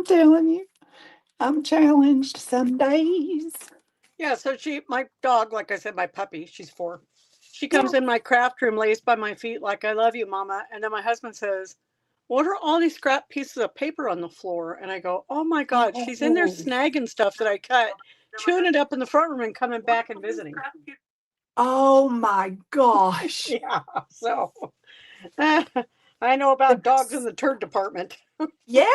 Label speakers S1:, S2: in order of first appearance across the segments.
S1: I'm telling you, I'm challenged some days.
S2: Yeah, so my dog, like I said, my puppy, she's 4. She
S1: Yeah.
S2: comes in my craft room, lays by my feet like, I love you, mama. And then my husband says, what are all these scrap pieces of paper on the floor? And I go, oh my God, she's in there
S1: Oh,
S2: snagging stuff that I cut, chewing it up in the front room and coming back and visiting.
S1: oh my gosh.
S2: Yeah, so I know about dogs in the turd department.
S1: Yeah,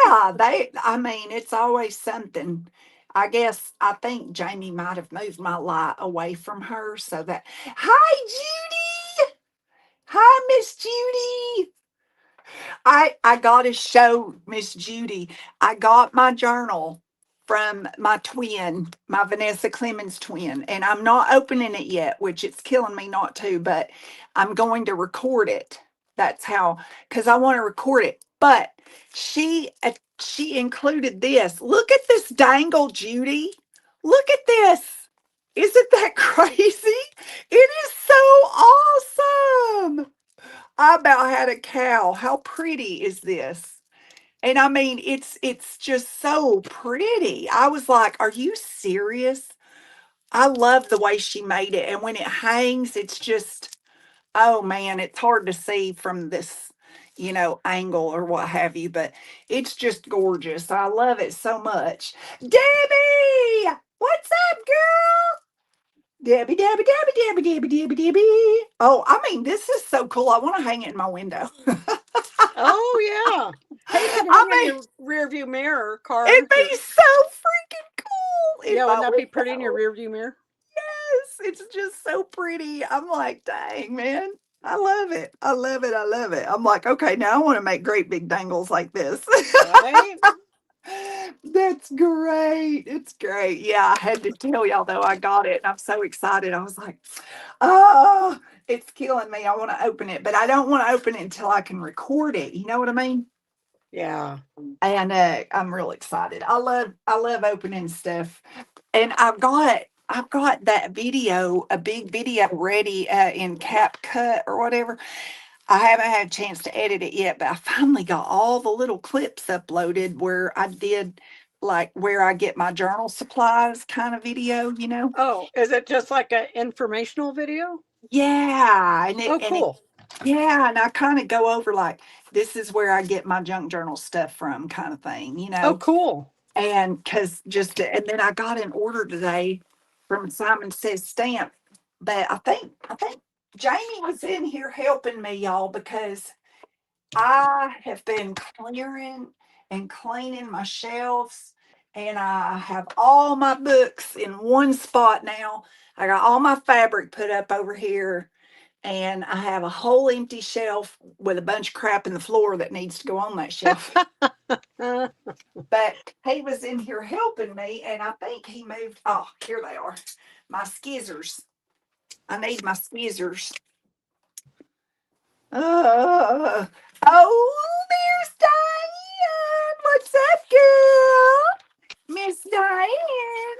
S1: I mean, it's always something. I think Jamie might have moved my light away from her so that. Hi, Judy. Hi, Miss Judy. I got to show Miss Judy. I got my journal from my twin, my Vanessa Clemens twin, and I'm not opening it yet, which it's killing me not to, but I'm going to record it. That's how, because I want to record it. But she included this. Look at this dangle, Judy. Look at this. Isn't that crazy? It is so awesome. I about had a cow. How pretty is this? And I mean, it's just so pretty. I was like, "Are you serious?" I love the way she made it, and when it hangs, it's just oh man, it's hard to see from this, angle or what have you, but it's just gorgeous. I love it so much. Debbie, what's up, girl? Debbie, Debbie, Debbie, Debbie, Debbie, Debbie, Debbie. Oh, I mean, this is so cool. I want to hang it in my window.
S2: Oh, yeah. Hey, you could
S1: I
S2: hang in
S1: mean,
S2: your rear view mirror,
S1: it'd
S2: carved. Or,
S1: be so freaking cool in
S2: yeah, wouldn't
S1: my
S2: that be pretty in your
S1: window.
S2: rear view mirror?
S1: Yes, it's just so pretty. I'm like, dang, man. I love it. I love it. I love it. I'm like, okay, now I want to make great big dangles like this.
S2: Right?
S1: That's great. It's great. Yeah, I had to tell y'all though I got it. And I'm so excited. I was like, oh, it's killing me. I want to open it, but I don't want to open it until I can record it. You know what I mean?
S2: Yeah.
S1: And I'm real excited. I love opening stuff, and I've got that video, a big video ready in CapCut or whatever. I haven't had a chance to edit it yet, but I finally got all the little clips uploaded where I did like where I get my journal supplies kind of video.
S2: Oh, is it just like an informational video?
S1: Yeah, and it
S2: Oh,
S1: and it
S2: cool.
S1: yeah, and I kind of go over like this is where I get my junk journal stuff from, kind of thing.
S2: Oh, cool.
S1: And because and then I got an order today from Simon Says Stamp, but I think Jamie was in here helping me, y'all, because I have been clearing and cleaning my shelves, and I have all my books in one spot now. I got all my fabric put up over here, and I have a whole empty shelf with a bunch of crap in the floor that needs to go on that shelf.
S2: Uh,
S1: But he was in here helping me, and I think he moved. Oh, here they are, my skizzers. I need my skizzers. Uh, oh, there's Diane. What's up, girl? Miss Diane.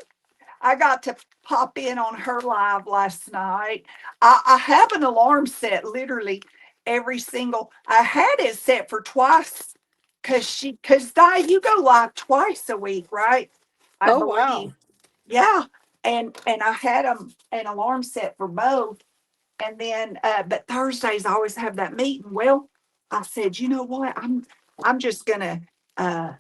S1: I got to pop in on her live last night. I have an alarm set literally every single. I had it set for twice because Di, you go live twice a week, right? I
S2: oh, wow.
S1: believe. Yeah, and I had an alarm set for both, and then but Thursdays I always have that meeting. Well, I said, you know what? I'm just gonna uh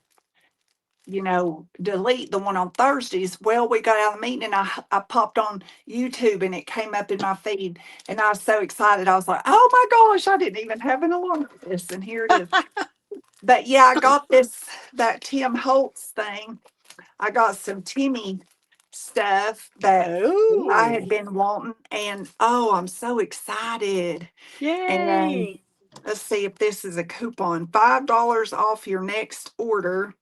S1: delete the one on Thursdays. Well, we got out of the meeting and I popped on YouTube and it came up in my feed and I was so excited. I was like, oh my gosh, I didn't even have an alarm for this. And here it is. But yeah, I got that Tim Holtz thing. I got some Timmy stuff that I had
S2: Oh,
S1: been wanting. And oh, I'm so excited. And
S2: yay.
S1: let's see if this is a coupon. $5 off your next order.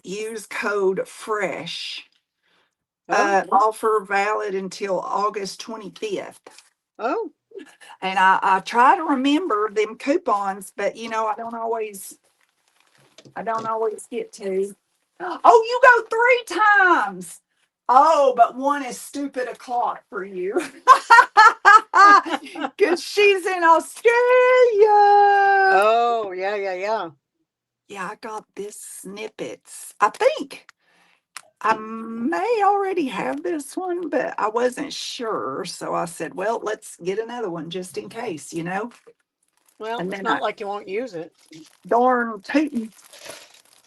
S1: Use code FRESH.
S2: Oh,
S1: Offer valid until August 25th.
S2: oh.
S1: And I try to remember them coupons, but I don't always get to. Oh, you go 3 times. Oh, but one is stupid o'clock for you. Because she's in Australia.
S2: Oh, yeah, yeah, yeah.
S1: Yeah, I got this snippets. I think I may already have this one, but I wasn't sure. So I said, well, let's get another one just in case, you know?
S2: Well,
S1: And
S2: it's
S1: then
S2: not
S1: I
S2: like you won't use it.
S1: darn tootin'.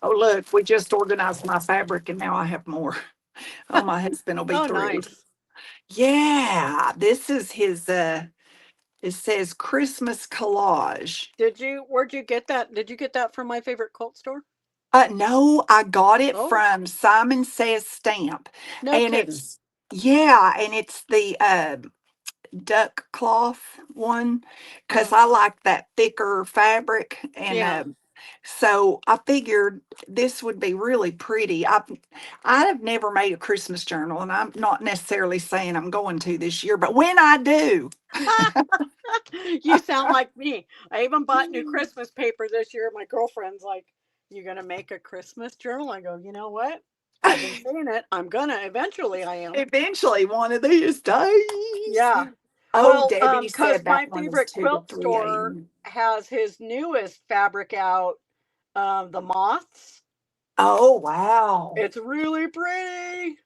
S1: Oh, look, we just organized my fabric and now I have more. Oh, my husband will be
S2: Oh,
S1: thrilled.
S2: nice.
S1: Yeah, this is his, it says Christmas collage.
S2: Where'd you get that? Did you get that from my favorite quilt store?
S1: No, I got it
S2: Oh,
S1: from Simon Says Stamp.
S2: no
S1: And
S2: kidding.
S1: it's, yeah, and it's the duck cloth one because
S2: Uh-huh.
S1: I like that thicker fabric. And
S2: Yeah.
S1: so I figured this would be really pretty. I've never made a Christmas journal, and I'm not necessarily saying I'm going to this year, but when I do,
S2: You sound like me. I even bought new Christmas paper this year. My girlfriend's like, "You gonna make a Christmas journal?" I go, "You know what? I've been saying it. I'm gonna. Eventually, I am."
S1: eventually one of these days.
S2: Yeah.
S1: Oh,
S2: Well,
S1: Debbie
S2: because
S1: said that
S2: my
S1: one is
S2: favorite
S1: 2 to
S2: quilt
S1: 3
S2: store
S1: a.m.
S2: has his newest fabric out, the moths.
S1: Oh, wow.
S2: It's really pretty.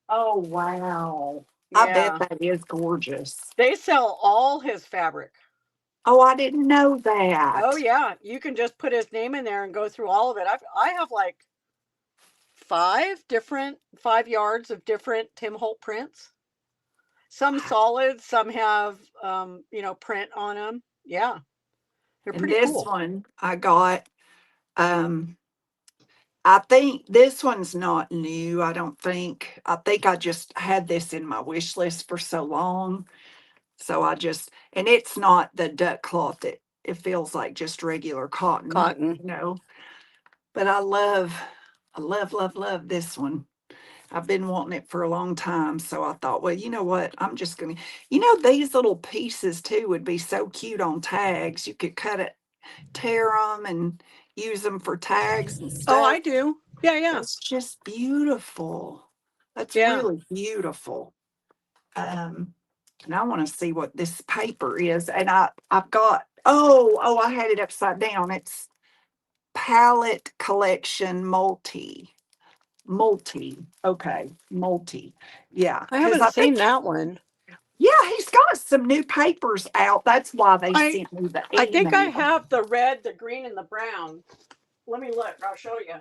S1: Oh, wow. I bet
S2: Yeah.
S1: that is gorgeous.
S2: They sell all his fabric.
S1: Oh, I didn't know
S2: Oh
S1: that.
S2: yeah, you can just put his name in there and go through all of it. I have like 5 yards of different Tim Holt prints. Some solid, some have print on them. Yeah, they're
S1: And
S2: pretty
S1: this
S2: cool.
S1: one I got, um, I think this one's not new. I don't think. I think I just had this in my wish list for so long. So I just, and it's not the duck cloth. It feels like just regular cotton,
S2: Cotton.
S1: you know. But I love this one. I've been wanting it for a long time. So I thought, well, you know what? I'm just going to, these little pieces too would be so cute on tags. You could cut it, tear them, and use them for tags and
S2: Oh,
S1: stuff.
S2: I do. Yeah, yeah,
S1: That's just beautiful. That's
S2: yeah.
S1: really beautiful. Um, and I want to see what this paper is. And I've got, oh, I had it upside down. It's palette collection multi. Okay, multi. Yeah,
S2: I
S1: because
S2: haven't
S1: I
S2: seen
S1: think,
S2: that one.
S1: yeah, he's got some new papers out. That's why they
S2: I
S1: sent me the
S2: I think I
S1: email.
S2: have the red, the green, and the brown. Let me look. I'll show you.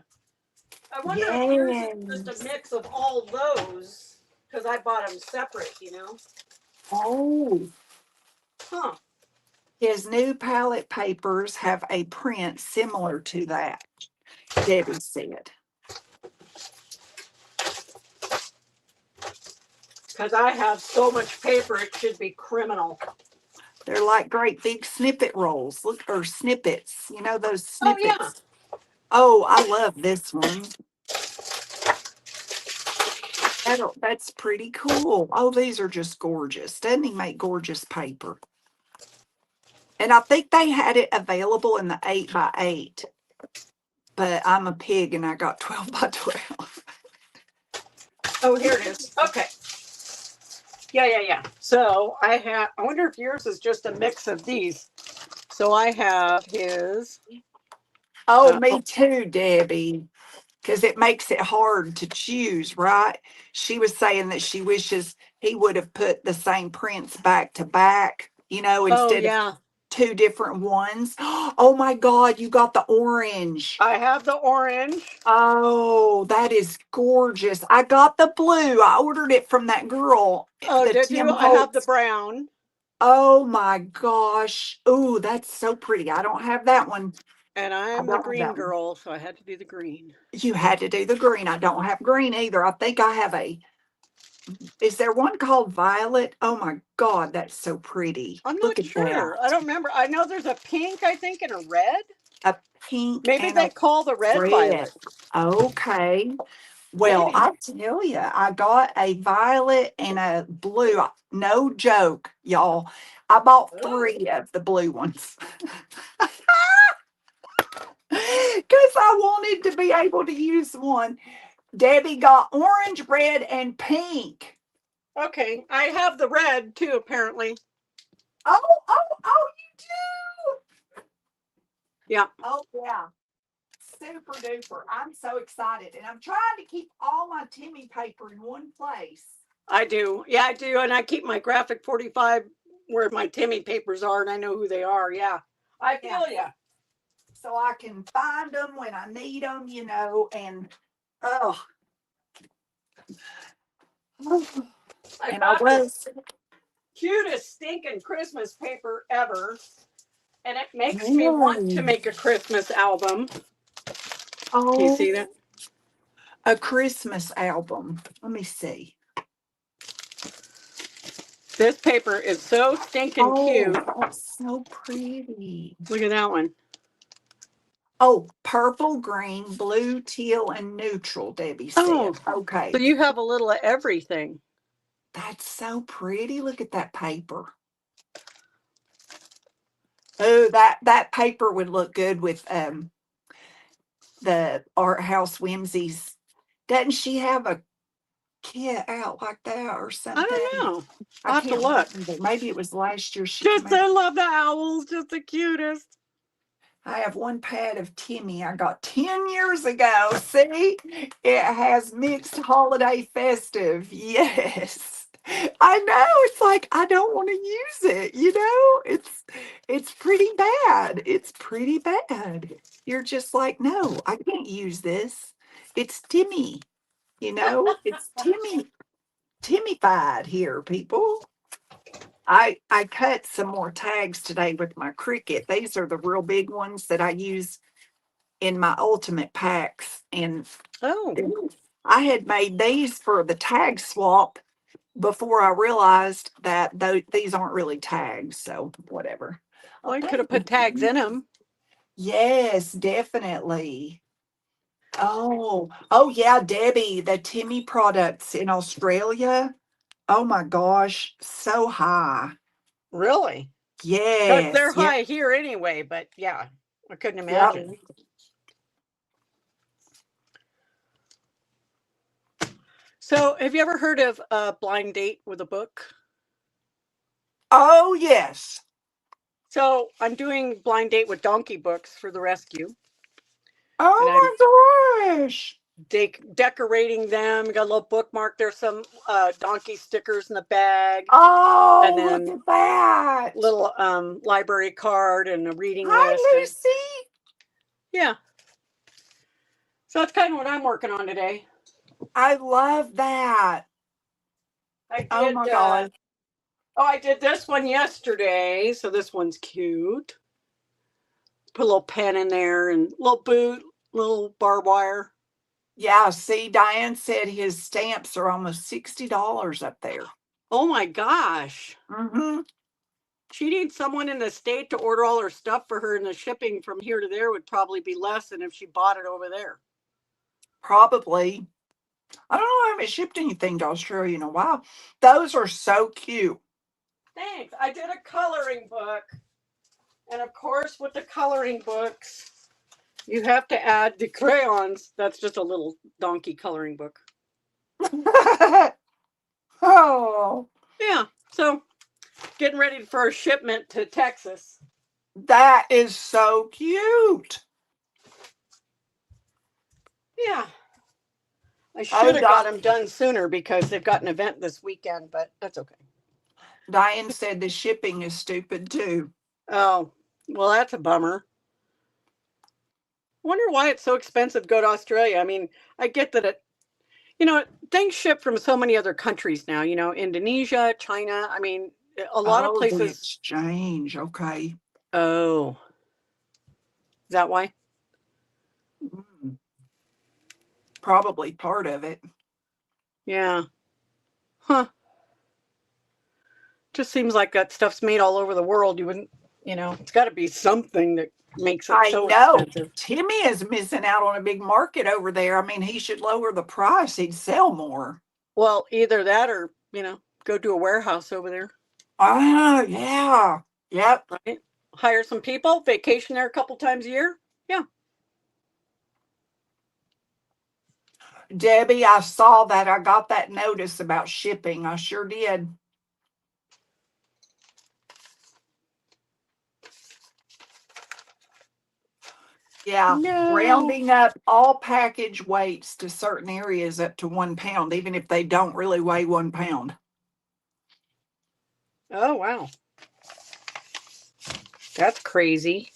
S2: I wonder if yours is just a
S1: Yes.
S2: mix of all those because I bought them separate.
S1: Oh,
S2: Huh.
S1: his new palette papers have a print similar to that, Debbie said.
S2: Because I have so much paper, it should be criminal.
S1: They're like great big snippet rolls. Look, or snippets. You know those
S2: Oh yeah.
S1: snippets. Oh, I love this one. That's pretty cool. Oh, these are just gorgeous. Doesn't he make gorgeous paper? And I think they had it available in the 8x8, but I'm a pig and I got 12x12.
S2: Oh, here it is. Okay. Yeah. So I wonder if yours is just a mix of these. So I have his.
S1: Oh,
S2: Oh,
S1: me too, Debbie, because it makes it hard to choose, right? She was saying that she wishes he would have put the same prints back to back,
S2: oh
S1: instead of
S2: yeah.
S1: two different ones. Oh my God, you got the orange.
S2: I have the orange.
S1: Oh, that is gorgeous. I got the blue. I ordered it from that girl,
S2: Oh,
S1: the
S2: did
S1: Tim
S2: you? I have the
S1: Holtz.
S2: brown.
S1: Oh my gosh. Ooh, that's so pretty. I don't have that one.
S2: And
S1: I
S2: I'm the
S1: don't have
S2: green
S1: that one.
S2: girl, so I had to do the green.
S1: You had to do the green. I don't have green either. I think I have is there one called Violet? Oh my God, that's so pretty.
S2: I'm
S1: Look
S2: not
S1: at that.
S2: sure. I don't remember. I know there's a pink, I think, and a red.
S1: A pink
S2: Maybe
S1: and a
S2: they call the red
S1: red.
S2: violet.
S1: Okay. Well,
S2: Maybe.
S1: I tell you, I got a violet and a blue. No joke, y'all. I bought
S2: Oh.
S1: 3 of the blue ones because I wanted to be able to use one. Debbie got orange, red, and pink.
S2: Okay. I have the red too, apparently.
S1: Oh, you do.
S2: Yeah.
S1: Oh, yeah. super duper. I'm so excited. And I'm trying to keep all my Timmy paper in one place.
S2: I do. Yeah, I do. And I keep my graphic 45 where my Timmy papers are, and I know who they are. Yeah. I feel ya.
S1: So I can find them when I need them, and oh,
S2: I
S1: and I
S2: bought this
S1: was
S2: cutest stinking Christmas paper ever, and it makes me want to
S1: really
S2: make a Christmas album. Can you
S1: oh
S2: see that?
S1: a Christmas album. Let me see.
S2: This paper is so stinking cute.
S1: That's so pretty.
S2: Look at that one.
S1: Oh, purple, green, blue, teal, and neutral, Debbie
S2: Oh,
S1: said. Okay.
S2: so you have a little of everything.
S1: That's so pretty. Look at that paper. Oh, that paper would look good with the Art House Whimsies. Doesn't she have a kit out like that or
S2: I
S1: something?
S2: don't know.
S1: I
S2: I'll have to
S1: can't
S2: look.
S1: remember. Maybe it was last year she
S2: Just,
S1: came out.
S2: I love the owls. Just the cutest.
S1: I have one pad of Timmy I got 10 years ago. See, it has mixed holiday festive. Yes. I know. It's like I don't want to use it. It's pretty bad. It's pretty bad. You're just like, no, I can't use this. It's Timmy. It's Timmy-fied here, people. I cut some more tags today with my Cricut. These are the real big ones that I use in my ultimate packs. And
S2: Oh,
S1: I had made these for the tag swap before I realized that these aren't really tags. So whatever.
S2: well,
S1: Oh,
S2: you could have put tags in them.
S1: yes, definitely. Oh yeah, Debbie, the Timmy products in Australia. Oh my gosh, so high.
S2: Really? Because they're
S1: Yes, yeah,
S2: high here anyway, but yeah, I couldn't
S1: yeah.
S2: imagine. So, have you ever heard of a blind date with a book?
S1: Oh yes.
S2: So, I'm doing blind date with donkey books for the rescue, and I'm
S1: Oh my gosh.
S2: decorating them. Got a little bookmark. There's some donkey stickers in the bag, and
S1: Oh, look
S2: then
S1: at that.
S2: little library card and a reading
S1: Hi,
S2: list, and
S1: Lucy.
S2: yeah. So that's kind of what I'm working on today.
S1: I love that.
S2: I
S1: Oh
S2: did.
S1: my gosh.
S2: I did this one yesterday. So this one's cute. Put a little pen in there and little boot, little barbed wire.
S1: Yeah, see, Diane said his stamps are almost $60 up there.
S2: Oh my gosh.
S1: Mm-hmm.
S2: She needs someone in the state to order all her stuff for her, and the shipping from here to there would probably be less than if she bought it over there.
S1: Probably. I don't know. I haven't shipped anything to Australia in a while. Those are so cute.
S2: Thanks. I did a coloring book. And of course, with the coloring books, you have to add the crayons. That's just a little donkey coloring book.
S1: Oh,
S2: Yeah. So getting ready for a shipment to Texas.
S1: that is so cute.
S2: Yeah. I should have got them done sooner because they've got an event this weekend, but that's okay.
S1: Diane said the shipping is stupid too.
S2: Oh, well, that's a bummer. I wonder why it's so expensive to go to Australia. I mean, I get that things ship from so many other countries now, Indonesia, China. I mean, a lot of
S1: Oh, the
S2: places.
S1: exchange. Okay.
S2: Oh, is that why?
S1: Mm, probably part of it.
S2: Yeah. Huh. Just seems like that stuff's made all over the world. You wouldn't, it's got to be something that makes it
S1: I
S2: so
S1: know.
S2: expensive.
S1: Timmy is missing out on a big market over there. I mean, he should lower the price. He'd sell more.
S2: Well, either that or, go to a warehouse over there.
S1: Oh, yeah. Yep.
S2: Right? Hire some people, vacation there a couple times a year. Yeah.
S1: Debbie, I saw that. I got that notice about shipping. I sure did. Yeah,
S2: No.
S1: rounding up all package weights to certain areas up to 1 pound, even if they don't really weigh 1 pound.
S2: Oh, wow. That's crazy.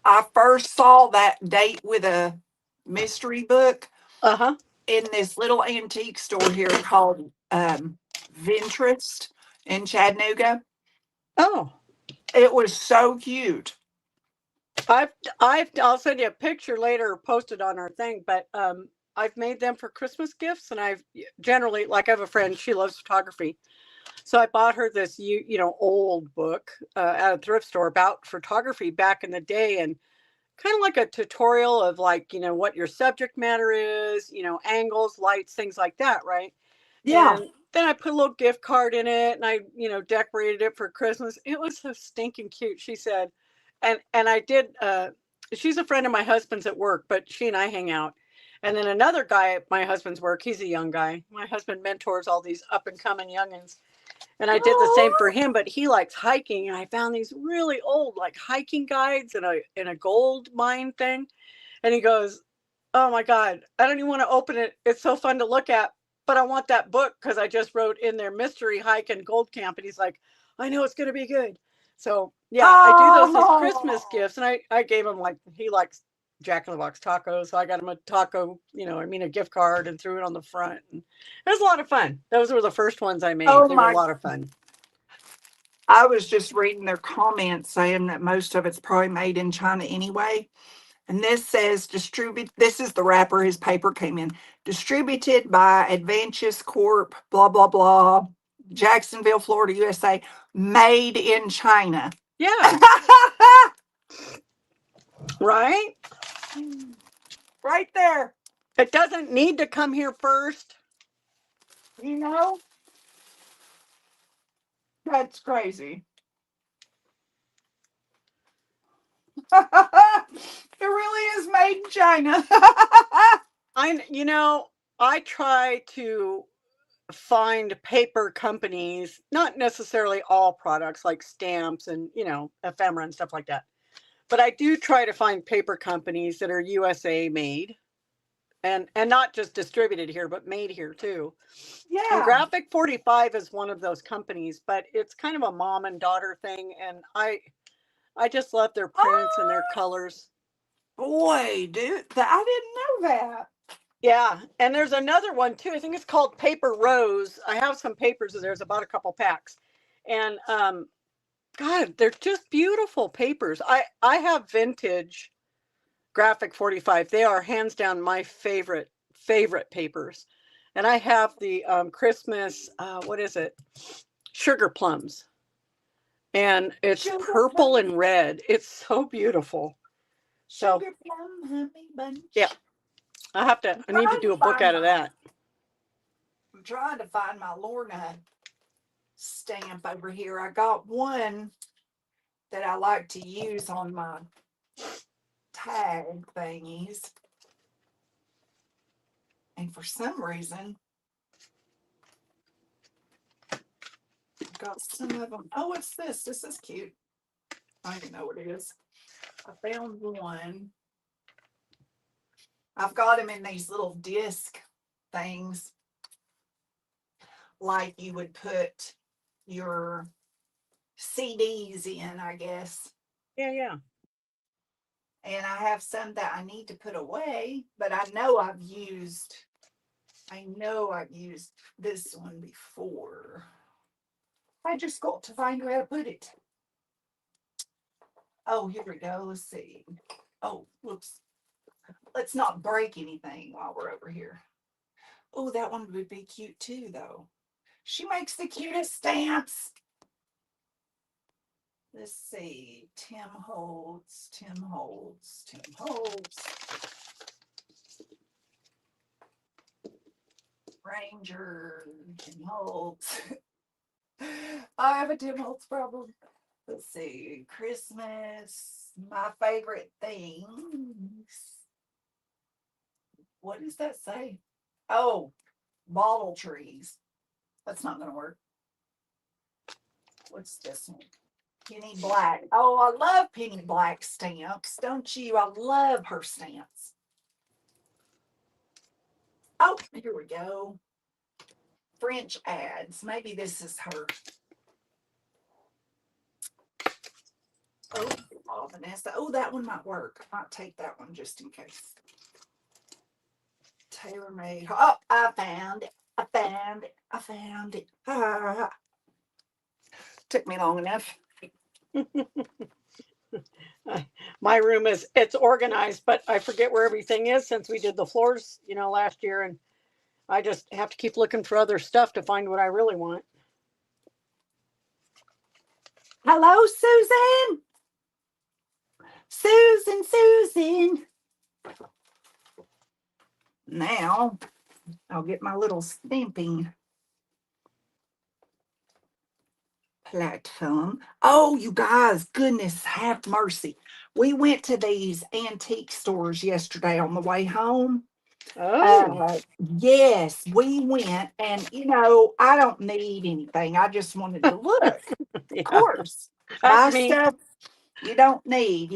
S1: I first saw that date with a mystery book
S2: Uh huh.
S1: in this little antique store here called Vintrist in Chattanooga.
S2: Oh,
S1: It was so cute.
S2: I've I'll send you a picture later, posted on our thing. But I've made them for Christmas gifts, and I've generally, like, I have a friend, she loves photography, so I bought her this old book at a thrift store about photography back in the day, and kind of like a tutorial of, like, what your subject matter is, angles, lights, things like that, right?
S1: Yeah.
S2: And then I put a little gift card in it, and I, decorated it for Christmas. It was so stinking cute, she said. And I did she's a friend of my husband's at work, but she and I hang out. And then another guy at my husband's work, he's a young guy. My husband mentors all these up and coming youngins. And I did the same for
S1: Oh,
S2: him, but he likes hiking, and I found these really old, like, hiking guides in a gold mine thing. And he goes, "Oh my God, I don't even want to open it. It's so fun to look at, but I want that book because I just wrote in there mystery hike and gold camp." And he's like, "I know it's going to be good." So yeah, I do those as Christmas
S1: oh,
S2: gifts. And I gave him, like, he likes Jack in the Box tacos. So I got him a taco, a gift card, and threw it on the front. And it was a lot of fun. Those were the first ones I made.
S1: oh
S2: They were a
S1: my.
S2: lot of fun.
S1: I was just reading their comments saying that most of it's probably made in China anyway. And this says distribute. This is the wrapper his paper came in. Distributed by Advantis Corp. Blah blah blah. Jacksonville, Florida, USA. Made in China.
S2: Yeah. Right.
S1: Right there.
S2: It doesn't need to come here first.
S1: You know that's crazy. It really is made in China.
S2: I try to find paper companies, not necessarily all products like stamps and, ephemera and stuff like that. But I do try to find paper companies that are USA made, and not just distributed here, but made here too. And
S1: Yeah.
S2: Graphic 45 is one of those companies, but it's kind of a mom and daughter thing, and I just love their prints and their
S1: Oh
S2: colors.
S1: boy, dude, I didn't know that.
S2: Yeah, and there's another one too. I think it's called Paper Rose. I have some papers of theirs. I bought a couple packs, and God, they're just beautiful papers. I have vintage Graphic 45. They are hands down my favorite papers, and I have the Christmas, what is it? Sugar plums, and it's
S1: Sugar
S2: purple
S1: plum,
S2: and red. It's so beautiful. So
S1: sugar plum honey
S2: yeah,
S1: bunch.
S2: I need to
S1: Trying
S2: do
S1: to
S2: a book
S1: find
S2: out of
S1: my,
S2: that.
S1: I'm trying to find my Lorna stamp over here. I got one that I like to use on my tag thingies, and for some reason, I've got some of them. Oh, what's this? This is cute. I don't even know what it is. I found one. I've got them in these little disc things, like you would put your CDs in, I guess.
S2: Yeah, yeah.
S1: And I have some that I need to put away, but I know I've used this one before. I just got to find where to put it. Oh, here we go. Let's see. Oh, whoops. Let's not break anything while we're over here. Oh, that one would be cute too, though. She makes the cutest stamps. Let's see. Tim Holtz, Tim Holtz, Tim Holtz, Ranger, Tim Holtz. I have a Tim Holtz problem. Let's see. Christmas, my favorite things. What does that say? Oh, Bottle trees. That's not going to work. What's this one? Penny Black. Oh, I love Penny Black stamps. Don't you? I love her stamps. Oh, here we go. French ads. Maybe this is her. Oh, Vanessa. Oh, that one might work. I might take that one just in case. Tailor made. Oh, I found it. I found it. I found it. Ah, took me long enough.
S2: My room it's organized, but I forget where everything is since we did the floors, last year, and I just have to keep looking for other stuff to find what I really want.
S1: Hello, Susan. Susan, Susan. Now I'll get my little stamping platform. Oh, you guys, goodness have mercy. We went to these antique stores yesterday on the way home.
S2: Oh,
S1: Yes, we went, and I don't need anything. I just wanted to look. Of
S2: yeah,
S1: course,
S2: that's
S1: buy
S2: me.
S1: stuff you don't need.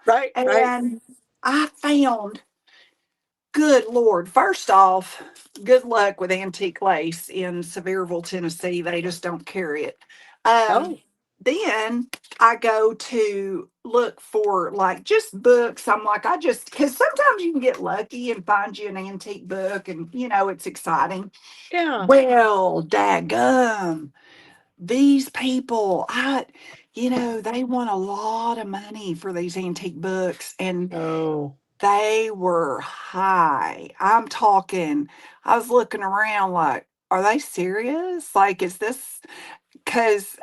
S2: Right, right.
S1: And I found, good Lord, first off, good luck with antique lace in Sevierville, Tennessee. They just don't carry it. Um,
S2: Oh,
S1: then I go to look for like just books. I'm like, because sometimes you can get lucky and find you an antique book and it's exciting.
S2: yeah.
S1: Well, daggum, these people, they want a lot of money for these antique books, and
S2: Oh,
S1: they were high. I'm talking, I was looking around like, are they serious? Like, is this, because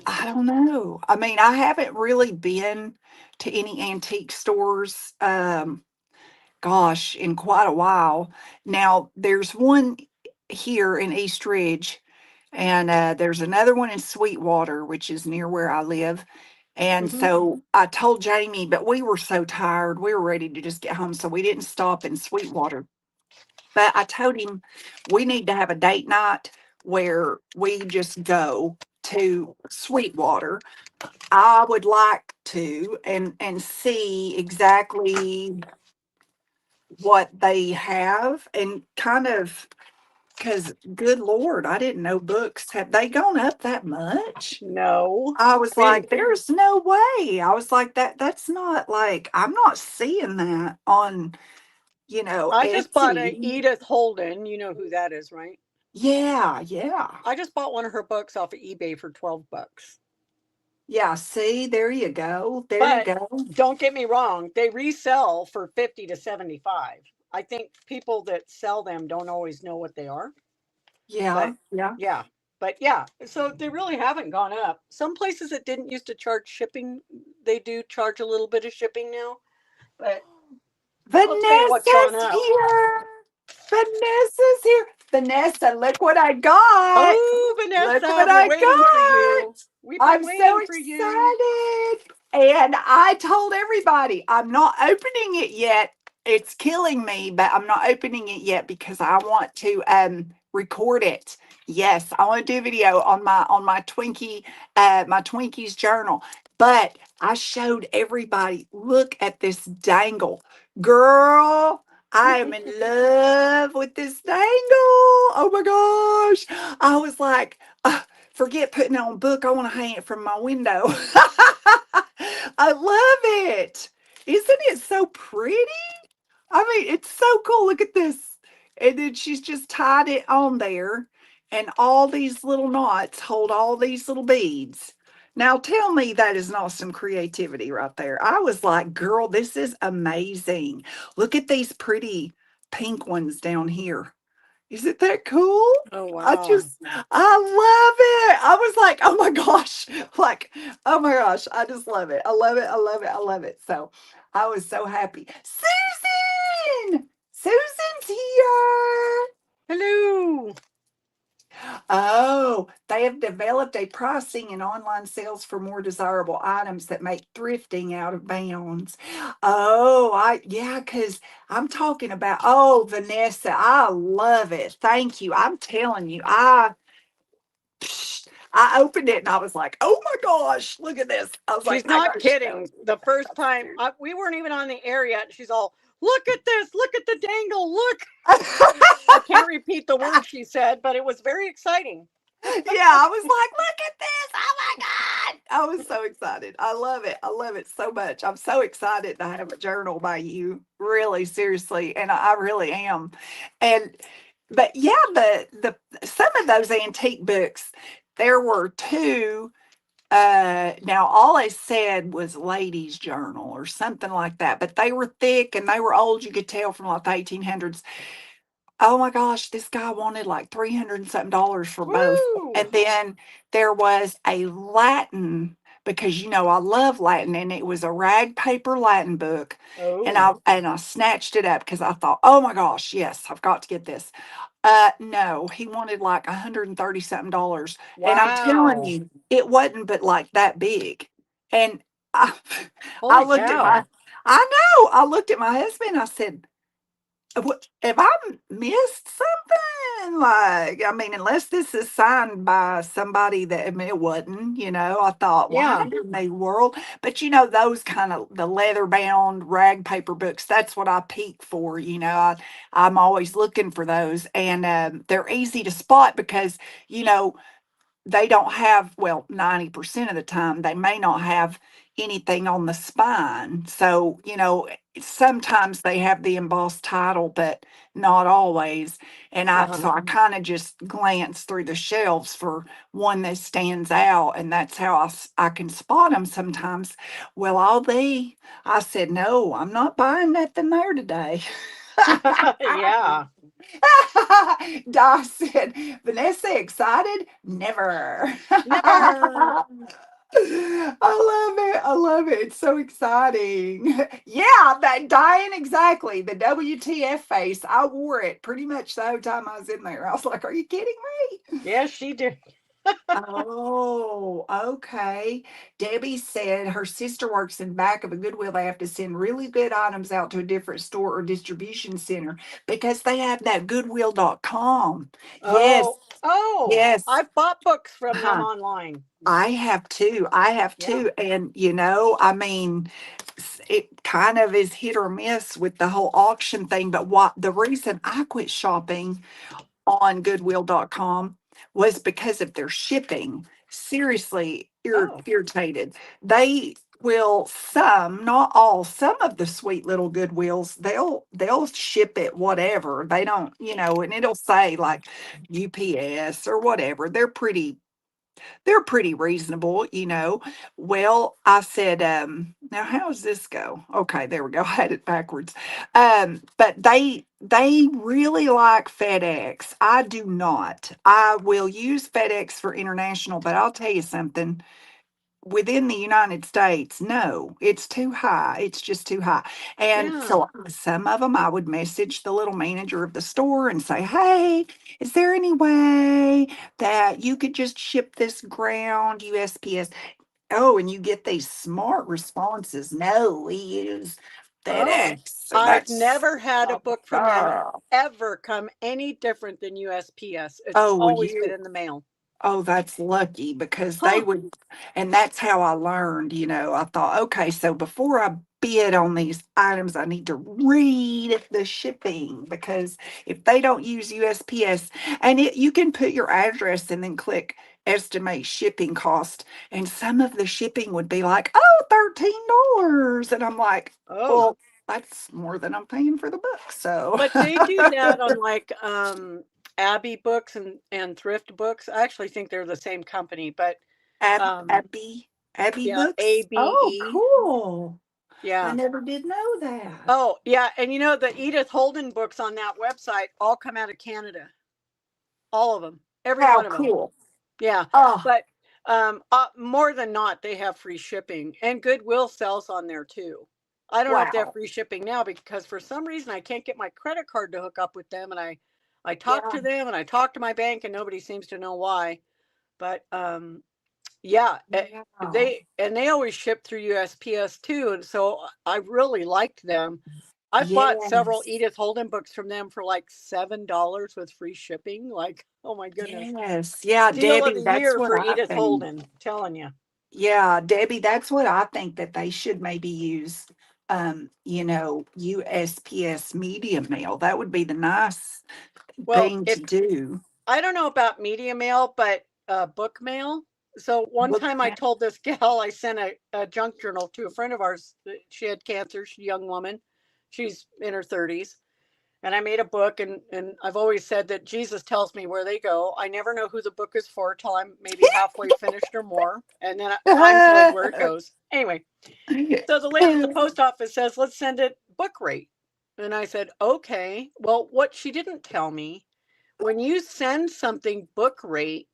S1: I don't know. I mean, I haven't really been to any antique stores, gosh, in quite a while. Now, there's one here in East Ridge, and there's another one in Sweetwater, which is near where I live. And
S2: hmm,
S1: so I told Jamie, but we were so tired, we were ready to just get home. So we didn't stop in Sweetwater. But I told him we need to have a date night where we just go to Sweetwater. I would like to and see exactly what they have and kind of, because good Lord, I didn't know books have they gone up that much.
S2: no.
S1: I was
S2: I mean,
S1: like, there's no way. I was like, that's not like, I'm not seeing that on,
S2: I just bought a
S1: Etsy.
S2: Edith Holden. You know who that is, right?
S1: Yeah, yeah.
S2: I just bought one of her books off of eBay for $12.
S1: Yeah, see, there you go. There you
S2: But
S1: go.
S2: don't get me wrong, they resell for 50 to 75. I think people that sell them don't always know what they are.
S1: Yeah,
S2: But
S1: yeah.
S2: yeah, but yeah, so they really haven't gone up. Some places that didn't used to charge shipping, they do charge a little bit of shipping now. But I'll tell you what's gone
S1: Vanessa's
S2: up.
S1: here. Vanessa's here. Vanessa, look what I got.
S2: Oh,
S1: Look
S2: Vanessa,
S1: what
S2: we're
S1: I
S2: waiting for you.
S1: got.
S2: We've been
S1: I'm so
S2: waiting for you.
S1: excited. And I told everybody I'm not opening it yet. It's killing me, but I'm not opening it yet because I want to record it. Yes, I want to do a video on my Twinkies journal. But I showed everybody, look at this dangle. Girl, I am in love with this dangle. Oh my gosh. I was like, forget putting it on a book. I want to hang it from my window. I love it. Isn't it so pretty? I mean, it's so cool. Look at this. And then she's just tied it on there, and all these little knots hold all these little beads. Now, tell me that is not some creativity right there. I was like, girl, this is amazing. Look at these pretty pink ones down here. Isn't that cool?
S2: Oh,
S1: I
S2: wow.
S1: just, I love it. I was like, oh my gosh, like, oh my gosh, I just love it. I love it. I love it. I love it. So I was so happy. Susan! Susan's here.
S2: Hello.
S1: Oh, they have developed a pricing and online sales for more desirable items that make thrifting out of bounds. Oh, yeah, because I'm talking about, oh, Vanessa, I love it. Thank you. I'm telling you, I opened it and I was like, oh my gosh, look at this. I was like,
S2: She's
S1: I
S2: not
S1: gotta show.
S2: kidding. The first time we weren't even on the air yet, she's all, "Look at this! Look at the dangle! Look!" I can't repeat the word she said, but it was very exciting.
S1: Yeah, I was like, look at this. Oh my God. I was so excited. I love it. I love it so much. I'm so excited to have a journal by you. Really, seriously. And I really am. And but yeah, the some of those antique books, there were two. Now all I said was ladies' journal or something like that, but they were thick and they were old. You could tell from like the 1800s. Oh my gosh, this guy wanted like 300 and something dollars for both.
S2: Woo!
S1: And then there was a Latin, because I love Latin, and it was a rag paper Latin book. And
S2: Oh,
S1: I snatched it up because I thought, oh my gosh, yes, I've got to get this. No, he wanted like 130 something dollars. And I'm telling
S2: wow!
S1: you, it wasn't but like that big. And I I
S2: Holy
S1: looked at
S2: cow!
S1: my I know, I looked at my husband, I said, If I missed something, like, I mean, unless this is signed by somebody that, I mean, it wasn't, I thought, why
S2: Yeah.
S1: in the world? But those kind of the leather bound rag paper books, that's what I peek for. I'm always looking for those, and they're easy to spot because, you know, they don't have, well, 90% of the time, they may not have anything on the spine. So, sometimes they have the embossed title, but not always. And
S2: Uh-huh.
S1: so I kind of just glance through the shelves for one that stands out, and that's how I can spot them sometimes. Well, I said, no, I'm not buying nothing there today.
S2: Yeah.
S1: Doc said, Vanessa excited? Never.
S2: Never.
S1: I love it. I love it. It's so exciting. Yeah, that Diane, exactly. The WTF face. I wore it pretty much the whole time I was in there. I was like, are you kidding me?
S2: Yes, she did.
S1: Oh, okay. Debbie said her sister works in back of a Goodwill. They have to send really good items out to a different store or distribution center because they have that goodwill.com. Yes,
S2: Oh, oh,
S1: yes.
S2: I've bought books from them
S1: Uh-huh.
S2: online.
S1: I have too. I have
S2: Yeah.
S1: too. And, I mean, it kind of is hit or miss with the whole auction thing. But the reason I quit shopping on goodwill.com was because of their shipping. Seriously,
S2: Oh,
S1: irritated. They will, some, not all, some of the sweet little Goodwills, they'll ship it whatever. They don't, and it'll say like UPS or whatever. They're pretty reasonable. Well, I said, now how does this go? Okay, there we go. I had it backwards. But they really like FedEx. I do not. I will use FedEx for international, but I'll tell you something, within the United States, no, it's too high. It's just too high. And
S2: yeah.
S1: so some of them I would message the little manager of the store and say, hey, is there any way that you could just ship this ground USPS? Oh, and you get these smart responses. No, we use FedEx.
S2: Oh,
S1: So
S2: I've
S1: that's,
S2: never had a book from them ever come any different than USPS. It's
S1: oh, well,
S2: always been in the mail.
S1: oh, that's lucky because they
S2: Huh.
S1: would, and that's how I learned. I thought, okay, so before I bid on these items, I need to read the shipping because if they don't use USPS, and you can put your address and then click estimate shipping cost, and some of the shipping would be like, oh, $13. And I'm like,
S2: Oh,
S1: well, that's more than I'm paying for the book. So,
S2: but they do that on like Abbey books and thrift books. I actually think they're the same company, but um
S1: Abby
S2: yeah,
S1: Books. Oh,
S2: ABE.
S1: cool. I
S2: Yeah.
S1: never did know that.
S2: Oh, yeah, and the Edith Holden books on that website all come out of Canada. All of them. Every
S1: How
S2: one of them.
S1: cool.
S2: Yeah,
S1: Oh,
S2: but more than not, they have free shipping, and Goodwill sells on there too. I don't know if they have
S1: wow.
S2: free shipping now because for some reason I can't get my credit card to hook up with them, and I talked
S1: Yeah.
S2: to them and I talked to my bank, and nobody seems to know why. But yeah,
S1: Yeah.
S2: they always ship through USPS too, and so I really liked them. I've bought several
S1: Yes.
S2: Edith Holden books from them for like $7 with free shipping. Like, oh my goodness,
S1: Yes. Yeah,
S2: deal of
S1: Debbie,
S2: the
S1: that's
S2: year
S1: what
S2: for
S1: I
S2: Edith
S1: think.
S2: Holden. Telling you.
S1: Yeah, Debbie, that's what I think that they should maybe use, USPS media mail. That would be the nice
S2: Well,
S1: thing to
S2: if
S1: do.
S2: I don't know about media mail, but book mail. So one
S1: Book
S2: time I
S1: mail.
S2: told this gal I sent a junk journal to a friend of ours. She had cancer. She's a young woman. She's in her 30s. And I made a book, and I've always said that Jesus tells me where they go. I never know who the book is for till I'm maybe halfway finished or more. And then I'm told where it goes. Anyway, so the lady at the post office says, let's send it book rate. And I said, okay. Well, what she didn't tell me, when you send something book rate,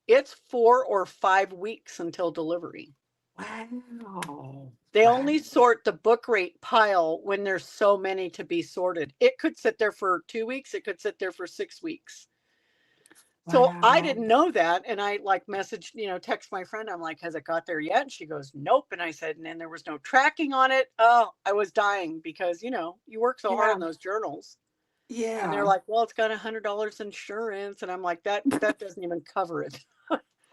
S2: it's 4 or 5 weeks until delivery.
S1: Wow.
S2: They
S1: Wow.
S2: only sort the book rate pile when there's so many to be sorted. It could sit there for 2 weeks, it could sit there for 6 weeks. So I
S1: Wow.
S2: didn't know that. And I like messaged, text my friend. I'm like, has it got there yet? And she goes, nope. And I said, and then there was no tracking on it. Oh, I was dying because, you work so hard
S1: Yeah.
S2: on those journals. And they're
S1: Yeah.
S2: like, well, it's got $100 insurance. And I'm like, that doesn't even cover it.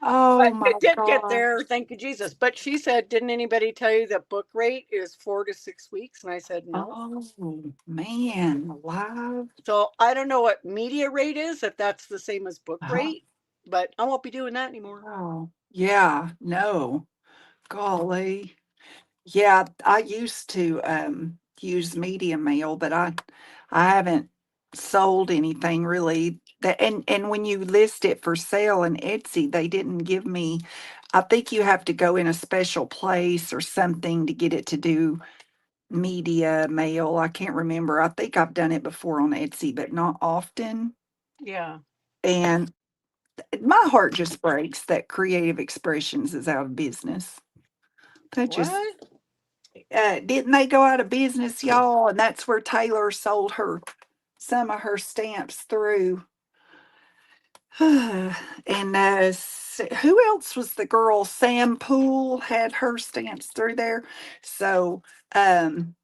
S1: Oh
S2: But
S1: my
S2: it did get there,
S1: gosh.
S2: thank you, Jesus. But she said, didn't anybody tell you that book rate is 4 to 6 weeks? And I said, no.
S1: Oh man. Alive.
S2: So I don't know what media rate is, if that's the same as book
S1: Uh-huh.
S2: rate, but I won't be doing that anymore.
S1: Oh. Yeah. No. Golly. Yeah, I used to use media mail, but I haven't sold anything really. That and when you list it for sale in Etsy, they didn't give me. I think you have to go in a special place or something to get it to do media mail. I can't remember. I think I've done it before on Etsy, but not often.
S2: Yeah.
S1: And my heart just breaks that Creative Expressions is out of business. That just
S2: What?
S1: didn't they go out of business, y'all? And that's where Taylor sold her some of her stamps through. And who else was the girl? Sam Poole had her stamps through there. So um,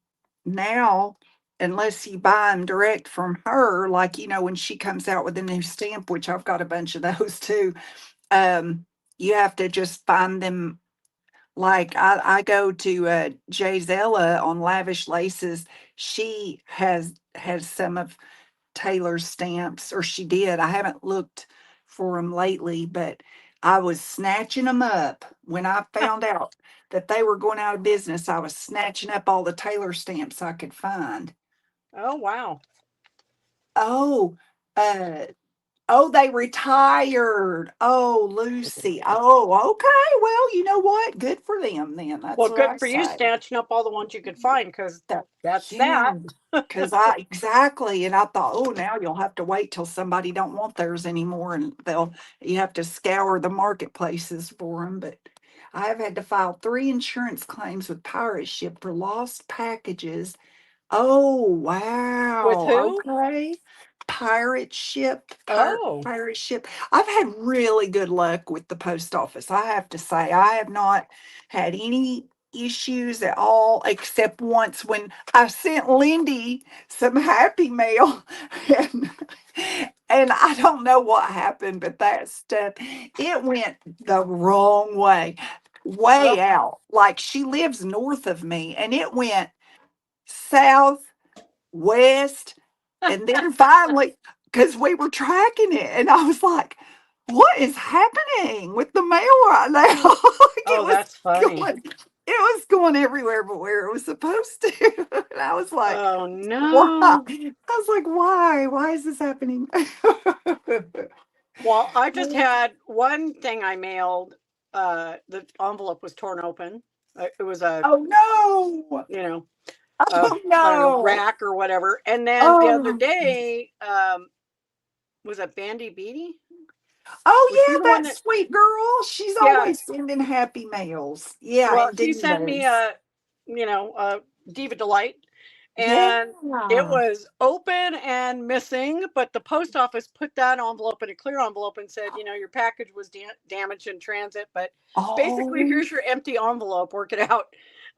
S1: now, unless you buy them direct from her, like when she comes out with a new stamp, which I've got a bunch of those too, you have to just find them. Like I go to Jay Zella on Lavish Laces. She has some of Taylor's stamps, or she did. I haven't looked for them lately, but I was snatching them up when I found out that they were going out of business. I was snatching up all the Taylor stamps I could find.
S2: Oh, wow.
S1: Oh, uh, oh, they retired. Oh, Lucy. Oh, okay. Well, you know what? Good for them then. That's
S2: Well,
S1: what
S2: good
S1: I
S2: for you
S1: say.
S2: snatching up all the ones you could find, because
S1: That
S2: that's
S1: yeah,
S2: that.
S1: because I exactly, and I thought, oh, now you'll have to wait till somebody don't want theirs anymore, and you have to scour the marketplaces for them. But I have had to file 3 insurance claims with Pirate Ship for lost packages. Oh,
S2: With
S1: wow.
S2: who?
S1: Okay.
S2: Oh,
S1: Pirate ship. I've had really good luck with the post office. I have to say, I have not had any issues at all, except once when I sent Lindy some happy mail and I don't know what happened, but that stuff, it went the wrong way,
S2: oh,
S1: way out. Like she lives north of me, and it went south, west, and then finally, because we were tracking it, and I was like, what is happening with the mail right now? Like
S2: oh, that's funny.
S1: it was going everywhere but where it was supposed to. And I was like,
S2: Oh,
S1: why?
S2: no.
S1: I was like, why? Why is this happening?
S2: Well, I just had one thing I mailed. The envelope was torn open. It was
S1: Oh no.
S2: you know,
S1: Oh
S2: I don't know,
S1: no.
S2: rack or whatever. And then the other
S1: Oh.
S2: day, was it Bandy Beatty?
S1: Oh
S2: Was she the
S1: yeah,
S2: one
S1: that
S2: that?
S1: sweet girl. She's
S2: Yeah.
S1: always sending happy mails. Yeah,
S2: Well, she
S1: indeed
S2: sent me
S1: does.
S2: a Diva Delight, and it
S1: Yeah.
S2: was open and missing, but the post office put that envelope in a clear envelope and said, your package was damaged in transit, but basically
S1: Oh,
S2: here's your empty envelope, work it out.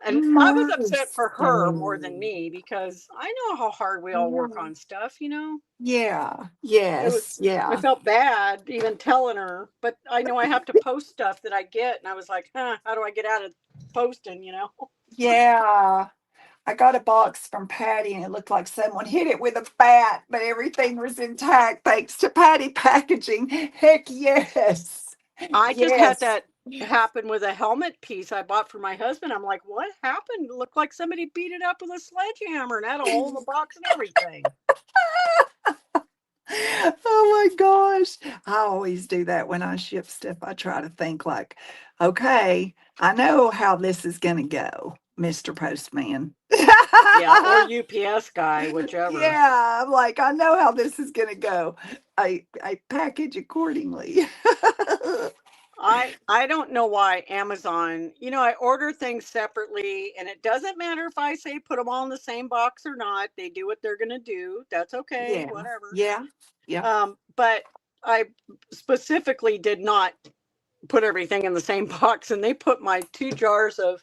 S2: And I was upset for her more than
S1: mercy.
S2: me because I know how hard we all work on stuff.
S1: Yeah.
S2: It was,
S1: Yes.
S2: I
S1: Yeah.
S2: felt bad even telling her, but I know I have to post stuff that I get, and I was like, how do I get out of posting?
S1: Yeah. I got a box from Patty and it looked like someone hit it with a bat, but everything was intact thanks to Patty packaging. Heck yes.
S2: I just had
S1: Yes.
S2: that happen with a helmet piece I bought for my husband. I'm like, what happened? It looked like somebody beat it up with a sledgehammer and had a hole in the box and everything.
S1: Oh my gosh. I always do that when I ship stuff. I try to think like, okay, I know how this is going to go, Mr. Postman.
S2: Yeah, or UPS guy, whichever.
S1: Yeah, I'm like, I know how this is going to go. I package accordingly.
S2: I don't know why Amazon, I order things separately, and it doesn't matter if I say put them all in the same box or not. They do what they're going to do. That's okay,
S1: Yeah.
S2: whatever.
S1: Yeah. Yeah.
S2: But I specifically did not put everything in the same box, and they put my 2 jars of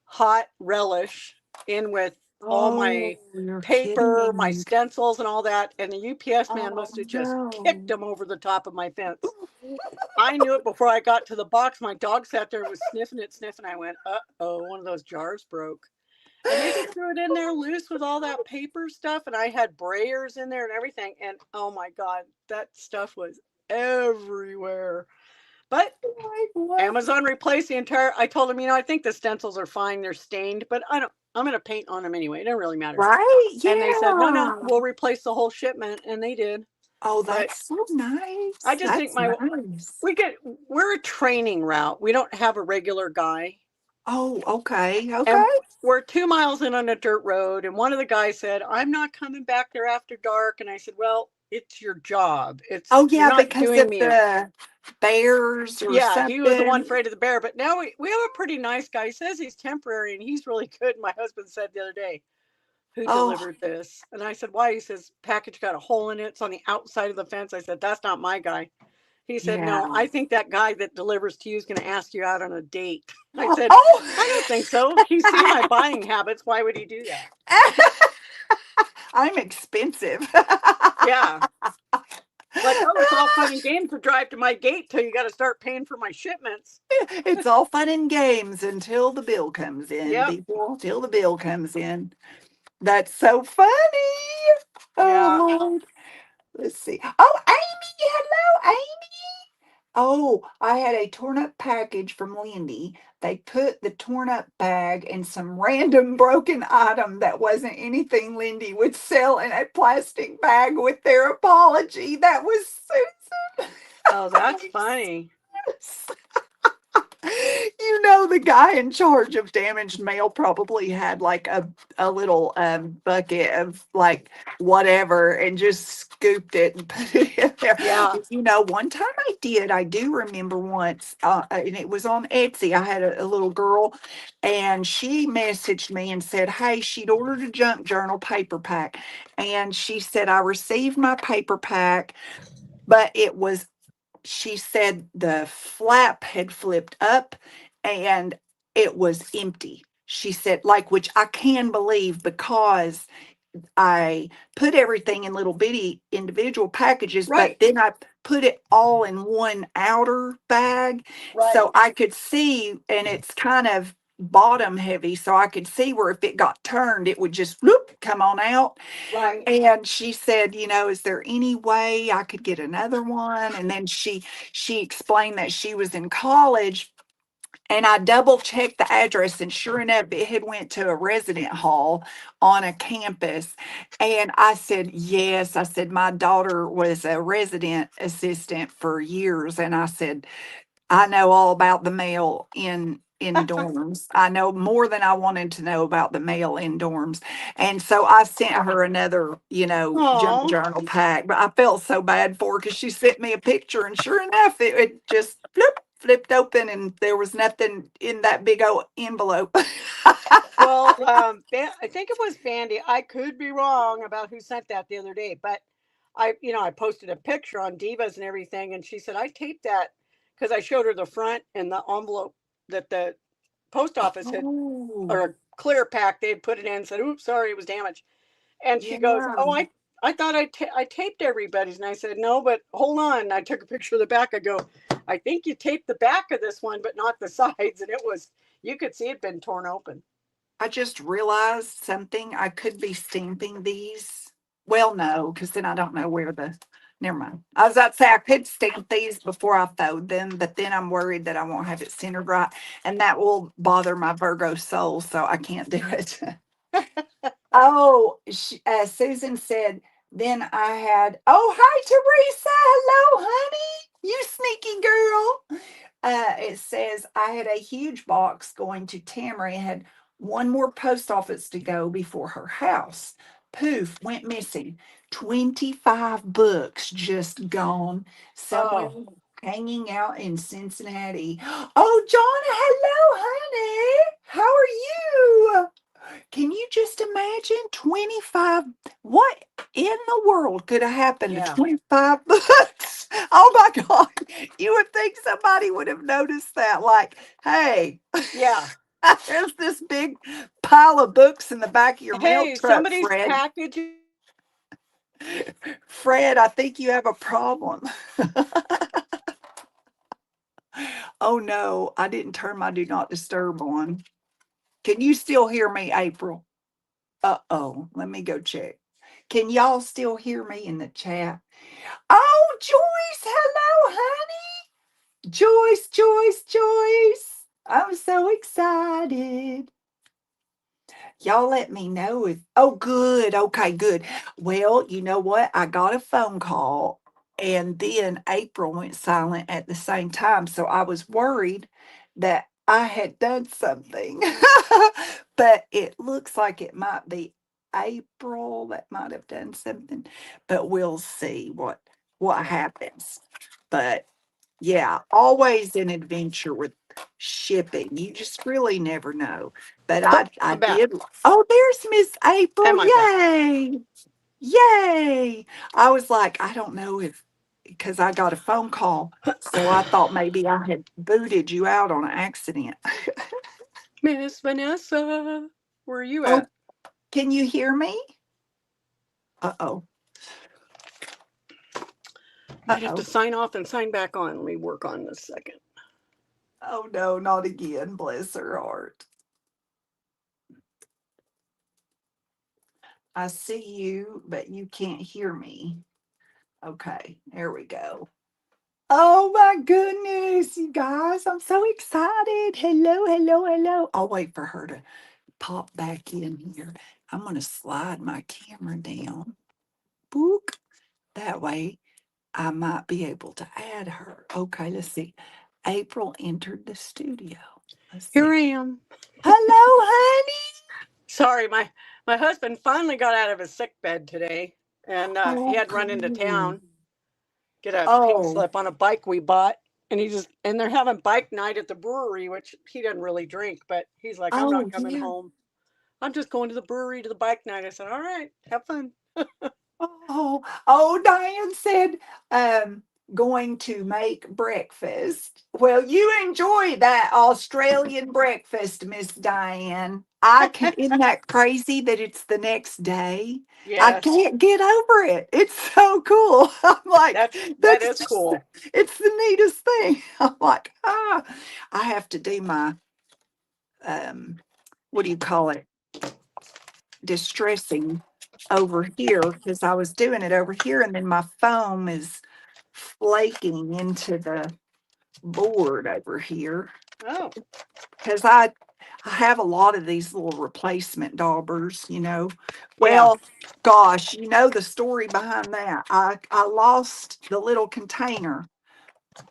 S2: hot relish in with all
S1: Oh,
S2: my
S1: you're
S2: paper, my
S1: kidding.
S2: stencils, and all that. And the UPS man
S1: Oh
S2: must have just kicked
S1: no.
S2: them over the top of my fence. I knew it before I got to the box. My dog sat there and was sniffing it, sniffing. I went, uh-oh, one of those jars broke. And they just threw it in there loose with all that paper stuff. And I had brayers in there and everything. And oh my God, that stuff was everywhere. But
S1: Like what?
S2: Amazon replaced the entire. I told them, I think the stencils are fine. They're stained, but I don't. I'm going to paint on them anyway. It doesn't really matter.
S1: Right?
S2: And they said, no, no,
S1: Yeah.
S2: we'll replace the whole shipment, and they did.
S1: Oh,
S2: But
S1: that's so
S2: I
S1: nice.
S2: just think
S1: That's nice.
S2: we're a training route. We don't have a regular guy,
S1: Oh, okay.
S2: and
S1: Okay.
S2: we're 2 miles in on a dirt road. And one of the guys said, "I'm not coming back there after dark." And I said, "Well, it's your job.
S1: Oh,
S2: You're
S1: yeah,
S2: not
S1: because
S2: doing
S1: of
S2: me a."
S1: the bears or
S2: Yeah, he was the one
S1: something.
S2: afraid of the bear. But now we have a pretty nice guy. He says he's temporary and he's really good. My husband said the other day, "Who
S1: Oh,
S2: delivered this?" And I said, "Why?" He says, "Package got a hole in it. It's on the outside of the fence." I said, "That's not my guy." He said,
S1: yeah.
S2: "No, I think that guy that delivers to you is going to ask you out on a date." I said, "I don't think
S1: Oh,
S2: so. He's seen my buying habits. Why would he do that?"
S1: I'm expensive.
S2: Yeah. Like, oh, it's all fun and games to drive to my gate till you got to start paying for my shipments.
S1: It's all fun and games until the bill comes in,
S2: Yep.
S1: people. Till the bill comes in. That's so funny. Oh,
S2: Yeah.
S1: Lord. Let's see. Oh, Amy. Hello, Amy. Oh, I had a torn up package from Lindy. They put the torn up bag and some random broken item that wasn't anything Lindy would sell in a plastic bag with their apology. That was Susan.
S2: Oh, that's funny.
S1: The guy in charge of damaged mail probably had like a little bucket of like whatever and just scooped it and put it in there.
S2: Yeah.
S1: One time I do remember once, and it was on Etsy. I had a little girl and she messaged me and said, hey, she'd ordered a junk journal paper pack. And she said, I received my paper pack, but she said the flap had flipped up and it was empty. She said, like, which I can believe because I put everything in little bitty individual packages, but
S2: Right.
S1: then I put it all in one outer bag so
S2: Right.
S1: I could see, and it's kind of bottom heavy, so I could see where if it got turned, it would just whoop, come on out.
S2: Right.
S1: And she said, is there any way I could get another one? And then she explained that she was in college and I double checked the address and sure enough it had went to a resident hall on a campus. And I said, yes, I said my daughter was a resident assistant for years and I said, I know all about the mail in dorms. I know more than I wanted to know about the mail in dorms. And so I sent her another, junk
S2: Oh.
S1: journal pack. But I felt so bad for her because she sent me a picture and sure enough it just flipped open and there was nothing in that big old envelope.
S2: Well, I think it was Bandy. I could be wrong about who sent that the other day, but I posted a picture on Divas and everything, and she said I taped that because I showed her the front and the envelope that the post office had, or
S1: Oh,
S2: a clear pack they had put it in. Said, "Oops, sorry, it was damaged." And she goes,
S1: yeah.
S2: "Oh, I thought I taped everybody's." And I said, "No, but hold on." I took a picture of the back. I go, "I think you taped the back of this one, but not the sides." And it was, you could see it been torn open.
S1: I just realized something. I could be stamping these. Well, no, because then I don't know where the. Never mind. I was about to say I could stamp these before I fold them, but then I'm worried that I won't have it centered right, and that will bother my Virgo soul, so I can't do it. Oh, Susan said, then I had, oh, hi, Teresa. Hello, honey. You sneaky girl. It says, I had a huge box going to Tamara. It had one more post office to go before her house. Poof, went missing. 25 books just gone somewhere
S2: Oh,
S1: hanging out in Cincinnati. Oh, Jonna, hello, honey. How are you? Can you just imagine 25? What in the world could have happened to
S2: yeah,
S1: 25 books? Oh my God. You would think somebody would have noticed that. Like, hey,
S2: yeah.
S1: there's this big pile of books in the back of your milk
S2: Hey,
S1: truck,
S2: somebody's
S1: Fred.
S2: packaging.
S1: Fred, I think you have a problem. Oh no, I didn't turn my do not disturb on. Can you still hear me, April? Uh-oh, let me go check. Can y'all still hear me in the chat? Oh, Joyce, hello, honey. Joyce, Joyce, Joyce. I'm so excited. Y'all let me know if, oh, good. Okay, good. Well, you know what? I got a phone call and then April went silent at the same time. So I was worried that I had done something, but it looks like it might be April that might have done something, but we'll see what happens. But yeah, always an adventure with shipping. You just really never know. But
S2: Oh,
S1: I
S2: I'm back.
S1: did. Oh, there's Miss April.
S2: Am I back?
S1: Yay. Yay. I was like, I don't know if because I got a phone call. So I thought maybe I had booted you out on accident.
S2: Miss Vanessa, where are you
S1: Oh,
S2: at?
S1: can you hear me? Uh-oh.
S2: Might have to
S1: Uh-oh.
S2: sign off and sign back on. Let me work on this second.
S1: Oh no, not again. Bless her heart. I see you, but you can't hear me. Okay, there we go. Oh my goodness, you guys, I'm so excited. Hello, hello, hello. I'll wait for her to pop back in here. I'm going to slide my camera down. Book. That way I might be able to add her. Okay, let's see. April entered the studio. Let's
S2: Here
S1: see.
S2: I am.
S1: Hello, honey.
S2: Sorry, my husband finally got out of his sick bed today, and he
S1: Oh,
S2: had run into
S1: good.
S2: town, get a pink
S1: Oh,
S2: slip on a bike we bought, and they're having bike night at the brewery, which he doesn't really drink, but he's like, I'm not
S1: oh,
S2: coming
S1: yeah.
S2: home. I'm just going to the brewery to the bike night. I said, all right, have fun.
S1: Oh, oh, Diane said, um, going to make breakfast. Well, you enjoy that Australian breakfast, Miss Diane. I can, isn't that crazy that it's the next day? I
S2: Yes,
S1: can't get over it. It's so cool. I'm like,
S2: that
S1: that's
S2: is
S1: just,
S2: cool.
S1: it's the neatest thing. I'm like, I have to do my, um, what do you call it? Distressing over here because I was doing it over here and then my foam is flaking into the board over here
S2: Oh,
S1: because I have a lot of these little replacement daubers.
S2: yeah.
S1: Well, gosh, you know the story behind that. I lost the little container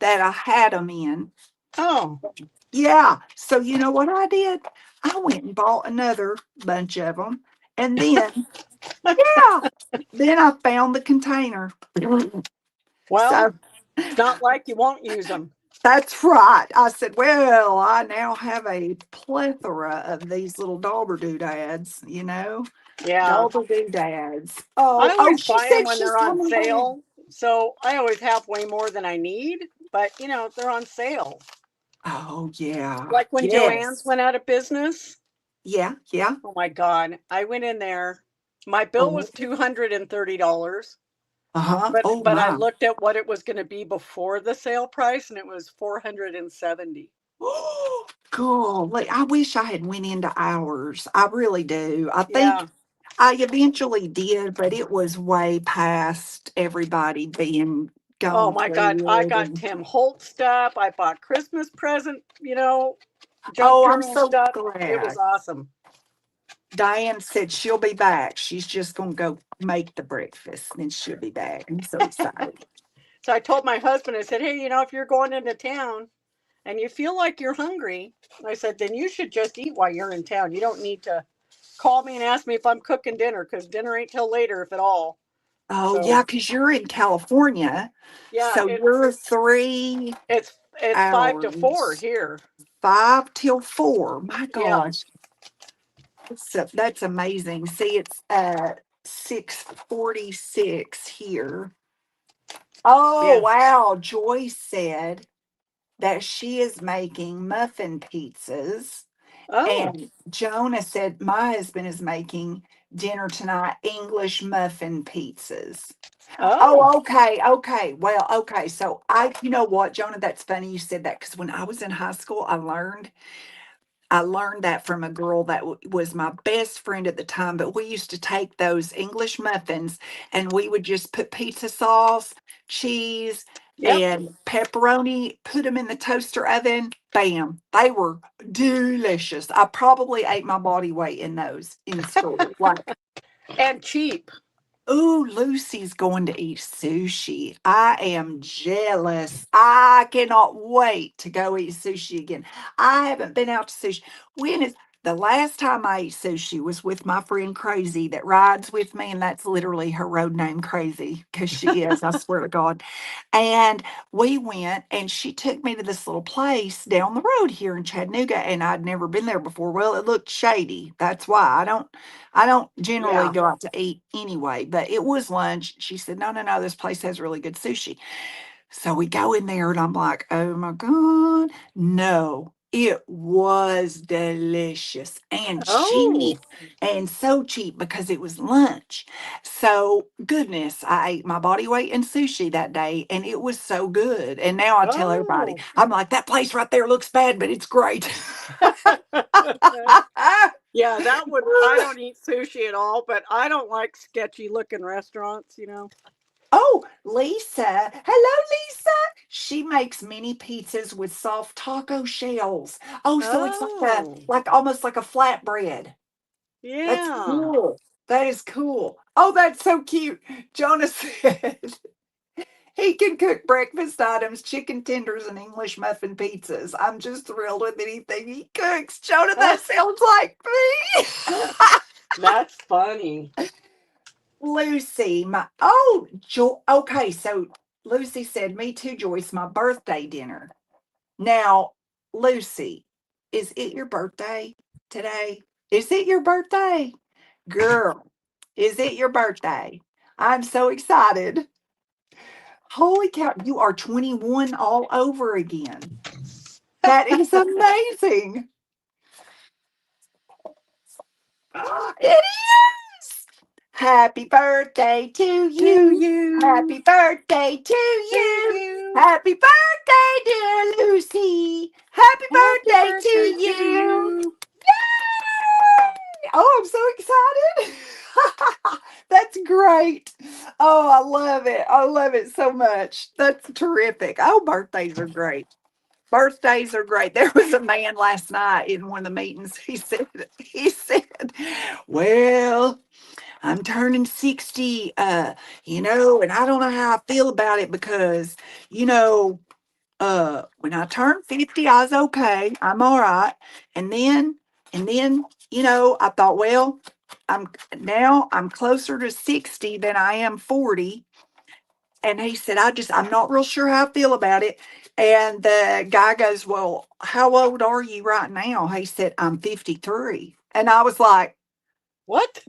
S1: that I had them in.
S2: Oh,
S1: Yeah, so you know what I did? I went and bought another bunch of them, and then yeah. Then I found the container.
S2: well,
S1: So,
S2: it's not like you won't use them.
S1: That's right. I said, well, I now have a plethora of these little dauber doodads,
S2: Yeah.
S1: dauber doodads.
S2: I
S1: Oh,
S2: always
S1: she
S2: buy them
S1: said
S2: when
S1: she's
S2: they're on
S1: coming back.
S2: sale. So I always have way more than I need, but they're on sale.
S1: Oh, yeah.
S2: Like when Joann's
S1: Yes.
S2: went out of business.
S1: Yeah, yeah.
S2: Oh my God. I went in there. My bill
S1: Oh,
S2: was $230,
S1: uh-huh.
S2: but
S1: Oh,
S2: but I
S1: my.
S2: looked at what it was going to be before the sale price and it was 470.
S1: Oh, golly, I wish I had went into ours. I really do. I think
S2: Yeah.
S1: I eventually did, but it was way past everybody being
S2: Oh
S1: gone
S2: my God.
S1: through
S2: I
S1: it.
S2: got
S1: And
S2: Tim Holt stuff. I bought Christmas present, junk
S1: oh, I'm
S2: journal
S1: so
S2: stuff. It was
S1: glad.
S2: awesome.
S1: Diane said she'll be back. She's just gonna go make the breakfast, and then she'll be back. I'm so excited.
S2: So I told my husband, I said, hey, if you're going into town and you feel like you're hungry, I said, then you should just eat while you're in town. You don't need to call me and ask me if I'm cooking dinner because dinner ain't till later, if at all.
S1: Oh
S2: So
S1: yeah, because you're in California,
S2: yeah,
S1: so you're 3
S2: it's 5 to 4
S1: hours,
S2: here.
S1: 5 till 4. My
S2: Yeah.
S1: gosh, that's amazing. See, it's 6:46 here. Oh
S2: Yeah.
S1: wow, Joyce said that she is making muffin pizzas.
S2: Oh.
S1: And Jonah said, my husband is making dinner tonight English muffin pizzas.
S2: Oh.
S1: Oh, okay, okay. Well, okay. So you know what, Jonah, that's funny you said that because when I was in high school, I learned that from a girl that was my best friend at the time. But we used to take those English muffins and we would just put pizza sauce, cheese,
S2: Yep.
S1: and pepperoni, put them in the toaster oven. Bam. They were delicious. I probably ate my body weight in those in school. Like,
S2: And cheap.
S1: ooh, Lucy's going to eat sushi. I am jealous. I cannot wait to go eat sushi again. I haven't been out to sushi. When is the last time I ate sushi was with my friend Crazy that rides with me, and that's literally her road name, Crazy, because she is, I swear to God. And we went and she took me to this little place down the road here in Chattanooga, and I'd never been there before. Well, it looked shady. That's why I don't generally
S2: Yeah.
S1: go out to eat anyway, but it was lunch. She said, no, no, no, this place has really good sushi. So we go in there and I'm like, oh my God. No, it was delicious and
S2: Oh.
S1: cheap, and so cheap because it was lunch. So, goodness, I ate my body weight in sushi that day and it was so good. And now I tell everybody,
S2: Oh.
S1: I'm like, that place right there looks bad, but it's great.
S2: Yeah, that would I don't eat sushi at all, but I don't like sketchy looking restaurants.
S1: Oh, Lisa. Hello, Lisa. She makes mini pizzas with soft taco shells. Oh, so it's
S2: Oh.
S1: like almost like a flatbread. That's
S2: Yeah.
S1: cool. That is cool. Oh, that's so cute. Jonah said he can cook breakfast items, chicken tenders, and English muffin pizzas. I'm just thrilled with anything he cooks. Jonah, that sounds like me.
S2: That's funny.
S1: Lucy, okay, so Lucy said, me too, Joyce, my birthday dinner. Now, Lucy, is it your birthday today? Is it your birthday? Girl, is it your birthday? I'm so excited. Holy cow, you are 21 all over again. That is amazing. It is. Happy birthday to
S2: To
S1: you.
S2: you.
S1: Happy birthday to
S2: To
S1: you.
S2: you.
S1: Happy birthday, dear Lucy. Happy
S2: Happy
S1: birthday to
S2: birthday to
S1: you.
S2: you.
S1: Yay! Oh, I'm so excited. That's great. Oh, I love it. I love it so much. That's terrific. Oh, birthdays are great. Birthdays are great. There was a man last night in one of the meetings. He said, well, I'm turning 60, and I don't know how I feel about it because, you know, when I turned 50, I was okay. I'm all right. And then, I thought, well, I'm closer to 60 than I am 40. And he said, I'm not real sure how I feel about it. And the guy goes, "Well, how old are you right now?" He said, "I'm 53." And I was like,
S2: What?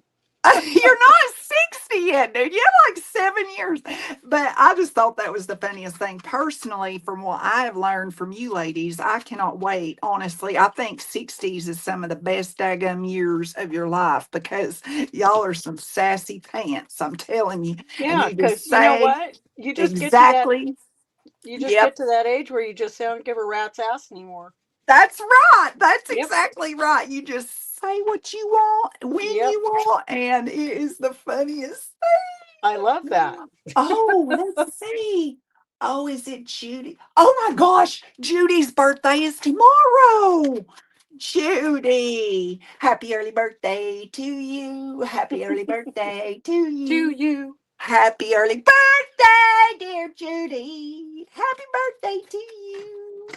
S1: "You're not 60 yet, dude. You have like 7 years." But I just thought that was the funniest thing. Personally, from what I have learned from you ladies, I cannot wait. Honestly, I think 60s is some of the best daggum years of your life because y'all are some sassy pants. I'm telling you. And
S2: Yeah,
S1: you just
S2: because you know
S1: say
S2: what?
S1: exactly.
S2: You just
S1: Yep.
S2: get to that age where you just don't give a rat's ass anymore.
S1: That's right. That's
S2: Yep.
S1: exactly right. You just say what you want when
S2: Yep.
S1: you want, and it is the funniest
S2: I love that.
S1: thing. Oh, let's see. Oh, is it Judy? Oh my gosh, Judy's birthday is tomorrow. Judy, happy early birthday to you. Happy early birthday to
S2: To
S1: you.
S2: you.
S1: Happy early birthday, dear Judy. Happy birthday to you.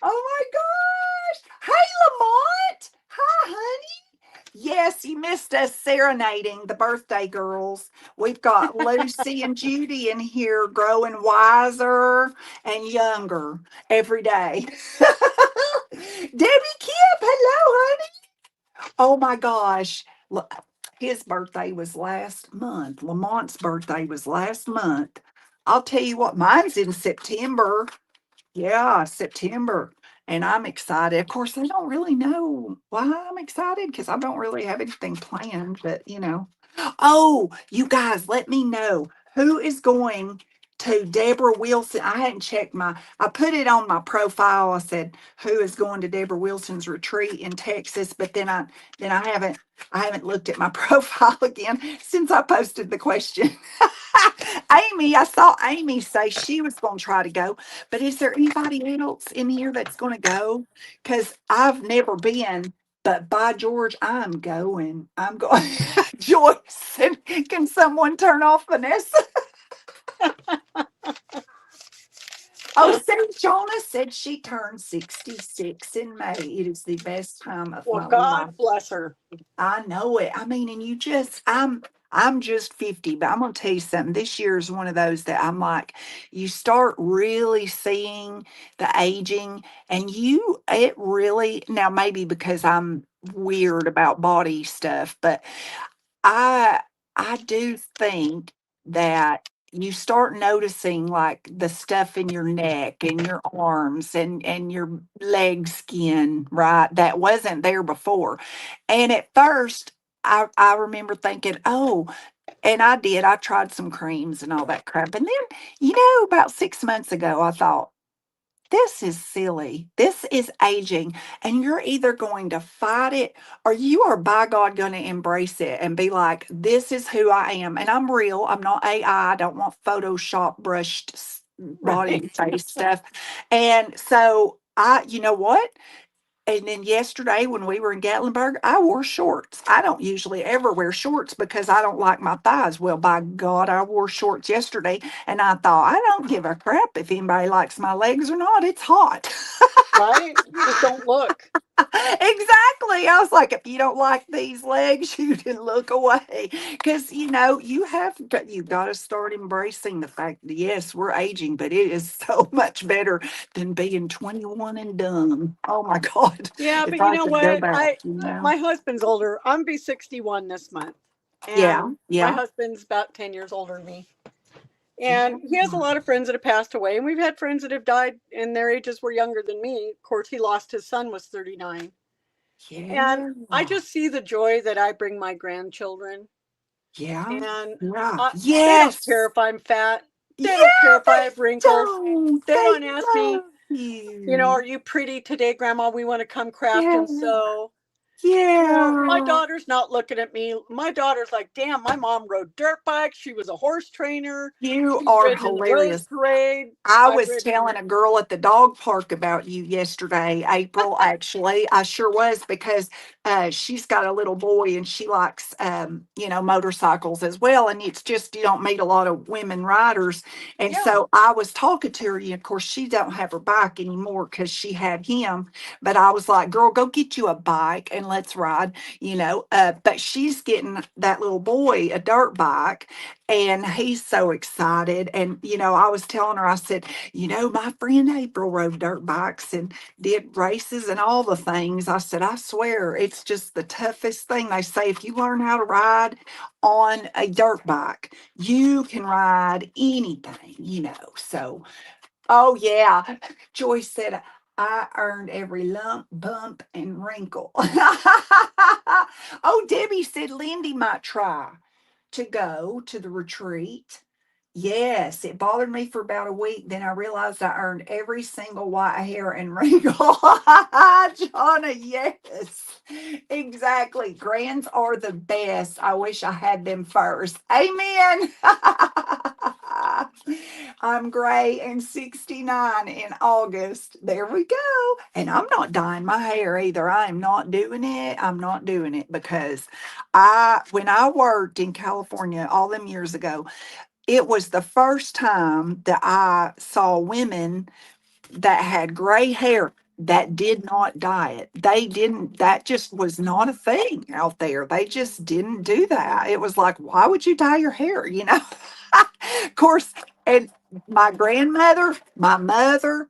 S1: Oh my gosh. Hey, Lamont. Hi, honey. Yes, you missed us serenading the birthday girls. We've got Lucy and Judy in here growing wiser and younger every day. Debbie Kip, hello, honey. Oh my gosh. Look, his birthday was last month. Lamont's birthday was last month. I'll tell you what, mine's in September. Yeah, September. And I'm excited. Of course, I don't really know why I'm excited because I don't really have anything planned, but Oh, you guys, let me know who is going to Deborah Wilson. I hadn't checked I put it on my profile. I said, who is going to Deborah Wilson's retreat in Texas? But then I haven't looked at my profile again since I posted the question. Amy, I saw Amy say she was going to try to go, but is there anybody else in here that's going to go? Because I've never been, but by George, I'm going. I'm going. Joyce, can someone turn off Vanessa? Oh, St. Jonah said she turned 66 in May. It is the best time of
S2: Well,
S1: my life.
S2: God bless her.
S1: I know it. I mean, and I'm just 50, but I'm gonna tell you something. This year is one of those that I'm like, you start really seeing the aging, and it really now maybe because I'm weird about body stuff, but I I do think that you start noticing like the stuff in your neck and your arms and your leg skin, right? That wasn't there before. And at first I remember thinking, "Oh," and I did. I tried some creams and all that crap. And then, about 6 months ago I thought, this is silly. This is aging. And you're either going to fight it or you are by God going to embrace it and be like, this is who I am. And I'm real. I'm not AI. I don't want Photoshop brushed body
S2: Right.
S1: face stuff. And so you know what? And then yesterday, when we were in Gatlinburg, I wore shorts. I don't usually ever wear shorts because I don't like my thighs. Well, by God, I wore shorts yesterday, and I thought, I don't give a crap if anybody likes my legs or not. It's hot.
S2: Right? Just don't look.
S1: Exactly. I was like, if you don't like these legs, you can look away. Because, you got to start embracing the fact that, yes, we're aging, but it is so much better than being 21 and done. Oh my God.
S2: Yeah,
S1: If
S2: but you
S1: I
S2: know
S1: could go
S2: what?
S1: back.
S2: My husband's older. I'm be 61 this month.
S1: Yeah,
S2: And my
S1: yeah,
S2: husband's about 10 years older than me.
S1: yeah,
S2: And he has a lot of friends that have passed away, and we've had friends that have died and their ages were younger than me. Of course, he lost his son was 39. And
S1: yeah,
S2: I just see the joy that I bring my grandchildren,
S1: yeah,
S2: and
S1: yeah.
S2: they don't care
S1: Yes.
S2: if I'm fat. They don't care
S1: Yeah,
S2: if I
S1: they
S2: have wrinkles.
S1: don't.
S2: They
S1: They
S2: don't ask me,
S1: love
S2: are
S1: you.
S2: you pretty today, Grandma? We want to come craft
S1: Yeah,
S2: and sew. My
S1: yeah.
S2: daughter's not looking at me. My daughter's like, damn, my mom rode dirt bikes. She was a horse trainer.
S1: You
S2: She's
S1: are
S2: ridden in the Rose
S1: hilarious.
S2: Parade.
S1: I
S2: I've
S1: was
S2: ridden.
S1: telling a girl at the dog park about you yesterday, April. Actually, I sure was because she's got a little boy and she likes, motorcycles as well. And it's just you don't meet a lot of women riders. And
S2: Yeah,
S1: so I was talking to her. And of course, she don't have her bike anymore because she had him. But I was like, "Girl, go get you a bike and let's ride, but she's getting that little boy a dirt bike, and he's so excited. And, I was telling her, I said, my friend April rode dirt bikes and did races and all the things. I said, I swear, it's just the toughest thing. They say if you learn how to ride on a dirt bike, you can ride anything, So, oh, yeah. Joyce said, I earned every lump, bump, and wrinkle. Oh, Debbie said Lindy might try to go to the retreat. Yes, it bothered me for about a week. Then I realized I earned every single white hair and wrinkle. Jonna, yes, exactly. Grands are the best. I wish I had them first. Amen. I'm gray and 69 in August. There we go. And I'm not dyeing my hair either. I am not doing it. I'm not doing it because when I worked in California all them years ago, it was the first time that I saw women that had gray hair that did not dye it. They didn't, that just was not a thing out there. They just didn't do that. It was like, why would you dye your hair? Of course, and my grandmother, my mother,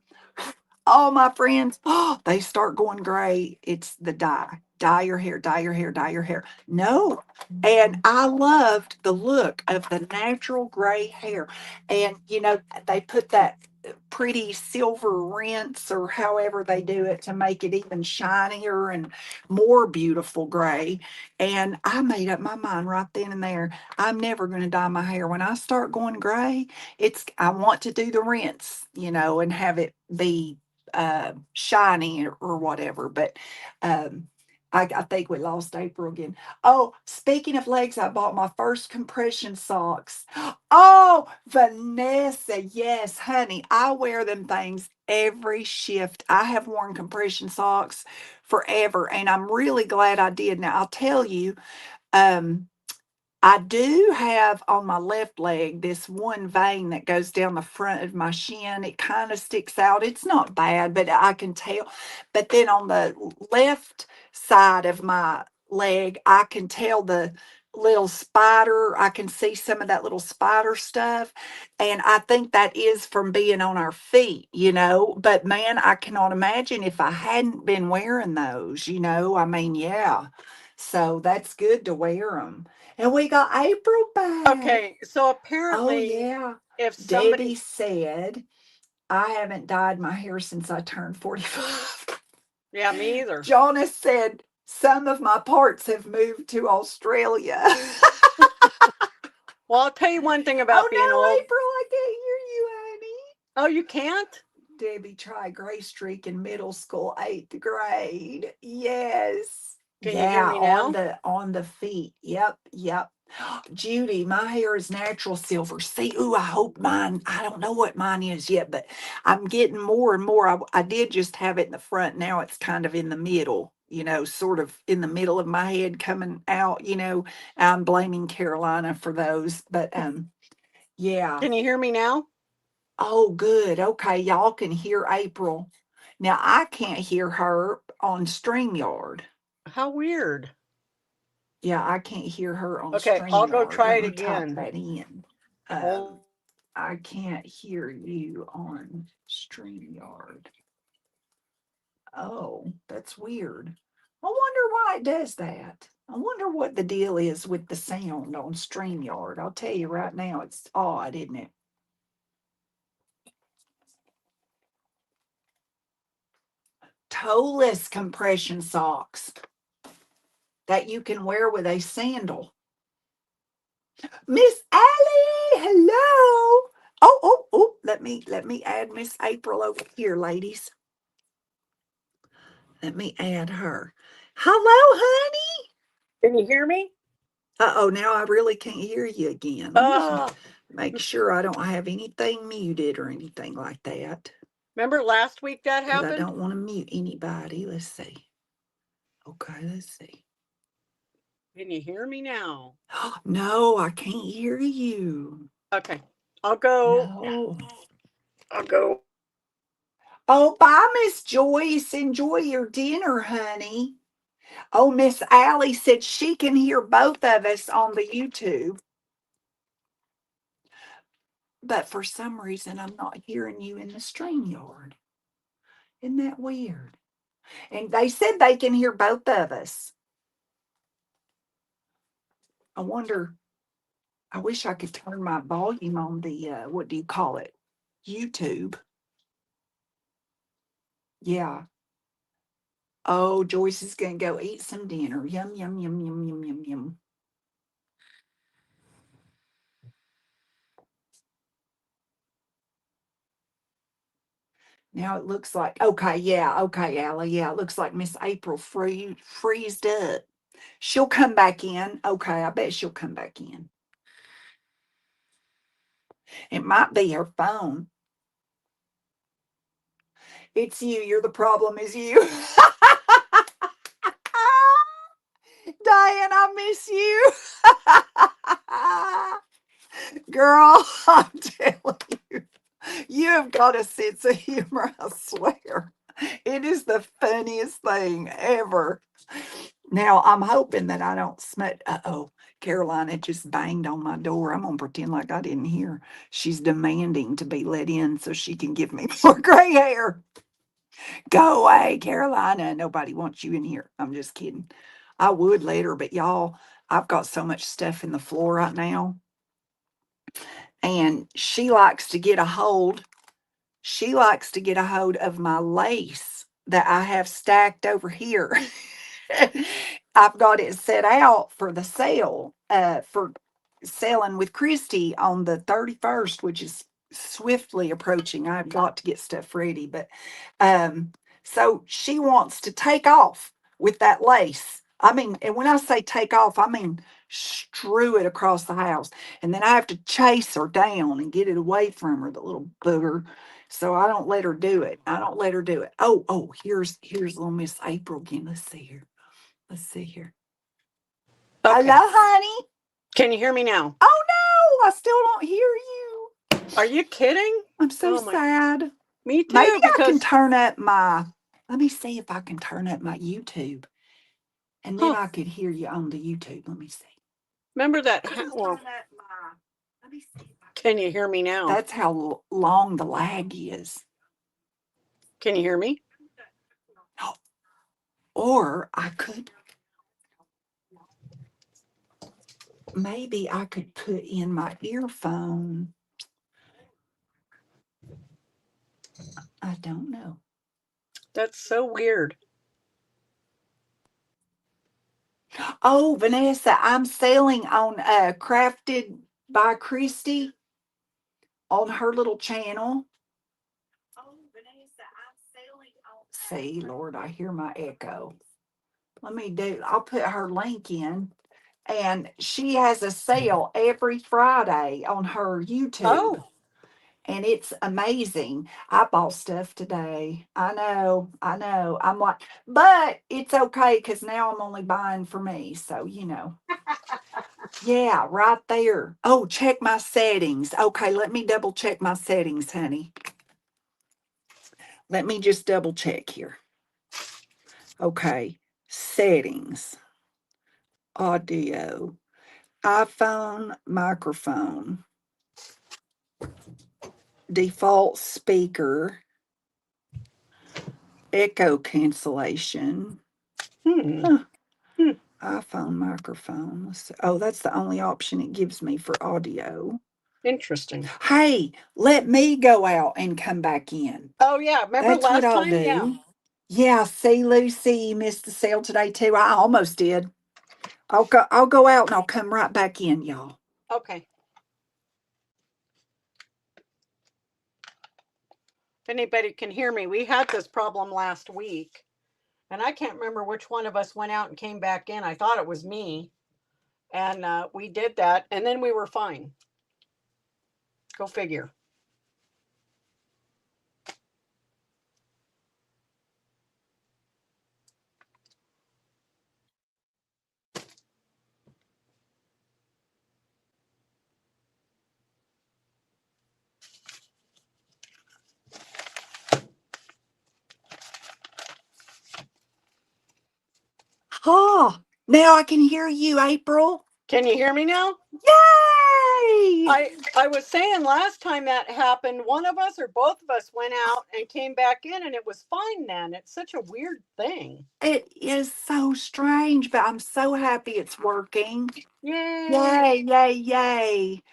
S1: all my friends, oh, they start going gray. It's the dye. Dye your hair, dye your hair, dye your hair. No. And I loved the look of the natural gray hair. And, they put that pretty silver rinse or however they do it to make it even shinier and more beautiful gray. And I made up my mind right then and there. I'm never going to dye my hair. When I start going gray, I want to do the rinse, and have it be shiny or whatever. But I think we lost April again. Oh, speaking of legs, I bought my first compression socks. Oh, Vanessa, yes, honey, I wear them things every shift. I have worn compression socks forever, and I'm really glad I did. Now, I'll tell you, um, I do have on my left leg this one vein that goes down the front of my shin. It kind of sticks out. It's not bad, but I can tell. But then on the left side of my leg, I can tell the little spider. I can see some of that little spider stuff. And I think that is from being on our feet, But man, I cannot imagine if I hadn't been wearing those. I mean, yeah. So that's good to wear them. And we got April back.
S2: Okay, so
S1: Oh,
S2: apparently,
S1: yeah.
S2: if
S1: Debbie
S2: somebody,
S1: said, I haven't dyed my hair since I turned 45.
S2: yeah, me either.
S1: Jonas said, some of my parts have moved to Australia.
S2: Well, I'll tell you one thing about being
S1: Oh, no,
S2: old.
S1: April, I can't hear you, honey.
S2: Oh, you can't?
S1: Debbie tried gray streak in middle school, 8th grade. Yes.
S2: Can you hear
S1: Yeah,
S2: me
S1: on
S2: now?
S1: the feet. Yep, yep. Judy, my hair is natural silver. See, ooh, I hope mine, I don't know what mine is yet, but I'm getting more and more. I did just have it in the front. Now it's kind of in the middle, sort of in the middle of my head coming out. I'm blaming Carolina for those, but yeah.
S2: Can you hear me now?
S1: Oh, good. Okay, y'all can hear April. Now I can't hear her on StreamYard.
S2: How weird.
S1: Yeah, I can't hear her on
S2: Okay, I'll go
S1: StreamYard.
S2: try
S1: Let
S2: it
S1: me type
S2: again.
S1: that in.
S2: Hold.
S1: I can't hear you on StreamYard. Oh, that's weird. I wonder why it does that. I wonder what the deal is with the sound on StreamYard. I'll tell you right now, it's odd, isn't it? Toeless compression socks that you can wear with a sandal. Miss Allie, hello. Oh, let me add Miss April over here, ladies. Let me add her. Hello, honey.
S2: Can you hear me?
S1: Uh-oh, now I really can't hear you again. Let me
S2: Uh,
S1: make sure I don't have anything muted or anything like that.
S2: Remember last week that
S1: Because I
S2: happened?
S1: don't want to mute anybody. Let's see. Okay, let's see.
S2: Can you hear me now?
S1: No, I can't hear you.
S2: Okay, I'll go.
S1: No.
S2: I'll go.
S1: Oh, bye, Miss Joyce. Enjoy your dinner, honey. Oh, Miss Allie said she can hear both of us on the YouTube, but for some reason I'm not hearing you in the StreamYard. Isn't that weird? And they said they can hear both of us. I wonder, I wish I could turn my volume on the, what do you call it? YouTube. Yeah. Oh, Joyce is going to go eat some dinner. Yum, yum, yum, yum, yum, yum, yum. Now it looks like, okay, yeah, okay, Allie, yeah, it looks like Miss April freezed up. She'll come back in. Okay, I bet she'll come back in. It might be her phone. It's you. You're the problem, is you. Diane, I miss you. Girl, I'm telling you, you have got a sense of humor, I swear. It is the funniest thing ever. Now, I'm hoping that I don't smut. Uh-oh, Carolina just banged on my door. I'm going to pretend like I didn't hear. She's demanding to be let in so she can give me more gray hair. Go away, Carolina. Nobody wants you in here. I'm just kidding. I would later, but y'all, I've got so much stuff in the floor right now. And she likes to get a hold of my lace that I have stacked over here. I've got it set out for the sale, for selling with Christy on the 31st, which is swiftly approaching. I've got to get stuff ready, but um, so she wants to take off with that lace. I mean, and when I say take off, I mean strew it across the house. And then I have to chase her down and get it away from her, the little booger. So I don't let her do it. I don't let her do it. Oh, here's little Miss April again. Let's see here. Let's see here.
S2: Okay.
S1: Hello, honey.
S2: Can you hear me now?
S1: Oh no, I still don't hear you.
S2: Are you kidding?
S1: I'm so
S2: Oh my,
S1: sad.
S2: me
S1: Maybe
S2: too,
S1: I can
S2: because,
S1: turn up my, let me see if I can turn up my YouTube and then
S2: huh,
S1: I could hear you on the YouTube. Let me see.
S2: remember that?
S1: Couldn't
S2: Well,
S1: turn up my, let me see if I can.
S2: can you hear me now?
S1: That's how long the lag is.
S2: Can you hear me?
S1: Or I could, maybe I could put in my earphone. I don't know.
S2: That's so weird.
S1: Oh, Vanessa, I'm selling on Crafted by Christy on her little channel. Oh, Vanessa, I'm selling on. See, Lord, I hear my echo. I'll put her link in. And she has a sale every Friday on her YouTube.
S2: Oh,
S1: And it's amazing. I bought stuff today. I know, I know. I'm like, but it's okay because now I'm only buying for me. So, yeah, right there. Oh, check my settings. Okay, let me double check my settings, honey. Let me just double check here. Okay, settings, audio, iPhone microphone, default speaker, echo cancellation.
S2: hmm.
S1: Huh.
S2: Hmm.
S1: iPhone microphone. Oh, that's the only option it gives me for audio.
S2: Interesting.
S1: Hey, let me go out and come back in.
S2: Oh, yeah. Remember
S1: That's what
S2: last
S1: I'll
S2: time? Yeah.
S1: do. Yeah, see, Lucy, you missed the sale today too. I almost did. I'll go out and I'll come right back in, y'all.
S2: Okay. If anybody can hear me, we had this problem last week, and I can't remember which one of us went out and came back in. I thought it was me, and we did that, and then we were fine. Go figure.
S1: Oh, now I can hear you, April.
S2: Can you hear me now?
S1: Yay!
S2: I was saying last time that happened, one of us or both of us went out and came back in, and it was fine then. It's such a weird thing.
S1: It is so strange, but I'm so happy it's working.
S2: Yay!
S1: Yay, yay, yay.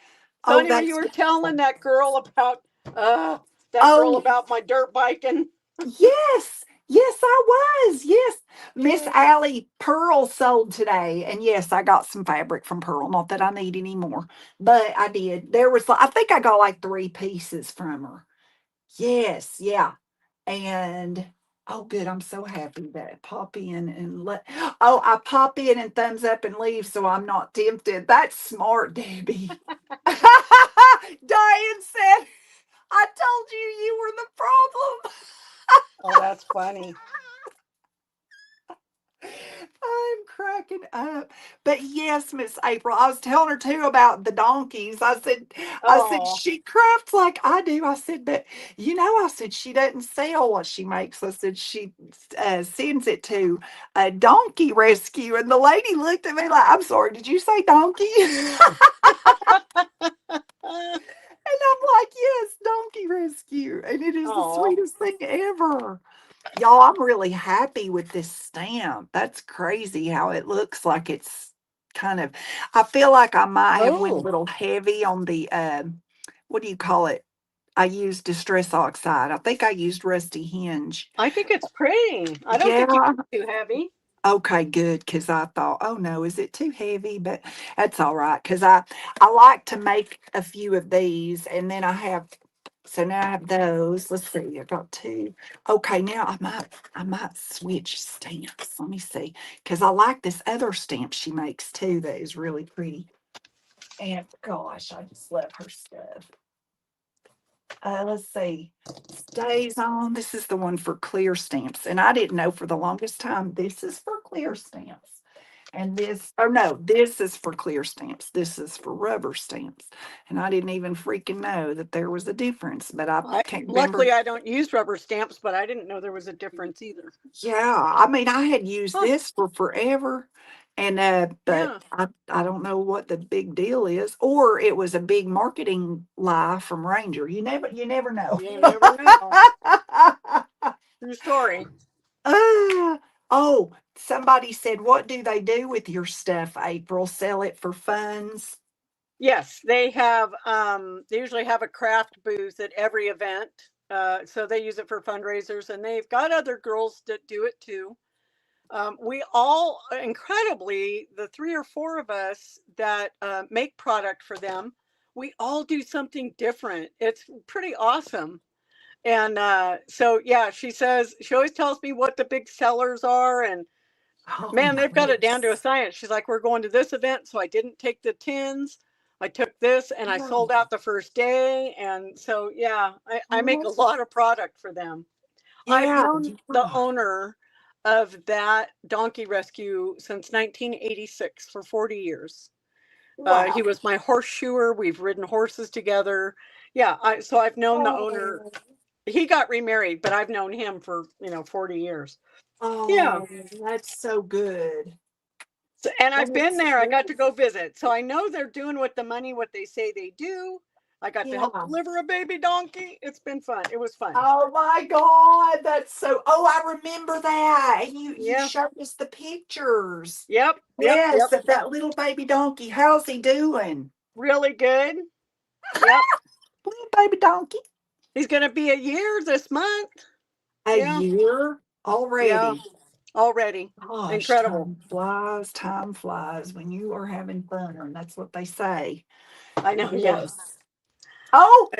S2: So
S1: Oh,
S2: anyway, you
S1: that's
S2: were
S1: beautiful.
S2: telling uh that girl
S1: Oh,
S2: about my dirt biking.
S1: yes. Yes, I was. Yes. Miss
S2: Yay!
S1: Allie Pearl sold today. And yes, I got some fabric from Pearl. Not that I need any more, but I did. There was, I think I got like 3 pieces from her. Yes. Yeah. And oh, good. I'm so happy that pop in and oh, I pop in and thumbs up and leave so I'm not tempted. That's smart, Debbie. Diane said, I told you were the problem.
S2: Oh, that's funny.
S1: I'm cracking up. But yes, Miss April, I was telling her too about the donkeys. I said
S2: Oh,
S1: she crafts like I do. I said, but I said she doesn't sell what she makes. I said she sends it to a donkey rescue. And the lady looked at me like, I'm sorry, did you say donkey? And I'm like, yes, donkey rescue. And it is the
S2: oh,
S1: sweetest thing ever. Y'all, I'm really happy with this stamp. That's crazy how it looks like it's kind of, I feel like I might have went a
S2: oh!
S1: little heavy on the, what do you call it? I used Distress Oxide. I think I used Rusty Hinge.
S2: I think it's pretty. I don't think you
S1: Yeah.
S2: did too heavy.
S1: Okay, good. Because I thought, oh no, is it too heavy? But that's all right. Because I like to make a few of these, and then I have. So now I have those. Let's see. I got two. Okay, now I might switch stamps. Let me see. Because I like this other stamp she makes too. That is really pretty. And gosh, I just love her stuff. Let's see. Stays on. This is the one for clear stamps. And I didn't know for the longest time this is for clear stamps. And this, oh no, this is for clear stamps. This is for rubber stamps. And I didn't even freaking know that there was a difference, but I
S2: I
S1: can't remember.
S2: luckily I don't use rubber stamps, but I didn't know there was a difference either.
S1: Yeah, I mean, I had used
S2: Huh?
S1: this for forever, and but
S2: Yeah,
S1: I don't know what the big deal is, or it was a big marketing lie from Ranger. You never know.
S2: you never know. True story.
S1: Ah, oh, somebody said, "What do they do with your stuff, April? Sell it for funds?"
S2: Yes, they have. They usually have a craft booth at every event, so they use it for fundraisers, and they've got other girls that do it too. We all, incredibly, the three or four of us that make product for them, we all do something different. It's pretty awesome. And so, yeah, she says, she always tells me what the big sellers are. And
S1: Oh,
S2: man, they've got it down to a
S1: nice.
S2: science. She's like, we're going to this event. So I didn't take the tins. I took this and I
S1: Yeah.
S2: sold out the first day. And so, yeah, I make a
S1: Oh,
S2: lot of product for them. I've
S1: yeah.
S2: known the
S1: Yeah.
S2: owner of that donkey rescue since 1986 for 40 years.
S1: Wow.
S2: He was my horseshoer. We've ridden horses together. Yeah, so I've known the owner.
S1: Oh,
S2: He got remarried, but I've known him for 40 years. Yeah.
S1: oh, that's so good.
S2: So, and I've been
S1: That's
S2: there. I got to go
S1: beautiful.
S2: visit. So I know they're doing with the money what they say they do. I got to help
S1: Yeah.
S2: deliver a baby donkey. It's been fun. It was fun.
S1: Oh my God, that's so. Oh, I remember that. And you
S2: Yeah.
S1: showed us the pictures.
S2: Yep. Yep.
S1: Yes,
S2: Yep.
S1: of that little baby donkey. How's he doing?
S2: Really good. Yep.
S1: Little baby donkey.
S2: He's going to be a year this month.
S1: A
S2: Yeah.
S1: year
S2: Yeah.
S1: already.
S2: Already.
S1: Gosh,
S2: Incredible.
S1: time flies when you are having fun, and that's what they say.
S2: I know. Yeah.
S1: Yes. Oh,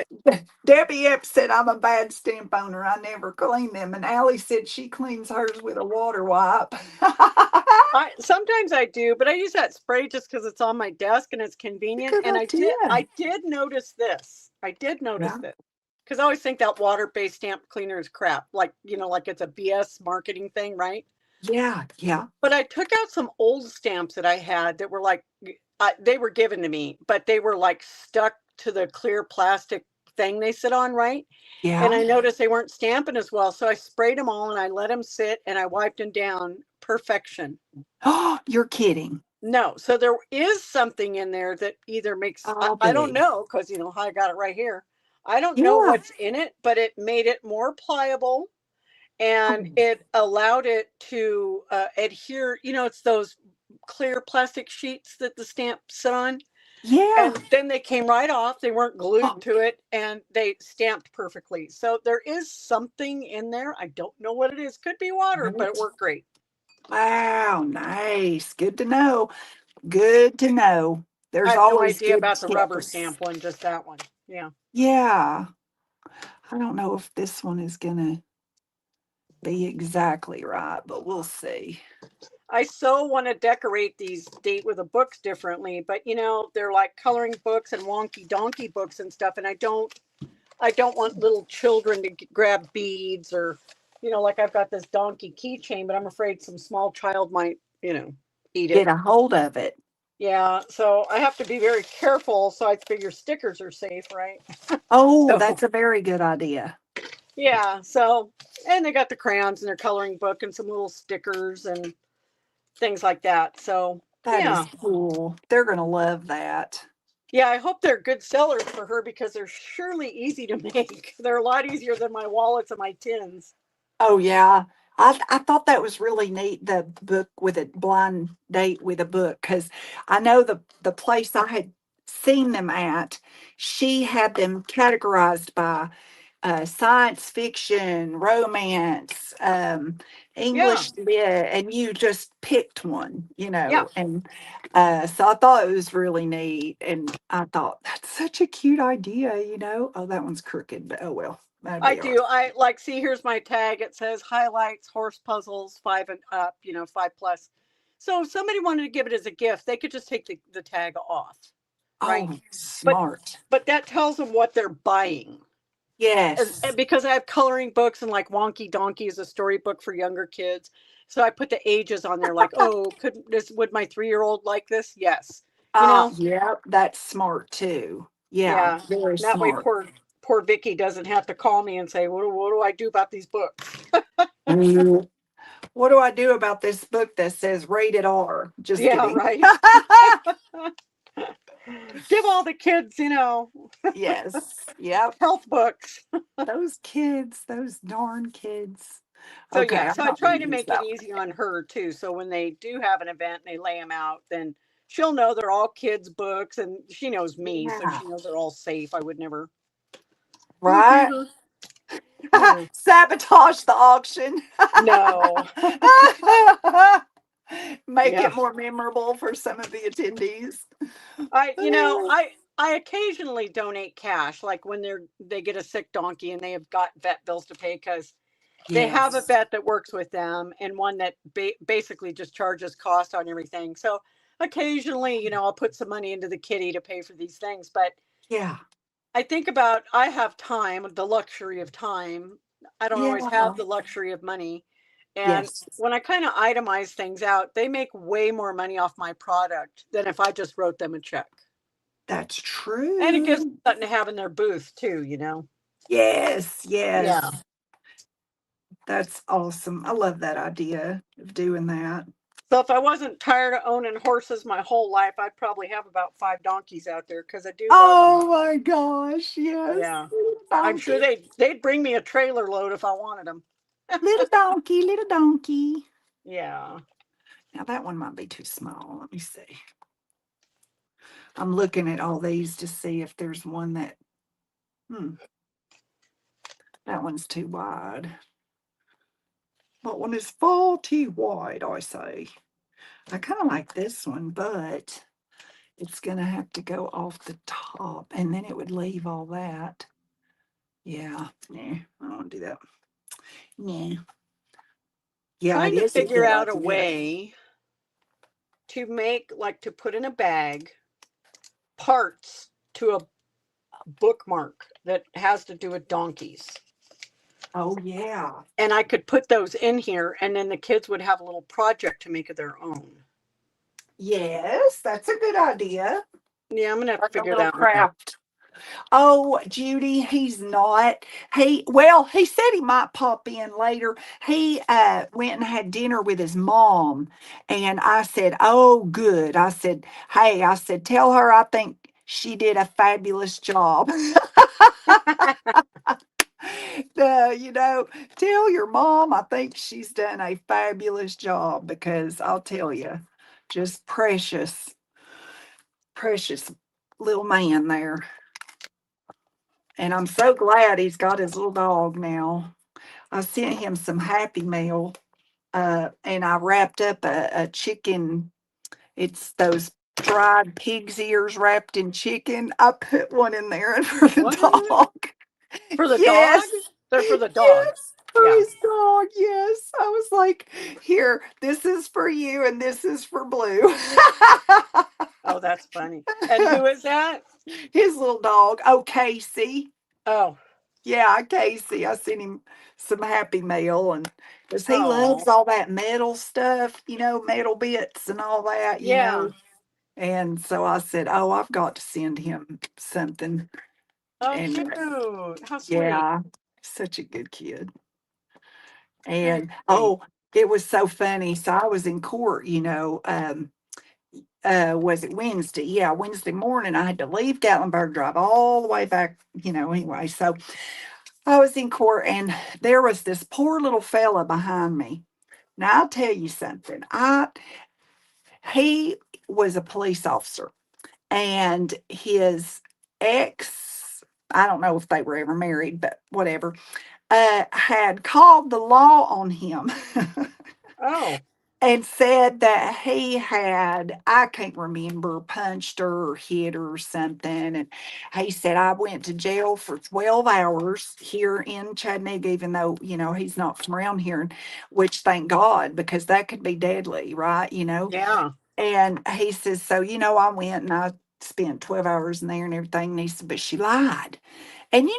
S1: Debbie Epps said I'm a bad stamp owner. I never clean them. And Allie said she cleans hers with a water wipe.
S2: I sometimes I do, but I use that spray just because it's on my desk and it's convenient.
S1: Good
S2: And
S1: idea.
S2: I did notice this. I did notice
S1: Yeah.
S2: this because I always think that water-based stamp cleaner is crap, like like it's a BS marketing thing, right?
S1: Yeah. Yeah.
S2: But I took out some old stamps that I had that were like they were given to me, but they were like stuck to the clear plastic thing they sit on, right? And
S1: Yeah.
S2: I noticed they weren't stamping as well, so I sprayed them all and I let them sit and I wiped them down perfection.
S1: Oh, you're kidding.
S2: No, so there is something in there that either makes,
S1: I'll
S2: I don't
S1: be.
S2: know, because I got it right here. I don't know
S1: Yeah.
S2: what's in it, but it made it more pliable,
S1: Oh,
S2: and it allowed it to adhere. It's those clear plastic sheets that the stamps sit on.
S1: yeah.
S2: And then they came right off. They weren't glued
S1: Oh,
S2: to it, and they stamped perfectly. So there is something in there. I don't know what it is. Could be water, but it
S1: right.
S2: worked great.
S1: Wow, nice. Good to know. Good to know.
S2: I
S1: There's
S2: have no
S1: always
S2: idea
S1: good
S2: about the rubber
S1: tips.
S2: stamp one, just that one. Yeah.
S1: Yeah. I don't know if this one is going to be exactly right, but we'll see.
S2: I so want to decorate these date with the books differently, but they're like coloring books and wonky donkey books and stuff, and I don't want little children to grab beads, or like I've got this donkey keychain, but I'm afraid some small child might eat
S1: Get
S2: it.
S1: a hold of it.
S2: Yeah, so I have to be very careful. So I figure stickers are safe, right?
S1: Oh,
S2: So
S1: that's a very good idea.
S2: yeah, and they got the crayons in their coloring book and some little stickers and things like that. So
S1: That
S2: yeah,
S1: is cool. They're going to love that.
S2: yeah, I hope they're good sellers for her because they're surely easy to make. They're a lot easier than my wallets and my tins.
S1: Oh, yeah. I thought that was really neat, the book with a blind date with a book, because I know the place I had seen them at, she had them categorized by science fiction, romance,
S2: Yeah,
S1: English lit, and you just picked one,
S2: yeah,
S1: and so I thought it was really neat, and I thought that's such a cute idea. Oh, that one's crooked, but oh well, that'd
S2: I
S1: be all right.
S2: do. I like, see, here's my tag. It says highlights horse puzzles 5 and up, 5 plus. So if somebody wanted to give it as a gift, they could just take the tag off, right?
S1: Oh,
S2: But
S1: smart.
S2: but that tells them what they're buying. And
S1: Yes.
S2: because I have coloring books, and like Wonky Donkey is a storybook for younger kids. So I put the ages on there, like, oh, would my 3-year-old like this? Yes. You know,
S1: Yeah, that's smart too. Yeah,
S2: yeah.
S1: very
S2: That way
S1: smart.
S2: poor Vicky doesn't have to call me and say, what do I do about these books?
S1: Mm, what do I do about this book that says rated R? Just
S2: Yeah,
S1: kidding.
S2: right. Give all the kids,
S1: Yes. Yep.
S2: health books.
S1: Those kids, those darn kids.
S2: So
S1: Okay,
S2: yeah,
S1: I'm
S2: so I
S1: not going
S2: try
S1: to
S2: to
S1: use
S2: make it
S1: that
S2: easy on her too. So when they do have an event and they lay them out, then she'll know they're all kids' books, and she knows
S1: one.
S2: me, so
S1: Yeah.
S2: she knows they're all safe. I would never beat
S1: Right?
S2: her. Yeah.
S1: Sabotage the auction.
S2: No.
S1: Make
S2: Yeah.
S1: it more memorable for some of the attendees.
S2: I you know, I occasionally donate cash, like when they get a sick donkey and they have got vet bills to pay, because they have a
S1: Yes.
S2: vet that works with them, and one that basically just charges cost on everything. So occasionally, I'll put some money into the kitty to pay for these things. But
S1: Yeah.
S2: I think about, I have time, the luxury of time. I don't always
S1: Yeah.
S2: have the luxury of money. And
S1: Yes.
S2: when I kind of itemize things out, they make way more money off my product than if I just wrote them a check.
S1: That's
S2: And it gives them
S1: true.
S2: something to have in their booth too.
S1: Yes.
S2: Yeah.
S1: Yes. That's awesome. I love that idea of doing that.
S2: So if I wasn't tired of owning horses my whole life, I'd probably have about 5 donkeys out there because I do love them.
S1: Oh my gosh. Yes.
S2: Yeah.
S1: Little
S2: I'm sure
S1: donkey.
S2: they'd bring me a trailer load if I wanted them.
S1: Little donkey. Little donkey.
S2: Yeah.
S1: Now that one might be too small. Let me see. I'm looking at all these to see if there's one hmm, that one's too wide. That one is far too wide, I say. I kind of like this one, but it's going to have to go off the top and then it would leave all that. Yeah, nah, I don't want to do that. Nah. Yeah, it
S2: Trying to
S1: is a
S2: figure
S1: good
S2: out a
S1: idea.
S2: way to make, like, to put in a bag parts to a bookmark that has to do with donkeys.
S1: Oh, yeah.
S2: And I could put those in here, and then the kids would have a little project to make of their own.
S1: Yes, that's a good idea.
S2: Yeah, I'm going to have to
S1: Like a
S2: figure
S1: little
S2: that one out.
S1: craft. Oh, Judy, he's not. He said he might pop in later. He went and had dinner with his mom. And I said, oh, good. I said, hey, I said, tell her I think she did a fabulous job. You know, tell your mom I think she's done a fabulous job because I'll tell you, just precious, precious little man there. And I'm so glad he's got his little dog now. I sent him some Happy Meal, and I wrapped up a chicken. It's those dried pig's ears wrapped in chicken. I put one in there for the
S2: What?
S1: dog.
S2: For the dog?
S1: Yes,
S2: They're for the dog.
S1: yes, for
S2: Yeah.
S1: his dog. Yes, I was like, here, this is for you, and this is for Blue.
S2: Oh, that's funny. And who is that?
S1: His little dog. Oh, Casey.
S2: Oh.
S1: Yeah, Casey. I sent him some Happy Meal, and because he
S2: Oh.
S1: loves all that metal stuff, metal bits and all that.
S2: Yeah.
S1: And so I said, "Oh, I've got to send him something."
S2: Oh,
S1: And
S2: cute. How sweet.
S1: yeah, such a good kid.
S2: Very
S1: And
S2: sweet.
S1: it was so funny. So I was in court, was it Wednesday? Yeah, Wednesday morning. I had to leave Gatlinburg, drive all the way back, anyway. So I was in court, and there was this poor little fella behind me. Now I'll tell you something. He was a police officer, and his ex, I don't know if they were ever married, but whatever, had called the law on him.
S2: Oh.
S1: And said that he had, I can't remember, punched her or hit her or something. And he said, I went to jail for 12 hours here in Chattanooga, even though, he's not from around here, which thank God, because that could be deadly, right?
S2: Yeah.
S1: And he says, so, I went and I spent 12 hours in there and everything. And he said, but she lied. And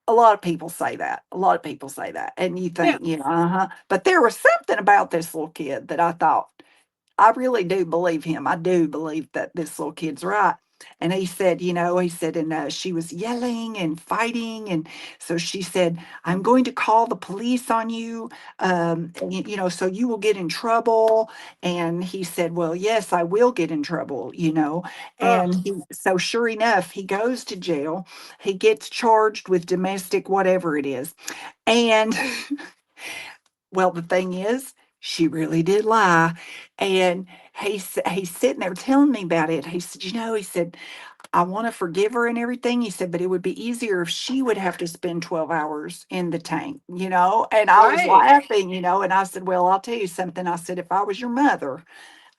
S1: a lot of people say that. A lot of people say that. And you
S2: Yeah.
S1: think, uh-huh. But there was something about this little kid that I thought, I really do believe him. I do believe that this little kid's right. And he said, and she was yelling and fighting. And so she said, I'm going to call the police on you, so you will get in trouble. And he said, well, yes, I will get in trouble.
S2: Ugh.
S1: And so sure enough, he goes to jail. He gets charged with domestic, whatever it is. And well, the thing is, she really did lie. And he's sitting there telling me about it. He said, he said, I want to forgive her and everything. He said, but it would be easier if she would have to spend 12 hours in the tank. And I was
S2: Right.
S1: laughing. And I said, well, I'll tell you something. I said, if I was your mother,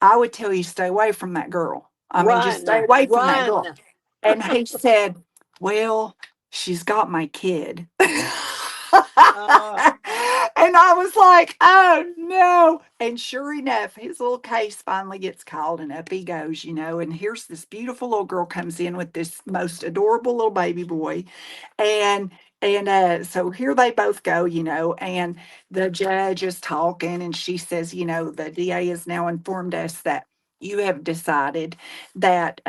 S1: I would tell you stay away from that girl. I mean, just stay
S2: Run.
S1: away from that girl.
S2: Run.
S1: And he said, well, she's got my kid.
S2: Uh,
S1: And I was like, oh no. And sure enough, his little case finally gets called, and up he goes. And here's this beautiful little girl comes in with this most adorable little baby boy. And so here they both go. And the judge is talking, and she says, the DA has now informed us that you have decided that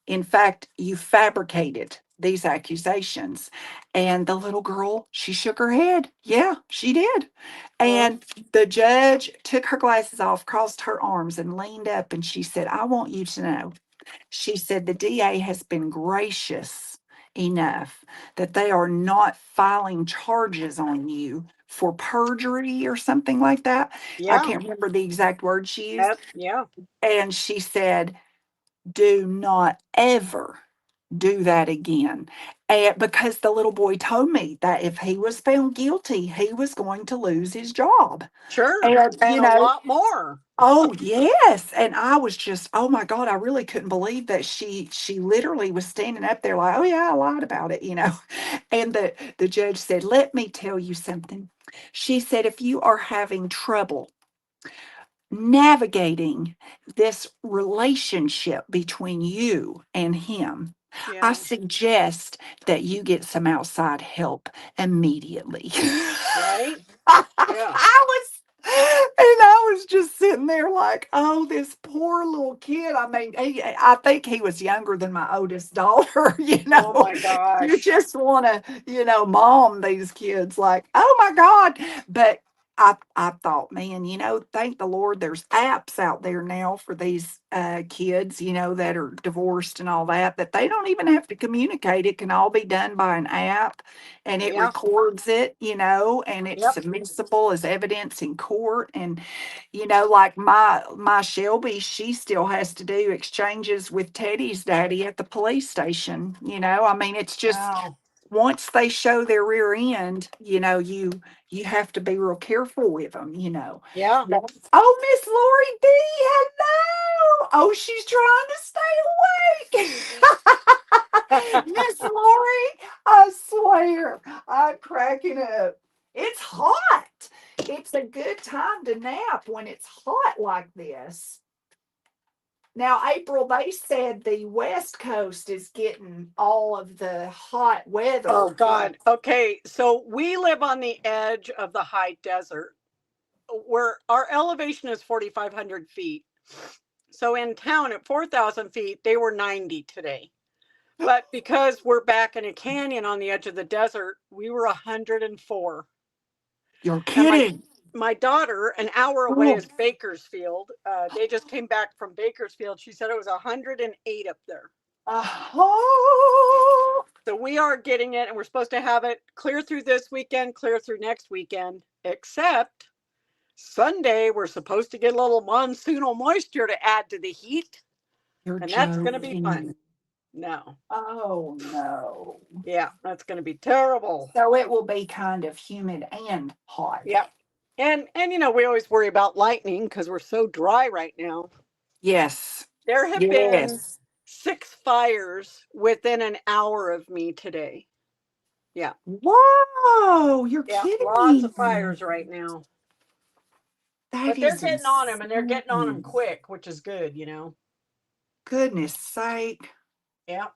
S1: in fact you fabricated these accusations. And the little girl, she shook her head. Yeah, she did.
S2: oh,
S1: And the judge took her glasses off, crossed her arms, and leaned up, and she said, I want you to know, she said, the DA has been gracious enough that they are not filing charges on you for perjury or something like that. I
S2: yeah.
S1: can't remember the exact word she used.
S2: That, yeah.
S1: And she said, do not ever do that again. And because the little boy told me that if he was found guilty, he was going to lose his job.
S2: Sure.
S1: And,
S2: And a lot more.
S1: oh yes. And I was just, oh my God, I really couldn't believe that she literally was standing up there like, oh yeah, I lied about it. And the judge said, let me tell you something. She said, if you are having trouble navigating this relationship between you and him, I
S2: Yeah.
S1: suggest that you get some outside help immediately.
S2: Right?
S1: I
S2: Yeah.
S1: was I was just sitting there like, oh, this poor little kid. I mean, I think he was younger than my oldest daughter.
S2: Oh my
S1: You
S2: gosh.
S1: just want to, mom these kids like, oh my God. But I thought, man, thank the Lord there's apps out there now for these kids, that are divorced and all that, that they don't even have to communicate. It can all be done by an app and it
S2: Yeah.
S1: records it, and it's
S2: Yep.
S1: admissible as evidence in court. And, like my Shelby, she still has to do exchanges with Teddy's daddy at the police station. I mean, it's just
S2: Wow.
S1: once they show their rear end, you have to be real careful with them.
S2: Yeah.
S1: But- oh, Miss Lori B, hello. Oh, she's trying to stay awake. Miss Lori, I swear, I'm cracking up. It's hot. It's a good time to nap when it's hot like this. Now, April, they said the West Coast is getting all of the hot
S2: Oh
S1: weather.
S2: God. Okay. So we live on the edge of the high desert where our elevation is 4,500 feet. So in town at 4,000 feet, they were 90 today. But because we're back in a canyon on the edge of the desert, we were 104.
S1: You're
S2: And
S1: kidding.
S2: my daughter, an hour away
S1: Oh,
S2: is Bakersfield. They just came back from Bakersfield. She said it was 108 up there.
S1: oh,
S2: So we are getting it, and we're supposed to have it clear through this weekend, clear through next weekend, except Sunday, we're supposed to get a little monsoonal moisture to add to the heat,
S1: you're
S2: and that's going to be
S1: joking.
S2: fun. No.
S1: Oh, no.
S2: Yeah, that's going to be terrible.
S1: So it will be kind of humid and hot.
S2: Yeah. And we always worry about lightning because we're so dry right now.
S1: Yes.
S2: There have been
S1: Yes.
S2: 6 fires within an hour of me today. Yeah.
S1: Whoa, you're
S2: Yeah,
S1: kidding
S2: lots of
S1: me.
S2: fires right now.
S1: That
S2: But they're
S1: is
S2: getting on them and they're getting on them
S1: insane.
S2: quick, which is good.
S1: Goodness sake.
S2: Yeah.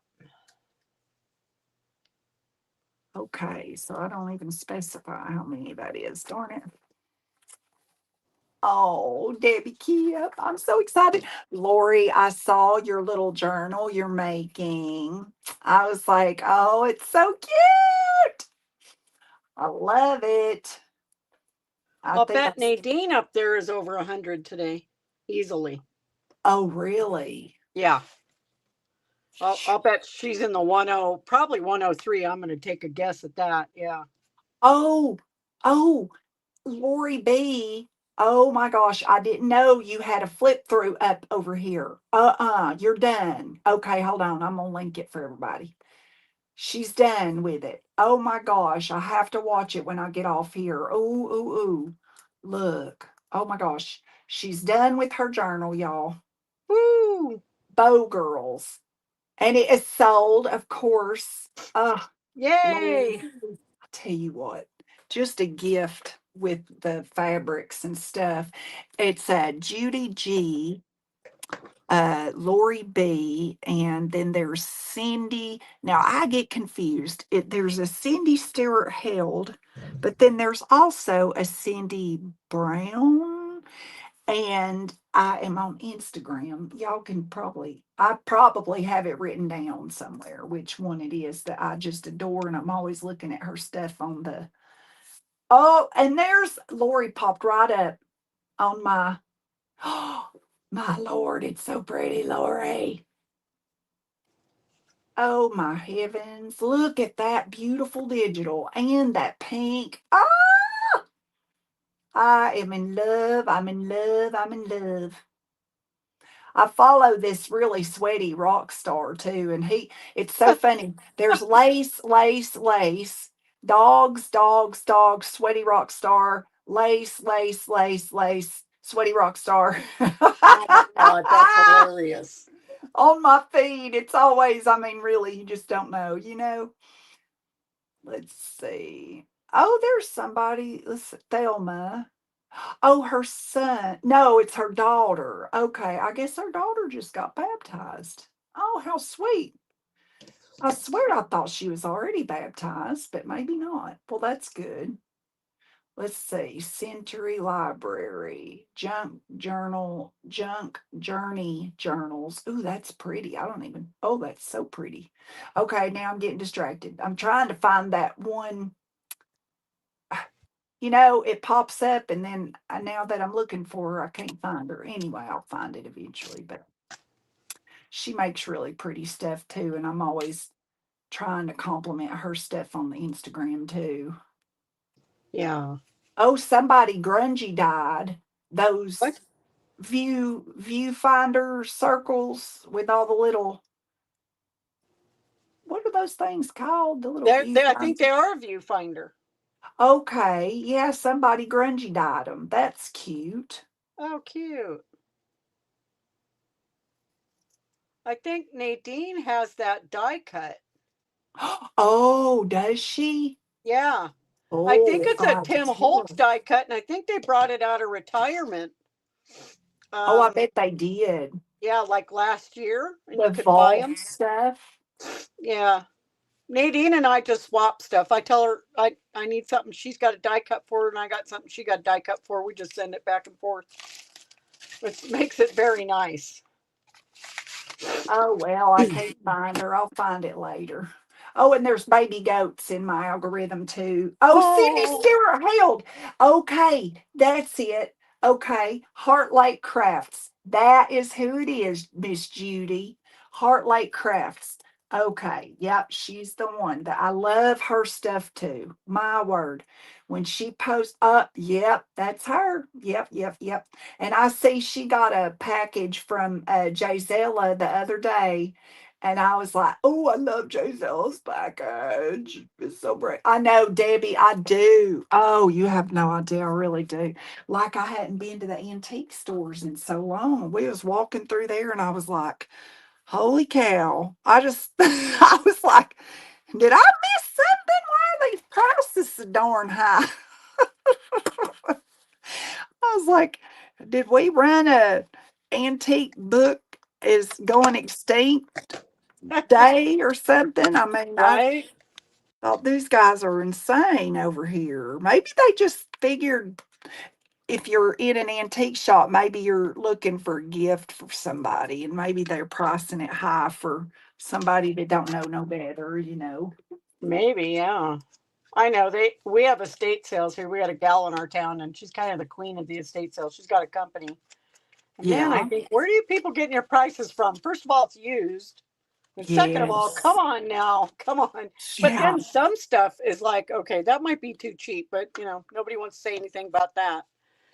S1: Okay, so I don't even specify how many that is. Darn it. Oh, Debbie Kip, I'm so excited. Lori, I saw your little journal you're making. I was like, oh, it's so cute. I love it. I
S2: I'll
S1: think I'm,
S2: bet Nadine up there is over 100 today. Easily.
S1: oh, really?
S2: Yeah. I'll bet she's in the 10, probably 103. I'm going to take a guess at that. Yeah.
S1: Oh, oh, Lori B. Oh my gosh, I didn't know you had a flip through up over here. You're done. Okay, hold on. I'm gonna link it for everybody. She's done with it. Oh my gosh, I have to watch it when I get off here. Ooh, ooh, ooh. Look. Oh my gosh. She's done with her journal, y'all.
S2: Woo!
S1: Bow Girls. And it is sold, of course. Lord,
S2: Yay!
S1: I tell you what, just a gift with the fabrics and stuff. It's Judy G, Lori B, and then there's Cindy. Now I get confused. There's a Cindy Stewart Held, but then there's also a Cindy Brown. And I am on Instagram. Y'all can I probably have it written down somewhere which one it is that I just adore. And I'm always looking at her stuff on the, oh, and there's Lori popped right up on my, oh, my Lord, it's so pretty, Lori. Oh my heavens. Look at that beautiful digital and that pink. I am in love. I'm in love. I'm in love. I follow this really sweaty rock star too, and it's so funny. There's lace, lace, lace, dogs, dogs, dogs, sweaty rock star, lace, lace, lace, lace, sweaty rock star.
S2: Oh my God, that's hilarious.
S1: On my feed, it's always, I mean, really, you just don't know. Let's see. Oh, there's somebody. Thelma. Oh, her son. No, it's her daughter. Okay, I guess her daughter just got baptized. Oh, how sweet. I swear I thought she was already baptized, but maybe not. Well, that's good. Let's see. Century Library, Junk Journey journals. Ooh, that's pretty. I don't even. Oh, that's so pretty. Okay, now I'm getting distracted. I'm trying to find that one. It pops up, and then now that I'm looking for her, I can't find her. Anyway, I'll find it eventually. But she makes really pretty stuff too, and I'm always trying to compliment her stuff on the Instagram too.
S2: Yeah.
S1: Oh, somebody grungy died.
S2: What?
S1: Those viewfinder circles with all the little, what are those things called? The little
S2: I think they
S1: viewfinders.
S2: are a viewfinder.
S1: Okay, yeah, somebody grungy died them. That's cute.
S2: Oh, cute. I think Nadine has that die cut.
S1: Oh, does she?
S2: Yeah. I think
S1: Oh,
S2: it's a
S1: God,
S2: Tim Holtz
S1: tell.
S2: die cut, and I think they brought it out of retirement.
S1: Oh, I
S2: Um,
S1: bet they did.
S2: yeah, like last year, and
S1: The
S2: you could buy
S1: vault
S2: them.
S1: stuff.
S2: Yeah. Nadine and I just swap stuff. I tell her I need something. She's got a die cut for her, and I got something she got a die cut for. We just send it back and forth, which makes it very nice.
S1: Oh, well, I can't find her. I'll find it later. Oh, and there's baby goats in my algorithm too. Oh, Sydney
S2: Oh,
S1: Sarah Held. Okay, that's it. Okay, Heart Lake Crafts. That is who it is, Miss Judy. Heart Lake Crafts. Okay, yep, she's the one that I love her stuff too. My word. When she posts up, yep, that's her. Yep, yep, yep. And I see she got a package from Jayzella the other day. And I was like, oh, I love Jayzella's package. It's so great. I know, Debbie, I do. Oh, you have no idea. I really do. Like I hadn't been to the antique stores in so long. We was walking through there and I was like, holy cow. I just, I was like, did I miss something? Why are these prices so darn high? I was like, did we run a antique book is going extinct day or something? I mean, I
S2: right?
S1: thought these guys are insane over here. Maybe they just figured if you're in an antique shop, maybe you're looking for a gift for somebody, and maybe they're pricing it high for somebody that don't know no better.
S2: Maybe, yeah. I know we have estate sales here. We had a gal in our town, and she's kind of the queen of the estate sales. She's got a company, and man, I
S1: Yeah.
S2: think where do you people getting your prices from? First of all, it's used, and second of all, come
S1: Yes.
S2: on now, come on. But
S1: Yeah.
S2: then some stuff is like, okay, that might be too cheap, but nobody wants to say anything about that.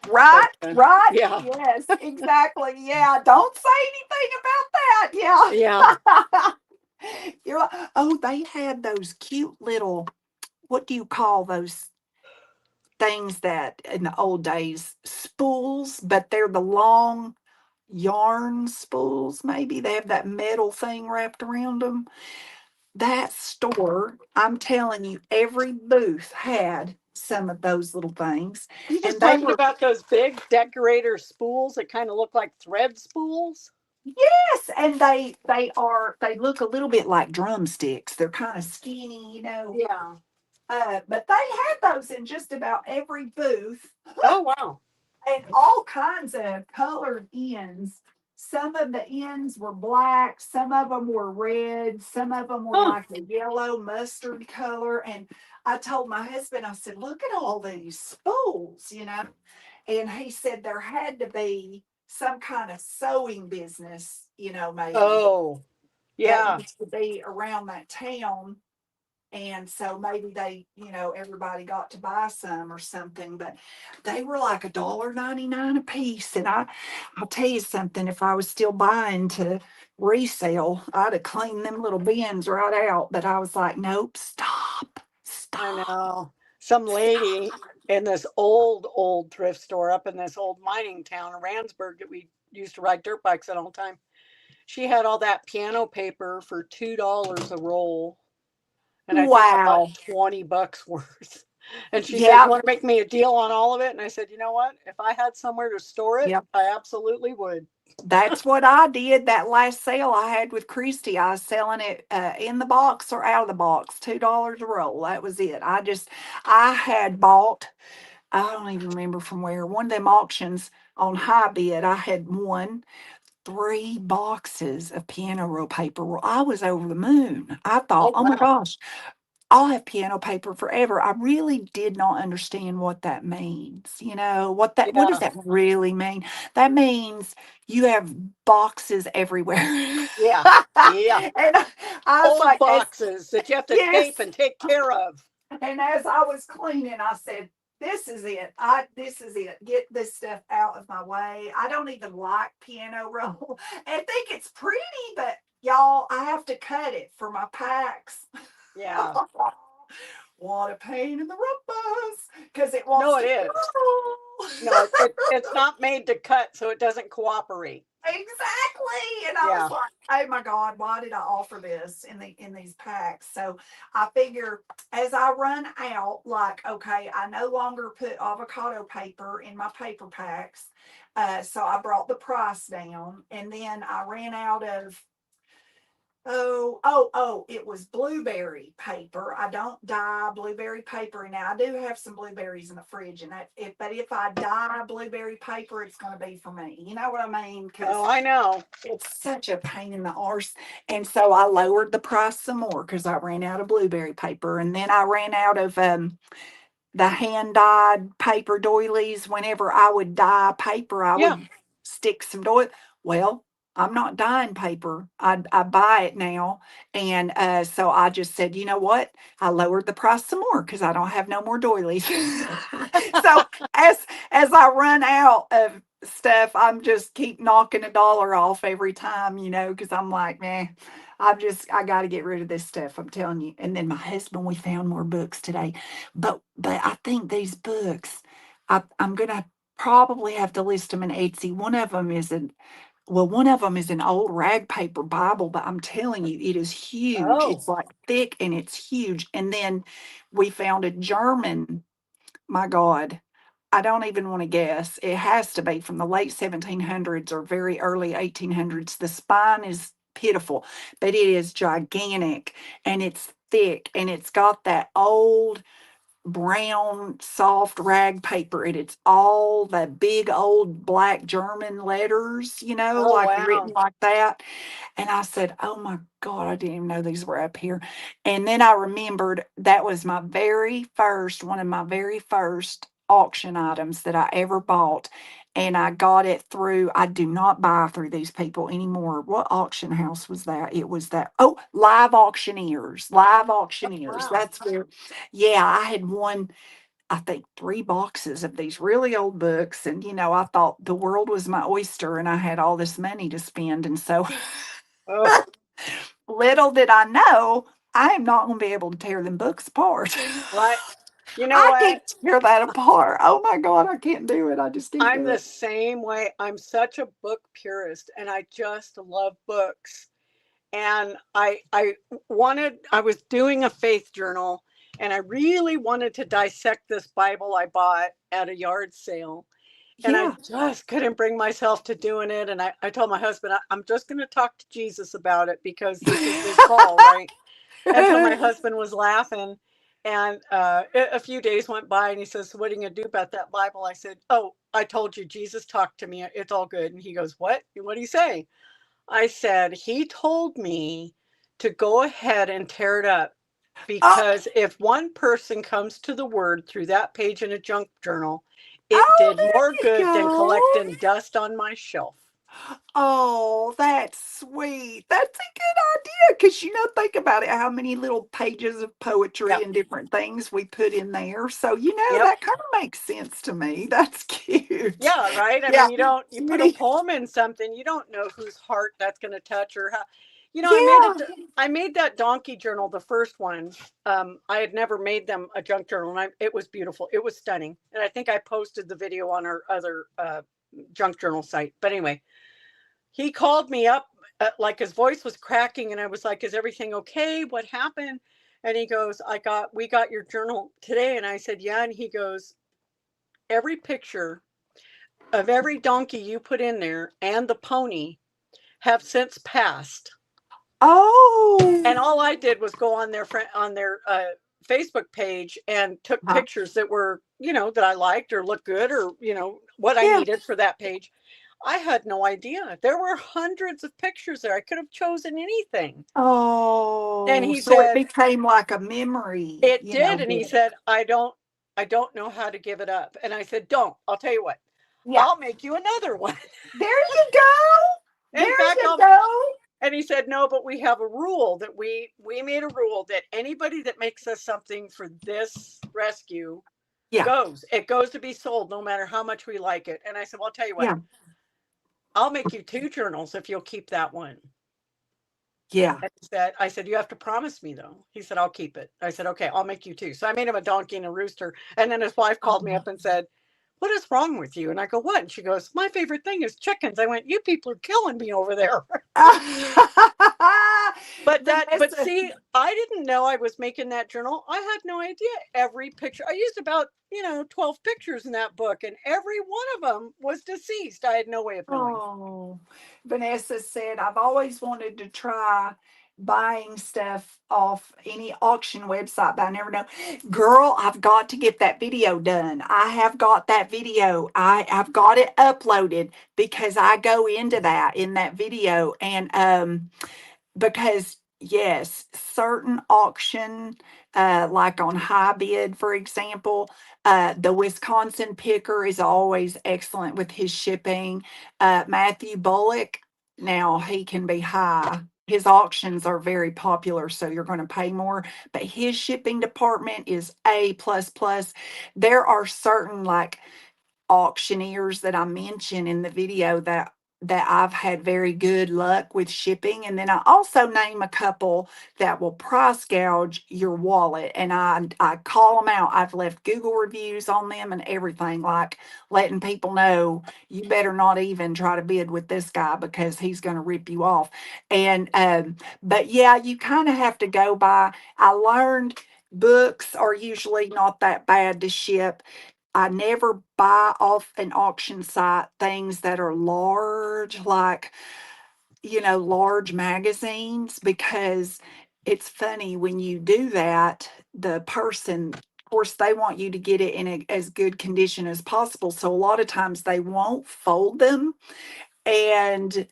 S2: But
S1: Right, right.
S2: yeah,
S1: Yes, exactly. Yeah, don't say anything about
S2: yeah.
S1: that. Yeah. You're like, oh, they had those cute little, what do you call those things that in the old days, spools, but they're the long yarn spools, maybe. They have that metal thing wrapped around them. That store, I'm telling you, every booth had some of those little things.
S2: You just
S1: And they
S2: talking
S1: were.
S2: about those big decorator spools that kind of look like thread spools?
S1: Yes, and they look a little bit like drumsticks. They're kind of skinny.
S2: Yeah.
S1: But they had those in just about every booth,
S2: Oh wow.
S1: and all kinds of colored ends. Some of the ends were black, some of them were red, some of them were
S2: Huh.
S1: like a yellow mustard color. And I told my husband, I said, look at all these spools. And he said there had to be some kind of sewing business, maybe
S2: Oh,
S1: that
S2: yeah.
S1: used to be around that town. And so maybe everybody got to buy some or something, but they were like $1.99 a piece. And I'll tell you something, if I was still buying to resell, I'd have cleaned them little bins right out. But I was like, nope, stop,
S2: I
S1: stop,
S2: know. Some lady
S1: stop.
S2: in this old thrift store up in this old mining town of Randsburg that we used to ride dirt bikes at all the time. She had all that piano paper for $2 a roll. And I think I bought
S1: Wow.
S2: 20 bucks worth. And she said, you
S1: Yep.
S2: want to make me a deal on all of it? And I said, you know what? If I had somewhere to store it,
S1: Yep.
S2: I absolutely would.
S1: That's what I did that last sale I had with Christy. I was selling it in the box or out of the box, $2 a roll. That was it. I had bought. I don't even remember from where. One of them auctions on high bid, I had won 3 boxes of piano roll paper. Well, I was over the moon. I thought,
S2: Oh,
S1: oh my
S2: wow.
S1: gosh, I'll have piano paper forever. I really did not understand what that means. What does
S2: Yeah.
S1: that really mean? That means you have boxes everywhere.
S2: Yeah. Yeah.
S1: And I was
S2: Old
S1: like,
S2: boxes that you have to tape
S1: yes.
S2: and take care of.
S1: And as I was cleaning, I said, this is it. This is it. Get this stuff out of my way. I don't even like piano roll. I think it's pretty, but y'all, I have to cut it for my packs.
S2: Yeah.
S1: What a pain in the rumpus because it
S2: No,
S1: wants
S2: it
S1: to
S2: is.
S1: go.
S2: No, it's not made to cut, so it doesn't cooperate.
S1: Exactly. And I was
S2: Yeah.
S1: like, oh my God, why did I offer this in these packs? So I figure as I run out, like, okay, I no longer put avocado paper in my paper packs. So I brought the price down and then I ran out of it was blueberry paper. I don't dye blueberry paper. Now I do have some blueberries in the fridge, and but if I dye blueberry paper, it's going to be for me. You know what I mean? Because
S2: Oh, I know.
S1: it's such a pain in the arse. And so I lowered the price some more because I ran out of blueberry paper, and then I ran out of the hand dyed paper doilies. Whenever I would dye paper, I
S2: Yeah.
S1: would stick some doily. Well, I'm not dyeing paper. I buy it now, and so I just said, you know what? I lowered the price some more because I don't have no more doilies. So as I run out of stuff, I'm just keep knocking $1 off every time, because I'm like, man, I got to get rid of this stuff. I'm telling you. And then my husband, we found more books today, but I think these books, I'm gonna probably have to list them in Etsy. One of them is an old rag paper Bible, but I'm telling you, it is huge.
S2: Oh.
S1: It's like thick and it's huge. And then we found a German, my God, I don't even want to guess. It has to be from the late 1700s or very early 1800s. The spine is pitiful, but it is gigantic and it's thick and it's got that old brown soft rag paper and it's all the big old black German letters,
S2: Oh,
S1: like
S2: wow.
S1: written like that. And I said, oh my God, I didn't even know these were up here. And then I remembered that was one of my very first auction items that I ever bought. And I got it through, I do not buy through these people anymore. What auction house was that? It was Live Auctioneers. Live Auctioneers.
S2: Wow.
S1: That's where, yeah, I had won, I think, 3 boxes of these really old books. And, I thought the world was my oyster and I had all this money to spend. And so
S2: Oh,
S1: little did I know, I am not going to be able to tear them books apart.
S2: well, you know
S1: I
S2: what?
S1: can't tear that apart. Oh my God, I can't do it. I just can't
S2: I'm
S1: do
S2: the
S1: it.
S2: same way. I'm such a book purist and I just love books. And I was doing a faith journal and I really wanted to dissect this Bible I bought at a yard sale. And I
S1: Yeah.
S2: just couldn't bring myself to doing it. And I told my husband, I'm just going to talk to Jesus about it because this is his call, right? And so my husband was laughing. And a few days went by and he says, so what are you going to do about that Bible? I said, oh, I told you, Jesus talked to me. It's all good. And he goes, what? What do you say? I said, he told me to go ahead and tear it up
S1: Oh,
S2: because if one person comes to the word through that page in a junk journal, it
S1: oh,
S2: did more
S1: there you
S2: good than
S1: go.
S2: collecting dust on my shelf.
S1: Oh, that's sweet. That's a good idea because think about it, how many little pages of poetry
S2: Yep.
S1: and different things we put in there. So,
S2: Yep.
S1: that kind of makes sense to me. That's cute.
S2: Yeah, right. I
S1: Yeah,
S2: mean, you put a
S1: Judy.
S2: poem in something, you don't know whose heart that's going to touch or how.
S1: Yeah.
S2: I made that donkey journal, the first one. I had never made them a junk journal, and it was beautiful. It was stunning, and I think I posted the video on our other junk journal site. But anyway, he called me up, like his voice was cracking, and I was like, "Is everything okay? What happened?" And he goes, we got your journal today," and I said, "Yeah," and he goes, "Every picture of every donkey you put in there and the pony have since passed."
S1: Oh,
S2: And all I did was go on their Facebook page and took
S1: Uh,
S2: pictures that were, that I liked or looked good or, what I
S1: yeah.
S2: needed for that page. I had no idea. There were hundreds of pictures there. I could have chosen anything. And
S1: Oh,
S2: he
S1: so it
S2: said,
S1: became like a memory,
S2: it did. And he
S1: did it?
S2: said, I don't know how to give it up. And I said, don't. I'll tell you what.
S1: Yeah.
S2: I'll make you another one.
S1: There you go.
S2: In
S1: There
S2: fact,
S1: you go.
S2: and he said, no, but we have a rule that we made a rule that anybody that makes us something for this rescue
S1: Yeah.
S2: goes. It goes to be sold no matter how much we like it. And I said, well, I'll tell you what,
S1: Yeah.
S2: I'll make you two journals if you'll keep that one.
S1: Yeah.
S2: And I said, you have to promise me though. He said, I'll keep it. I said, okay, I'll make you two. So I made him a donkey and a rooster. And then his wife called me
S1: Oh.
S2: up and said, what is wrong with you? And I go, what? And she goes, my favorite thing is chickens. I went, you people are killing me over there. But
S1: Vanessa,
S2: see, I didn't know I was making that journal. I had no idea. Every picture, I used about, 12 pictures in that book, and every one of them was deceased. I had no way of knowing.
S1: oh, Vanessa said, I've always wanted to try buying stuff off any auction website, but I never know. Girl, I've got to get that video done. I have got that video. I've got it uploaded because I go into that in that video. And because yes, certain auction, like on high bid, for example, the Wisconsin picker is always excellent with his shipping. Matthew Bullock, now he can be high. His auctions are very popular, so you're going to pay more, but his shipping department is A plus plus. There are certain like auctioneers that I mentioned in the video that I've had very good luck with shipping. And then I also name a couple that will price gouge your wallet. And I call them out. I've left Google reviews on them and everything, like letting people know you better not even try to bid with this guy because he's going to rip you off. And but yeah, you kind of have to go by. I learned books are usually not that bad to ship. I never buy off an auction site things that are large, like, large magazines, because it's funny when you do that, the person, of course, they want you to get it in as good condition as possible. So a lot of times they won't fold them. And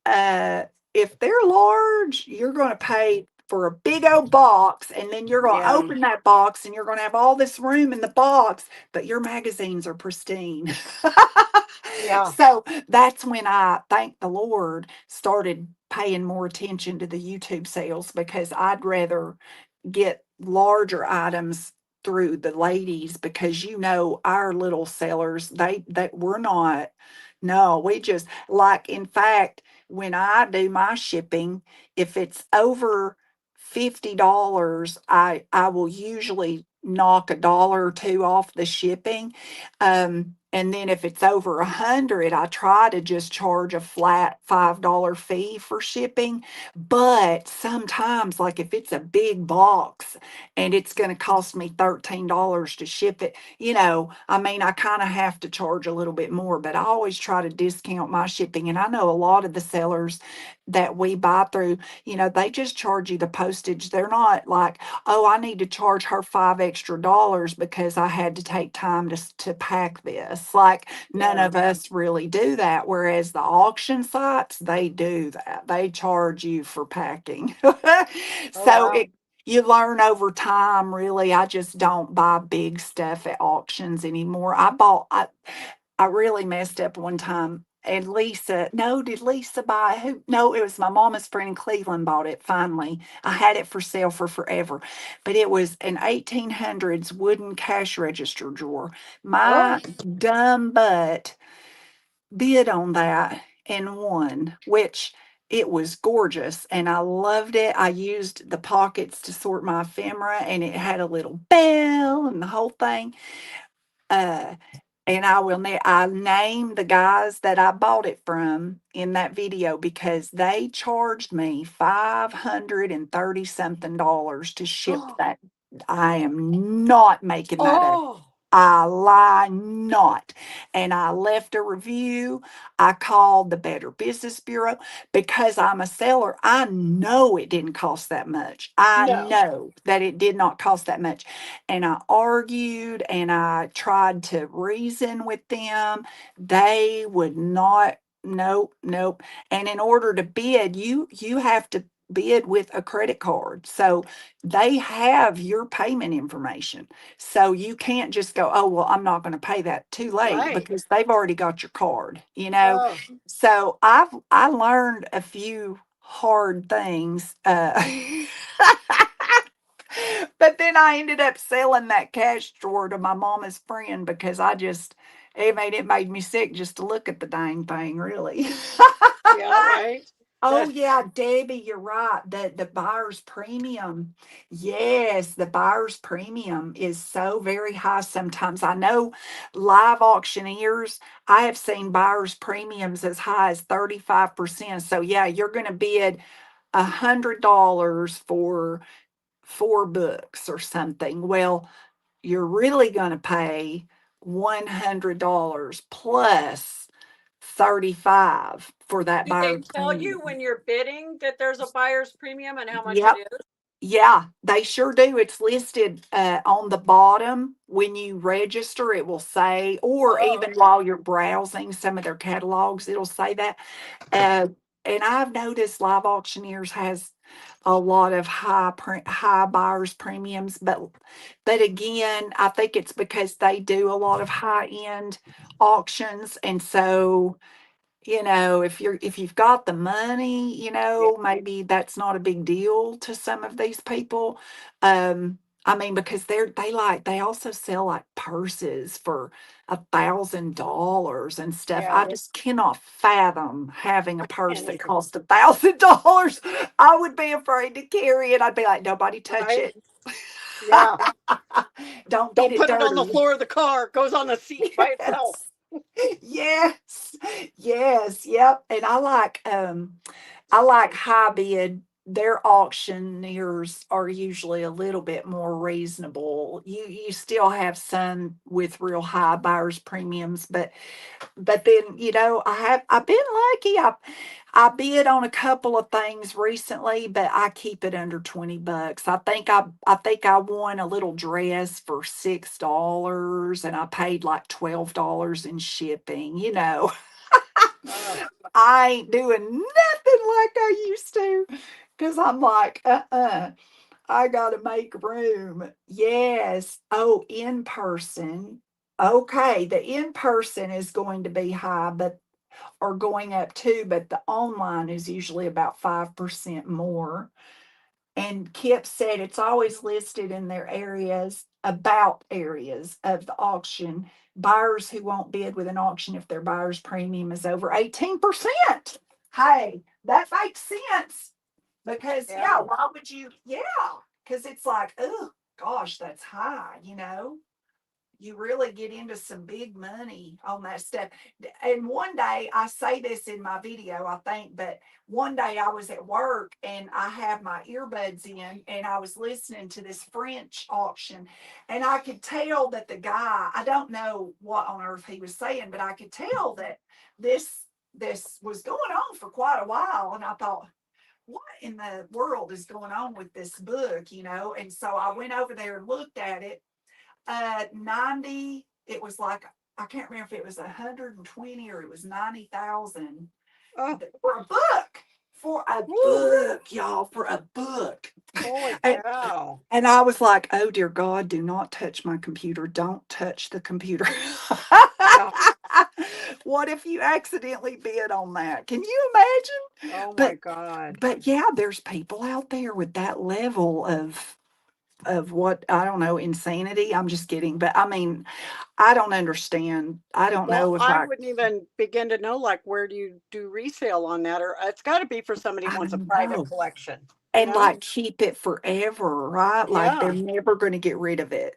S1: uh, if they're large, you're going to pay for a big old box, and then you're going to
S2: Yeah.
S1: open that box, and you're going to have all this room in the box, but your magazines are pristine.
S2: Yeah.
S1: So that's when I, thank the Lord, started paying more attention to the YouTube sales because I'd rather get larger items through the ladies because our little sellers, they we're not, no, we just, like, in fact, when I do my shipping, if it's over $50, I will usually knock a dollar or two off the shipping. And then if it's over 100, I try to just charge a flat $5 fee for shipping. But sometimes, like if it's a big box and it's going to cost me $13 to ship it, I mean, I kind of have to charge a little bit more, but I always try to discount my shipping. And I know a lot of the sellers that we buy through, they just charge you the postage. They're not like, oh, I need to charge her $5 extra because I had to take time to pack this. Like, none
S2: Yeah.
S1: of us really do that. Whereas the auction sites, they do that. They charge you for packing.
S2: Oh,
S1: So
S2: wow.
S1: you learn over time, really. I just don't buy big stuff at auctions anymore. I really messed up one time. And Lisa, no, did Lisa buy who? No, it was my mama's friend in Cleveland bought it finally. I had it for sale for forever, but it was an 1800s wooden cash register drawer. My
S2: Oh,
S1: dumb butt bid on that and won, which it was gorgeous and I loved it. I used the pockets to sort my ephemera and it had a little bell and the whole thing. Uh, and I named the guys that I bought it from in that video because they charged me 530 something dollars to ship
S2: oh,
S1: that. I am not making that up.
S2: oh.
S1: I lie not. And I left a review. I called the Better Business Bureau because I'm a seller. I know it didn't cost that much. I
S2: No.
S1: know that it did not cost that much. And I argued and I tried to reason with them. They would not. Nope, nope. And in order to bid, you have to bid with a credit card. So they have your payment information. So you can't just go, oh, well, I'm not going to pay that, too late,
S2: Right.
S1: because they've already got your card, you know?
S2: Oh,
S1: So I learned a few hard things. But then I ended up selling that cash drawer to my mama's friend because it made me sick just to look at the dang thing, really.
S2: yeah, right.
S1: Oh
S2: The,
S1: yeah, Debbie, you're right. The buyer's premium. Yes, the buyer's premium is so very high sometimes. I know live auctioneers, I have seen buyer's premiums as high as 35%. So yeah, you're gonna bid $100 for 4 books or something. Well, you're really gonna pay $100 plus 35 for that
S2: do they
S1: buyer's
S2: tell you
S1: premium.
S2: when you're bidding that there's a buyer's premium and how much it
S1: Yep.
S2: is?
S1: Yeah, they sure do. It's listed on the bottom when you register. It will say, or
S2: Oh,
S1: even while you're browsing some of their catalogs, it'll say that. Uh, and I've noticed Live Auctioneers has a lot of high buyers premiums, but again, I think it's because they do a lot of high end auctions, and so if you've got the money,
S2: yeah.
S1: maybe that's not a big deal to some of these people. I mean, because they also sell like purses for $1,000 and stuff. I
S2: Yeah.
S1: just cannot fathom having a purse
S2: And
S1: that costs $1,000. I would be afraid to carry it. I'd be like, nobody touch
S2: right.
S1: it.
S2: Yeah.
S1: Don't get
S2: Don't
S1: it
S2: put it on the
S1: dirty.
S2: floor of the car. It goes on the seat by itself.
S1: Yes. Yes. Yes. Yep. And I like high bid. Their auctioneers are usually a little bit more reasonable. You still have some with real high buyers premiums, but then I've been lucky. I bid on a couple of things recently, but I keep it under $20. I think I won a little dress for $6 and I paid like $12 in shipping.
S2: Oh,
S1: I ain't doing nothing like I used to because I'm like, I gotta make room. Yes. Oh, in person. Okay, the in person is going to be high, but or going up too, but the online is usually about 5% more. And Kip said it's always listed in their areas of the auction. Buyers who won't bid with an auction if their buyer's premium is over 18%. Hey, that makes sense because, yeah,
S2: yeah.
S1: why would you? Yeah, because it's like, oh, gosh, that's high. You really get into some big money on that stuff. And one day, I say this in my video, I think, but one day I was at work and I had my earbuds in and I was listening to this French auction. And I could tell that the guy, I don't know what on earth he was saying, but I could tell that this was going on for quite a while. And I thought, what in the world is going on with this book? And so I went over there and looked at it. 90, it was like, I can't remember if it was 120 or it was 90,000
S2: Oh,
S1: for a book. For a
S2: woo.
S1: book, y'all, for a book.
S2: Holy
S1: And,
S2: cow.
S1: and I was like, oh dear God, do not touch my computer. Don't touch the computer.
S2: Yeah.
S1: What if you accidentally bid on that? Can you imagine?
S2: Oh my
S1: But
S2: God.
S1: but yeah, there's people out there with that level of what I don't know, insanity. I'm just kidding. But I mean, I don't understand. I don't
S2: Well,
S1: know if
S2: I wouldn't even begin to know like where do you do resale on that, or it's got to be for somebody who
S1: I
S2: wants a
S1: don't
S2: private
S1: know.
S2: collection, you
S1: And
S2: know?
S1: like keep it forever, right? Like they're
S2: Yeah.
S1: never going to get rid of it.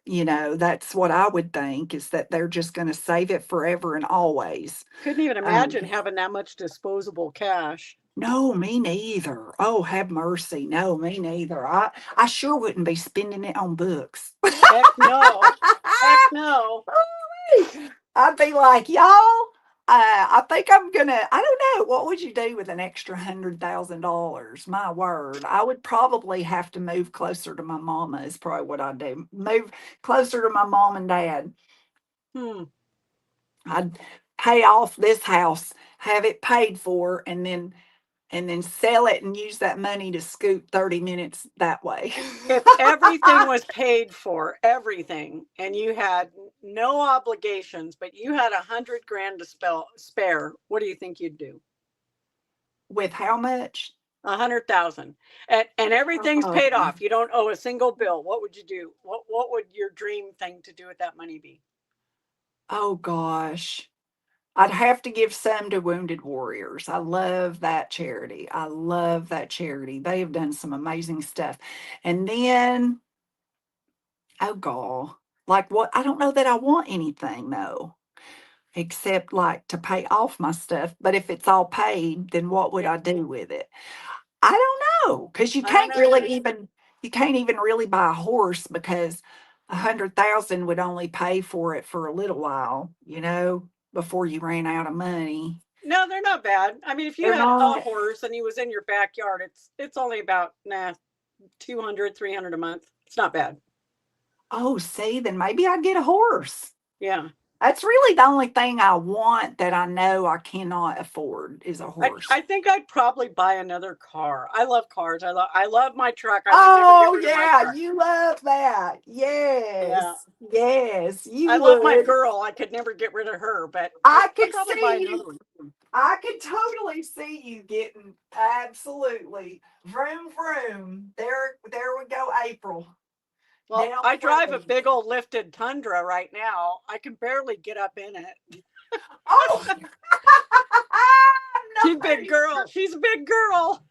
S1: That's what I would think is that they're just going to save it forever and always.
S2: Couldn't even
S1: Um,
S2: imagine having that much disposable cash.
S1: No, me neither. Oh, have mercy. No, me neither. I sure wouldn't be spending it on books.
S2: Heck no. Heck no.
S1: I'd be like, y'all, I think I'm gonna. I don't know. What would you do with an extra $100,000? My word, I would probably have to move closer to my mama. Is probably what I'd do. Move closer to my mom and dad.
S2: Hmm.
S1: I'd pay off this house, have it paid for, and then sell it and use that money to scoot 30 minutes that way.
S2: If everything was paid for, everything, and you had no obligations, but you had 100 grand to spare, what do you think you'd do?
S1: With how much?
S2: 100,000, and everything's paid
S1: Oh,
S2: off. You don't owe a single bill. What would you do? What would your dream thing to do with that money be?
S1: oh gosh. I'd have to give some to Wounded Warriors. I love that charity. I love that charity. They have done some amazing stuff. And then, oh god, like what? I don't know that I want anything though, except like to pay off my stuff. But if it's all paid, then what would
S2: Yeah,
S1: I do with it? I don't know, because
S2: I don't know either.
S1: you can't even really buy a horse because 100,000 would only pay for it for a little while, before you ran out of money.
S2: No, they're not bad. I mean, if you
S1: They're
S2: had a
S1: not.
S2: horse and he was in your backyard, it's only about 200, 300 a month. It's not bad.
S1: Oh, see, then maybe I'd get a horse.
S2: Yeah.
S1: That's really the only thing I want that I know I cannot afford is a horse.
S2: I think I'd probably buy another car. I love cars. I love my truck. I could never get
S1: Oh,
S2: rid of my
S1: yeah,
S2: truck.
S1: you love that.
S2: Yeah.
S1: Yes, yes, you
S2: I love my
S1: would.
S2: girl. I could never get rid of her, but
S1: I
S2: I'd
S1: could
S2: probably buy
S1: see
S2: another
S1: you.
S2: one.
S1: I could totally see you getting absolutely vroom vroom. There we go, April.
S2: Well,
S1: Down
S2: I
S1: the
S2: drive a
S1: road.
S2: big old lifted Tundra right now. I can barely get up in it.
S1: Oh,
S2: She's a big
S1: nice.
S2: girl. She's a big girl.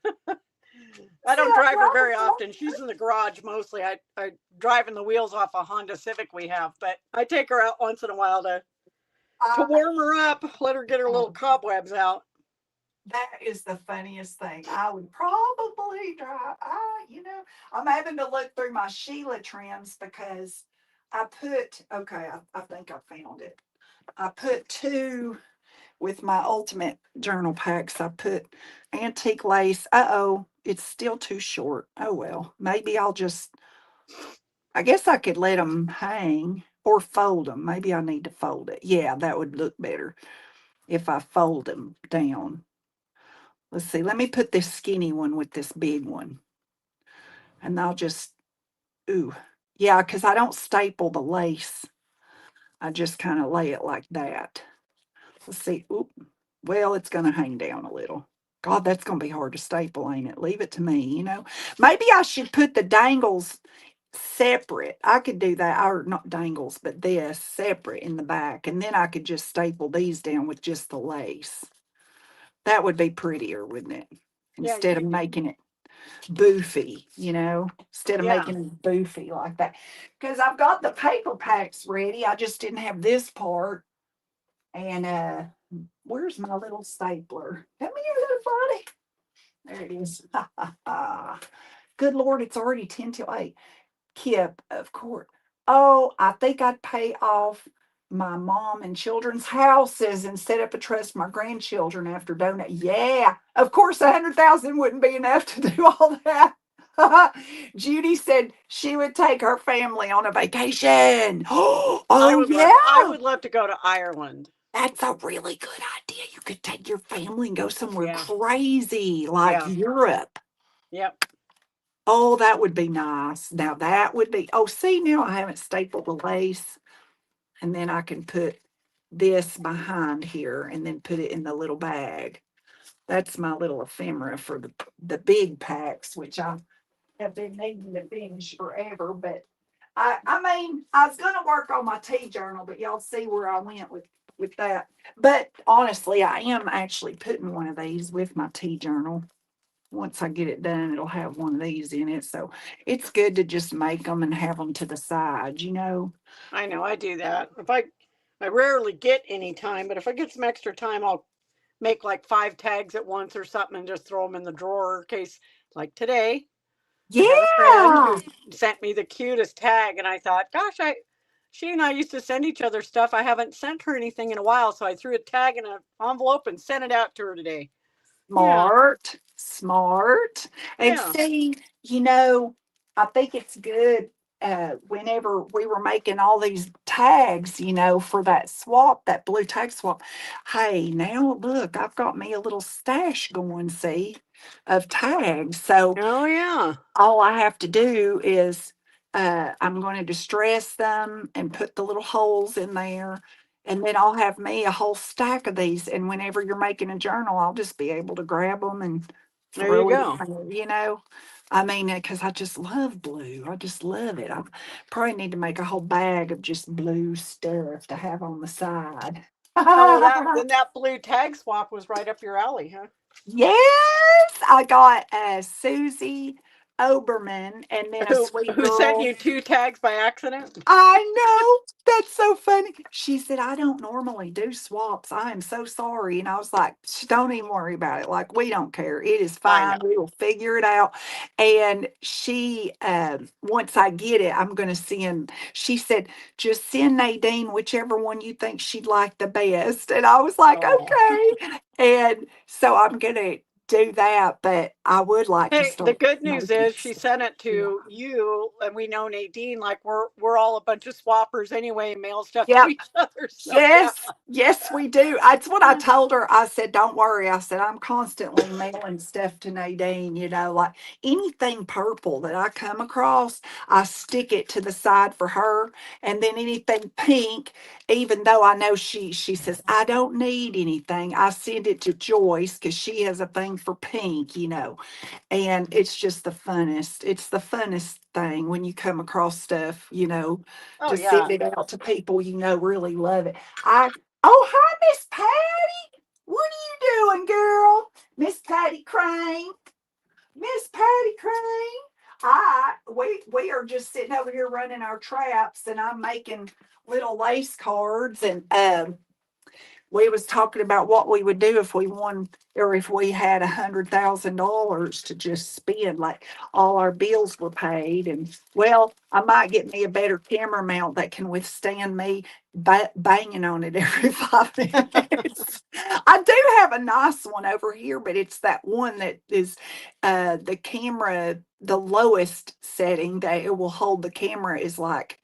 S2: I don't drive her very often. She's in the garage mostly. I driving the wheels off a Honda Civic we have, but I take her out once in a while to
S1: Uh,
S2: warm her up, let her get her little
S1: oh,
S2: cobwebs out.
S1: that is the funniest thing. I would probably drive. I'm having to look through my Sheila trims because okay, I think I found it. I put two with my ultimate journal packs. I put antique lace. Uh-oh, it's still too short. Oh well, maybe I guess I could let them hang or fold them. Maybe I need to fold it. Yeah, that would look better if I fold them down. Let's see. Let me put this skinny one with this big one. And I'll just, ooh, yeah, because I don't staple the lace. I just kind of lay it like that. Let's see. Oop. Well, it's going to hang down a little. God, that's going to be hard to staple, ain't it? Leave it to me. Maybe I should put the dangles separate. I could do that, or not dangles, but this separate in the back. And then I could just staple these down with just the lace. That would be prettier, wouldn't it?
S2: Yeah,
S1: Instead of making it boofy, instead of
S2: yeah,
S1: making it boofy like that. Because I've got the paper packs ready. I just didn't have this part. And where's my little stapler? Come here, little buddy. There it is. Good Lord, it's already 10 till 8. Kip, of course. Oh, I think I'd pay off my mom and children's houses and set up a trust for my grandchildren after donate. Yeah, of course, 100,000 wouldn't be enough to do all that. Judy said she would take her family on a vacation. Oh
S2: I
S1: yeah,
S2: would love to go to Ireland.
S1: that's a really good idea. You could take your family and go somewhere
S2: Yeah,
S1: crazy like
S2: yeah,
S1: Europe.
S2: yep,
S1: Oh, that would be nice. Now that would be, oh, see, now I haven't stapled the lace, and then I can put this behind here and then put it in the little bag. That's my little ephemera for the big packs, which I have been needing to finish forever. But I mean, I was gonna work on my tea journal, but y'all see where I went with that. But honestly, I am actually putting one of these with my tea journal. Once I get it done, it'll have one of these in it. So it's good to just make them and have them to the side.
S2: I know. I do that. If I rarely get any time, but if I get some extra time, I'll make like 5 tags at once or something and just throw them in the drawer in case, like today. I had a friend
S1: Yeah.
S2: who sent me the cutest tag, and I thought, gosh, she and I used to send each other stuff. I haven't sent her anything in a while, so I threw a tag in an envelope and sent it out to her today. Yeah,
S1: Smart, smart. And
S2: yeah.
S1: see, I think it's good. Whenever we were making all these tags, for that swap, that blue tag swap. Hey, now look, I've got me a little stash going, see, of tags. So
S2: Oh, yeah.
S1: all I have to do is I'm going to distress them and put the little holes in there. And then I'll have me a whole stack of these. And whenever you're making a journal, I'll just be able to grab them and
S2: There you
S1: throw it
S2: go.
S1: in there. I mean, because I just love blue. I just love it. I probably need to make a whole bag of just blue stuff to have on the side.
S2: Oh, well, that blue tag swap was right up your alley, huh?
S1: Yes, I got Susie Oberman and then a sweet
S2: Who sent
S1: girl.
S2: you 2 tags by accident?
S1: I know. That's so funny. She said, I don't normally do swaps. I am so sorry. And I was like, don't even worry about it. Like, we don't care. It is
S2: I know.
S1: fine. We will figure it out. And she, once I get it, I'm going to send, she said, just send Nadine whichever one you think she'd like the best. And I was like,
S2: Oh.
S1: okay. And so I'm going to do that. But I would like to
S2: Hey, the
S1: start
S2: good news
S1: making
S2: is she
S1: stuff.
S2: sent it
S1: Yeah.
S2: to you, and we know Nadine. Like we're all a bunch of swappers anyway, and mail stuff to
S1: Yep.
S2: each other. So yeah.
S1: Yes, yes, we do. That's what I told her. I said, don't worry. I said, I'm constantly mailing stuff to Nadine, like anything purple that I come across, I stick it to the side for her. And then anything pink, even though I know she says, I don't need anything, I send it to Joyce because she has a thing for pink. And it's just the funnest. It's the funnest thing when you come across stuff,
S2: Oh
S1: to send
S2: yeah.
S1: it out to people really love it. I Oh, hi, Miss Patty. What are you doing, girl? Miss Patty Crane. Miss Patty Crane. We are just sitting over here running our traps and I'm making little lace cards and we was talking about what we would do if we won or if we had $100,000 to just spend, like all our bills were paid. And well, I might get me a better camera mount that can withstand me banging on it every 5 minutes. I do have a nice one over here, but it's that one that is the camera, the lowest setting that it will hold the camera is like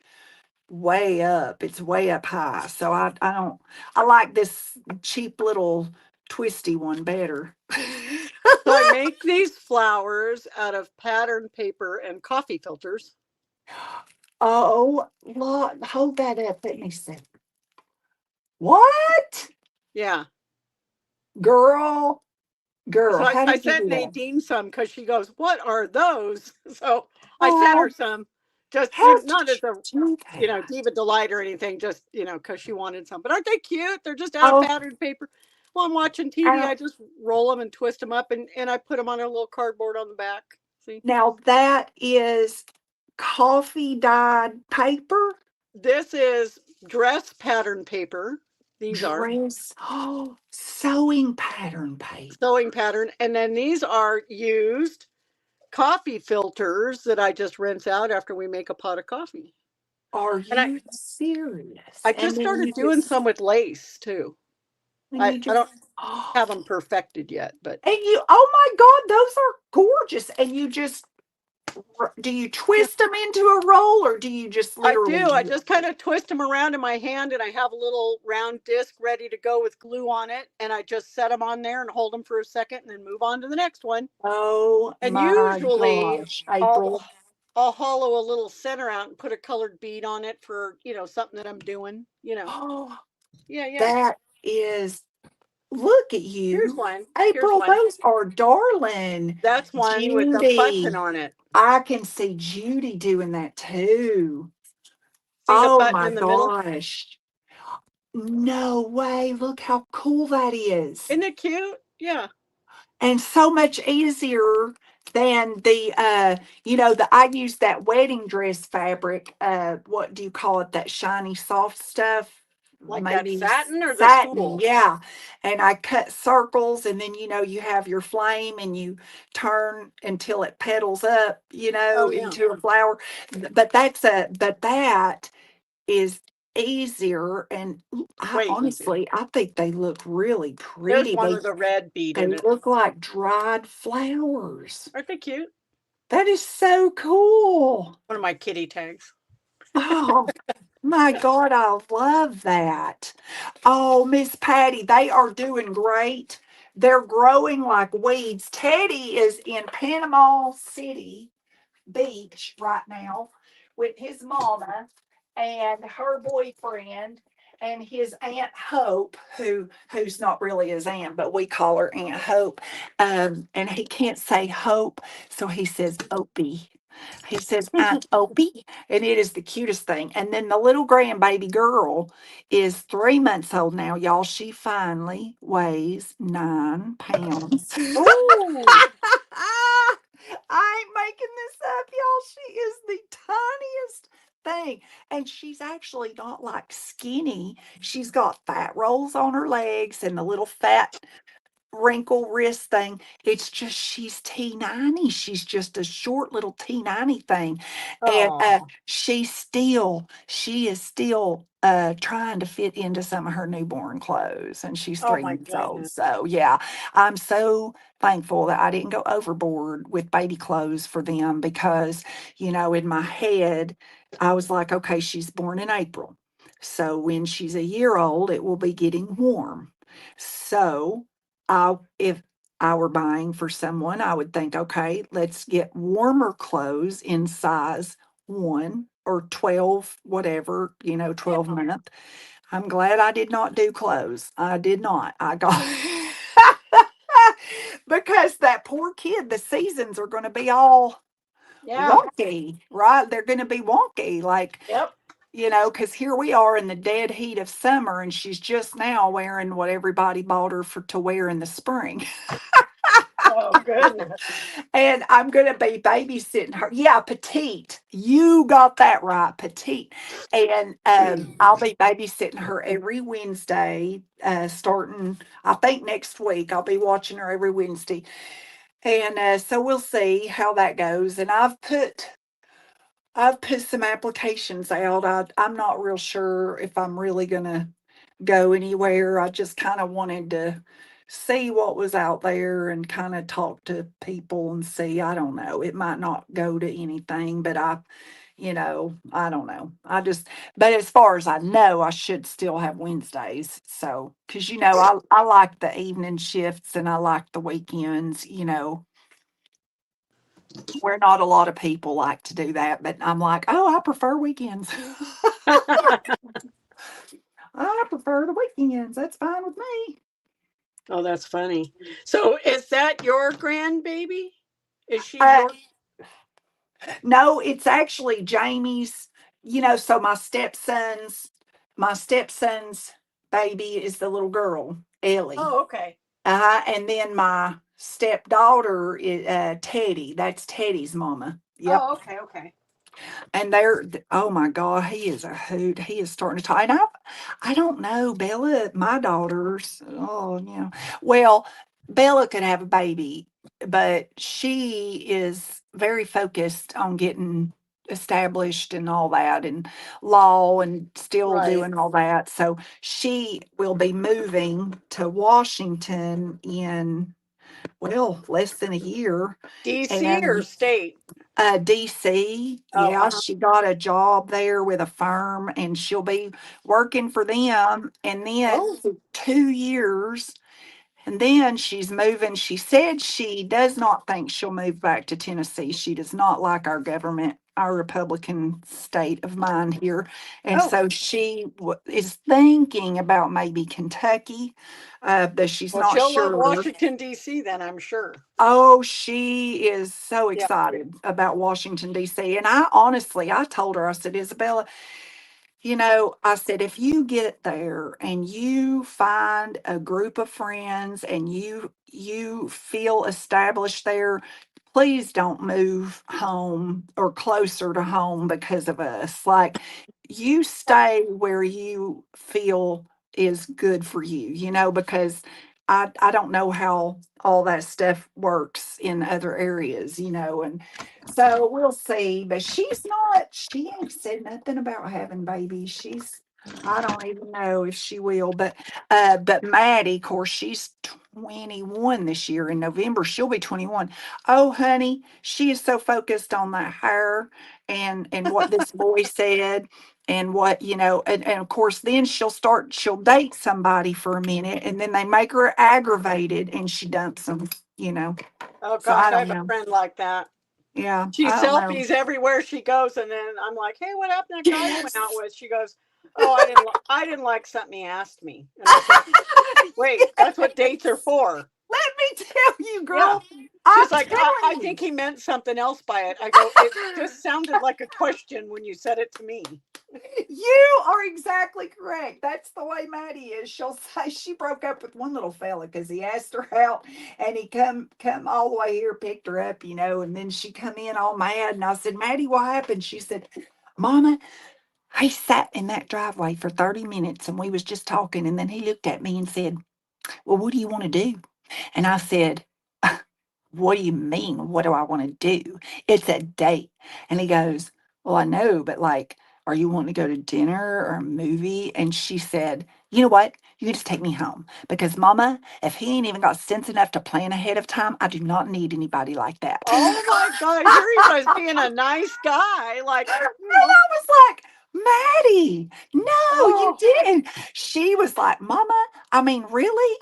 S1: way up. It's way up high. So I don't I like this cheap little twisty one better.
S2: So I make these flowers out of pattern paper and coffee filters.
S1: Oh, Lord, hold that up. Let me see. What?
S2: Yeah.
S1: Girl,
S2: So
S1: girl, how
S2: I
S1: did you
S2: sent
S1: do that?
S2: Nadine some because she goes, "What are those?" So I sent her
S1: Oh,
S2: some, just
S1: how
S2: not
S1: did
S2: as
S1: you
S2: a
S1: do that?
S2: diva delight or anything, just because she wanted some. But aren't they cute? They're just out of
S1: Oh,
S2: patterned paper. While I'm watching TV, I
S1: out.
S2: just roll them and twist them up, and I put them on a little cardboard on the back. See,
S1: Now that is coffee dyed paper
S2: this is dress pattern paper. These are
S1: dress. Oh, sewing pattern paper.
S2: sewing pattern, and then these are used coffee filters that I just rinse out after we make a pot of coffee.
S1: Are
S2: And
S1: you serious?
S2: I
S1: And
S2: just
S1: then
S2: started doing some with lace too.
S1: when you
S2: I
S1: just,
S2: don't
S1: oh,
S2: have them perfected yet, but
S1: and oh my God, those are gorgeous. And you just, do you
S2: yeah,
S1: twist them into a roll or do you just
S2: I
S1: literally
S2: do. I
S1: drip
S2: just kind
S1: it?
S2: of twist them around in my hand, and I have a little round disc ready to go with glue on it, and I just set them on there and hold them for a second, and then move on to the next one.
S1: Oh
S2: And
S1: my
S2: usually,
S1: gosh,
S2: I'll
S1: April.
S2: I'll hollow a little center out and put a colored bead on it for something that I'm doing.
S1: Oh,
S2: Yeah, yeah.
S1: that is, look at
S2: Here's
S1: you.
S2: one. Here's
S1: April,
S2: one.
S1: those are darling.
S2: That's one with a button
S1: Judy.
S2: on it.
S1: I can see Judy doing that too.
S2: See the
S1: Oh
S2: button
S1: my
S2: in the middle?
S1: gosh. No way. Look how cool that is.
S2: Isn't it cute? Yeah.
S1: And so much easier than I use that wedding dress fabric. What do you call it? That shiny soft stuff.
S2: Like that
S1: maybe
S2: satin or the
S1: satin,
S2: tulle?
S1: yeah. And I cut circles, and then you have your flame, and you turn until it petals up,
S2: Oh yeah.
S1: into a flower. But that is easier, and I
S2: Way easier.
S1: honestly, I think they look really
S2: There's
S1: pretty.
S2: one
S1: They
S2: with a red bead
S1: they
S2: in it.
S1: look like dried flowers.
S2: Aren't they cute?
S1: That is so cool.
S2: One of my kitty tags.
S1: Oh my God, I love that. Oh, Miss Patty, they are doing great. They're growing like weeds. Teddy is in Panama City Beach right now with his mama and her boyfriend and his Aunt Hope, who's not really his aunt, but we call her Aunt Hope. And he can't say Hope, so he says Opie. He says Aunt Opie, and it is the cutest thing. And then the little grandbaby girl is 3 months old now, y'all. She finally weighs 9 pounds.
S2: Oh,
S1: I ain't making this up, y'all. She is the tiniest thing. And she's actually not like skinny. She's got fat rolls on her legs and the little fat wrinkle wrist thing. It's just she's T90. She's just a short little T90 thing. And
S2: oh,
S1: she is still trying to fit into some of her newborn clothes, and she's
S2: oh
S1: three
S2: my
S1: months old.
S2: goodness.
S1: So yeah, I'm so thankful that I didn't go overboard with baby clothes for them because, in my head, I was like, okay, she's born in April. So when she's a year old, it will be getting warm. So if I were buying for someone, I would think, okay, let's get warmer clothes in size 1 or 12, whatever, 12
S2: Yeah.
S1: month. I'm glad I did not do clothes. I did not. I got because that poor kid, the seasons are going to be all
S2: Yeah.
S1: wonky, right? They're going to be wonky. Like,
S2: Yep.
S1: because here we are in the dead heat of summer, and she's just now wearing what everybody bought her to wear in the spring.
S2: Oh goodness.
S1: And I'm going to be babysitting her. Yeah, petite. You got that right, petite. And I'll be babysitting her every Wednesday, starting, I think, next week. I'll be watching her every Wednesday. And so we'll see how that goes. And I've put some applications out. I'm not real sure if I'm really going to go anywhere. I just kind of wanted to see what was out there and kind of talk to people and see. I don't know. It might not go to anything, but I don't know. But as far as I know, I should still have Wednesdays. So, because, I like the evening shifts and I like the weekends, where not a lot of people like to do that, but I'm like, oh, I prefer weekends. I prefer the weekends. That's fine with me.
S2: Oh, that's funny. So, is that your grandbaby? Is she
S1: Uh,
S2: your?
S1: no, it's actually Jamie's. So my stepson's baby is the little girl, Ellie.
S2: Oh, okay.
S1: And then my stepdaughter is Teddy. That's Teddy's mama. Yep.
S2: Oh, okay, okay.
S1: And oh my God, he is a hoot. He is starting to talk. And I don't know, Bella, my daughters, oh, well, Bella could have a baby, but she is very focused on getting established and all that and law and still
S2: Right.
S1: doing all that. So she will be moving to Washington in, well, less than a year.
S2: DC or
S1: And
S2: state?
S1: DC.
S2: Oh,
S1: Yeah, she got a job there with a firm, and she'll be working for them. And then
S2: oh,
S1: 2 years, and then she's moving. She said she does not think she'll move back to Tennessee. She does not like our government, our Republican state of mind here. And
S2: oh.
S1: so she is thinking about maybe Kentucky, but she's
S2: Well,
S1: not
S2: she'll love
S1: sure.
S2: Washington D.C. then, I'm sure.
S1: Oh, she is so
S2: Yeah.
S1: excited about Washington, D.C. And I told her, I said, Isabella, I said, if you get there and you find a group of friends and you feel established there, please don't move home or closer to home because of us. Like, you stay where you feel is good for you, because I don't know how all that stuff works in other areas, and so we'll see. But she ain't said nothing about having babies. I don't even know if she will, but Maddie, of course, she's 21 this year in November. She'll be 21. Oh, honey, she is so focused on that hair and what this boy said and what, and of course, then she'll date somebody for a minute and then they make her aggravated and she dumps them, you know.
S2: Oh
S1: So I
S2: gosh, I
S1: don't
S2: have a
S1: know.
S2: friend like that.
S1: Yeah,
S2: She
S1: I don't know.
S2: selfies everywhere she goes, and then I'm like, "Hey, what happened to that guy you went out
S1: Yes.
S2: with?" She goes, "Oh, I didn't like something he asked me." And I said, "Wait, that's what dates are
S1: Yes.
S2: for."
S1: Let me tell you,
S2: Yeah.
S1: girl.
S2: She's
S1: I'm
S2: like, I
S1: telling
S2: think
S1: you.
S2: he meant something else by it. I go, it just sounded like a question when you said it to me.
S1: You are exactly correct. That's the way Maddie is. She'll say she broke up with one little fella because he asked her out, and he come all the way here, picked her up, and then she come in all mad, and I said, Maddie, what happened? She said, Mama, he sat in that driveway for 30 minutes, and we was just talking, and then he looked at me and said, well, what do you want to do? And I said, what do you mean? What do I want to do? It's a date. And he goes, well, I know, but like, are you wanting to go to dinner or a movie? And she said, you know what? You can just take me home because, Mama, if he ain't even got sense enough to plan ahead of time, I do not need anybody like that.
S2: Oh my God, here he was being a nice guy. Like,
S1: And I was like, Maddie, no, you
S2: oh,
S1: didn't. She was like, Mama, I mean, really?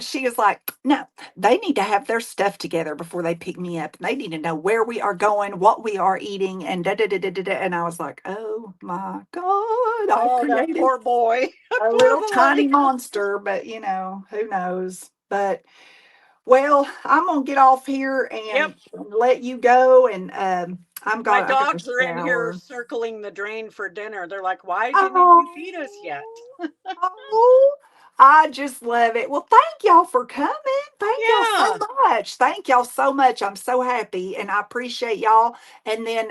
S1: She was like, no, they need to have their stuff together before they pick me up. They need to know where we are going, what we are eating, and da da da da da. Da. And I was like, oh my God, I've
S2: oh, that
S1: created
S2: poor boy.
S1: a
S2: Poor
S1: little
S2: boy.
S1: tiny monster, but who knows? But well, I'm gonna get off here
S2: Yep.
S1: and let you go, and
S2: My
S1: I got to
S2: dogs are in here
S1: shower.
S2: circling the drain for dinner. They're like, why didn't you feed us yet?
S1: Oh, oh, I just love it. Well, thank y'all for coming. Thank y'all so
S2: Yeah.
S1: much. Thank y'all so much. I'm so happy and I appreciate y'all. And then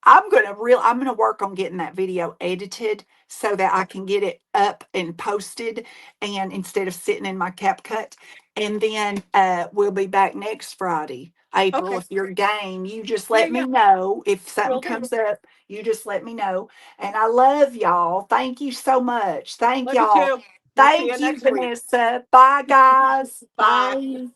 S1: I'm gonna work on getting that video edited so that I can get it up and posted and instead of sitting in my CapCut. And then we'll be back next Friday. April,
S2: Okay.
S1: if you're game, you just
S2: Yeah,
S1: let me
S2: yeah.
S1: know. If something
S2: Will do.
S1: comes up, you just let me know. And I love y'all. Thank you so much. Thank
S2: Love you
S1: y'all.
S2: too. We'll see you
S1: Thank you,
S2: next week.
S1: Vanessa. Bye, guys.
S2: Bye.
S1: Bye.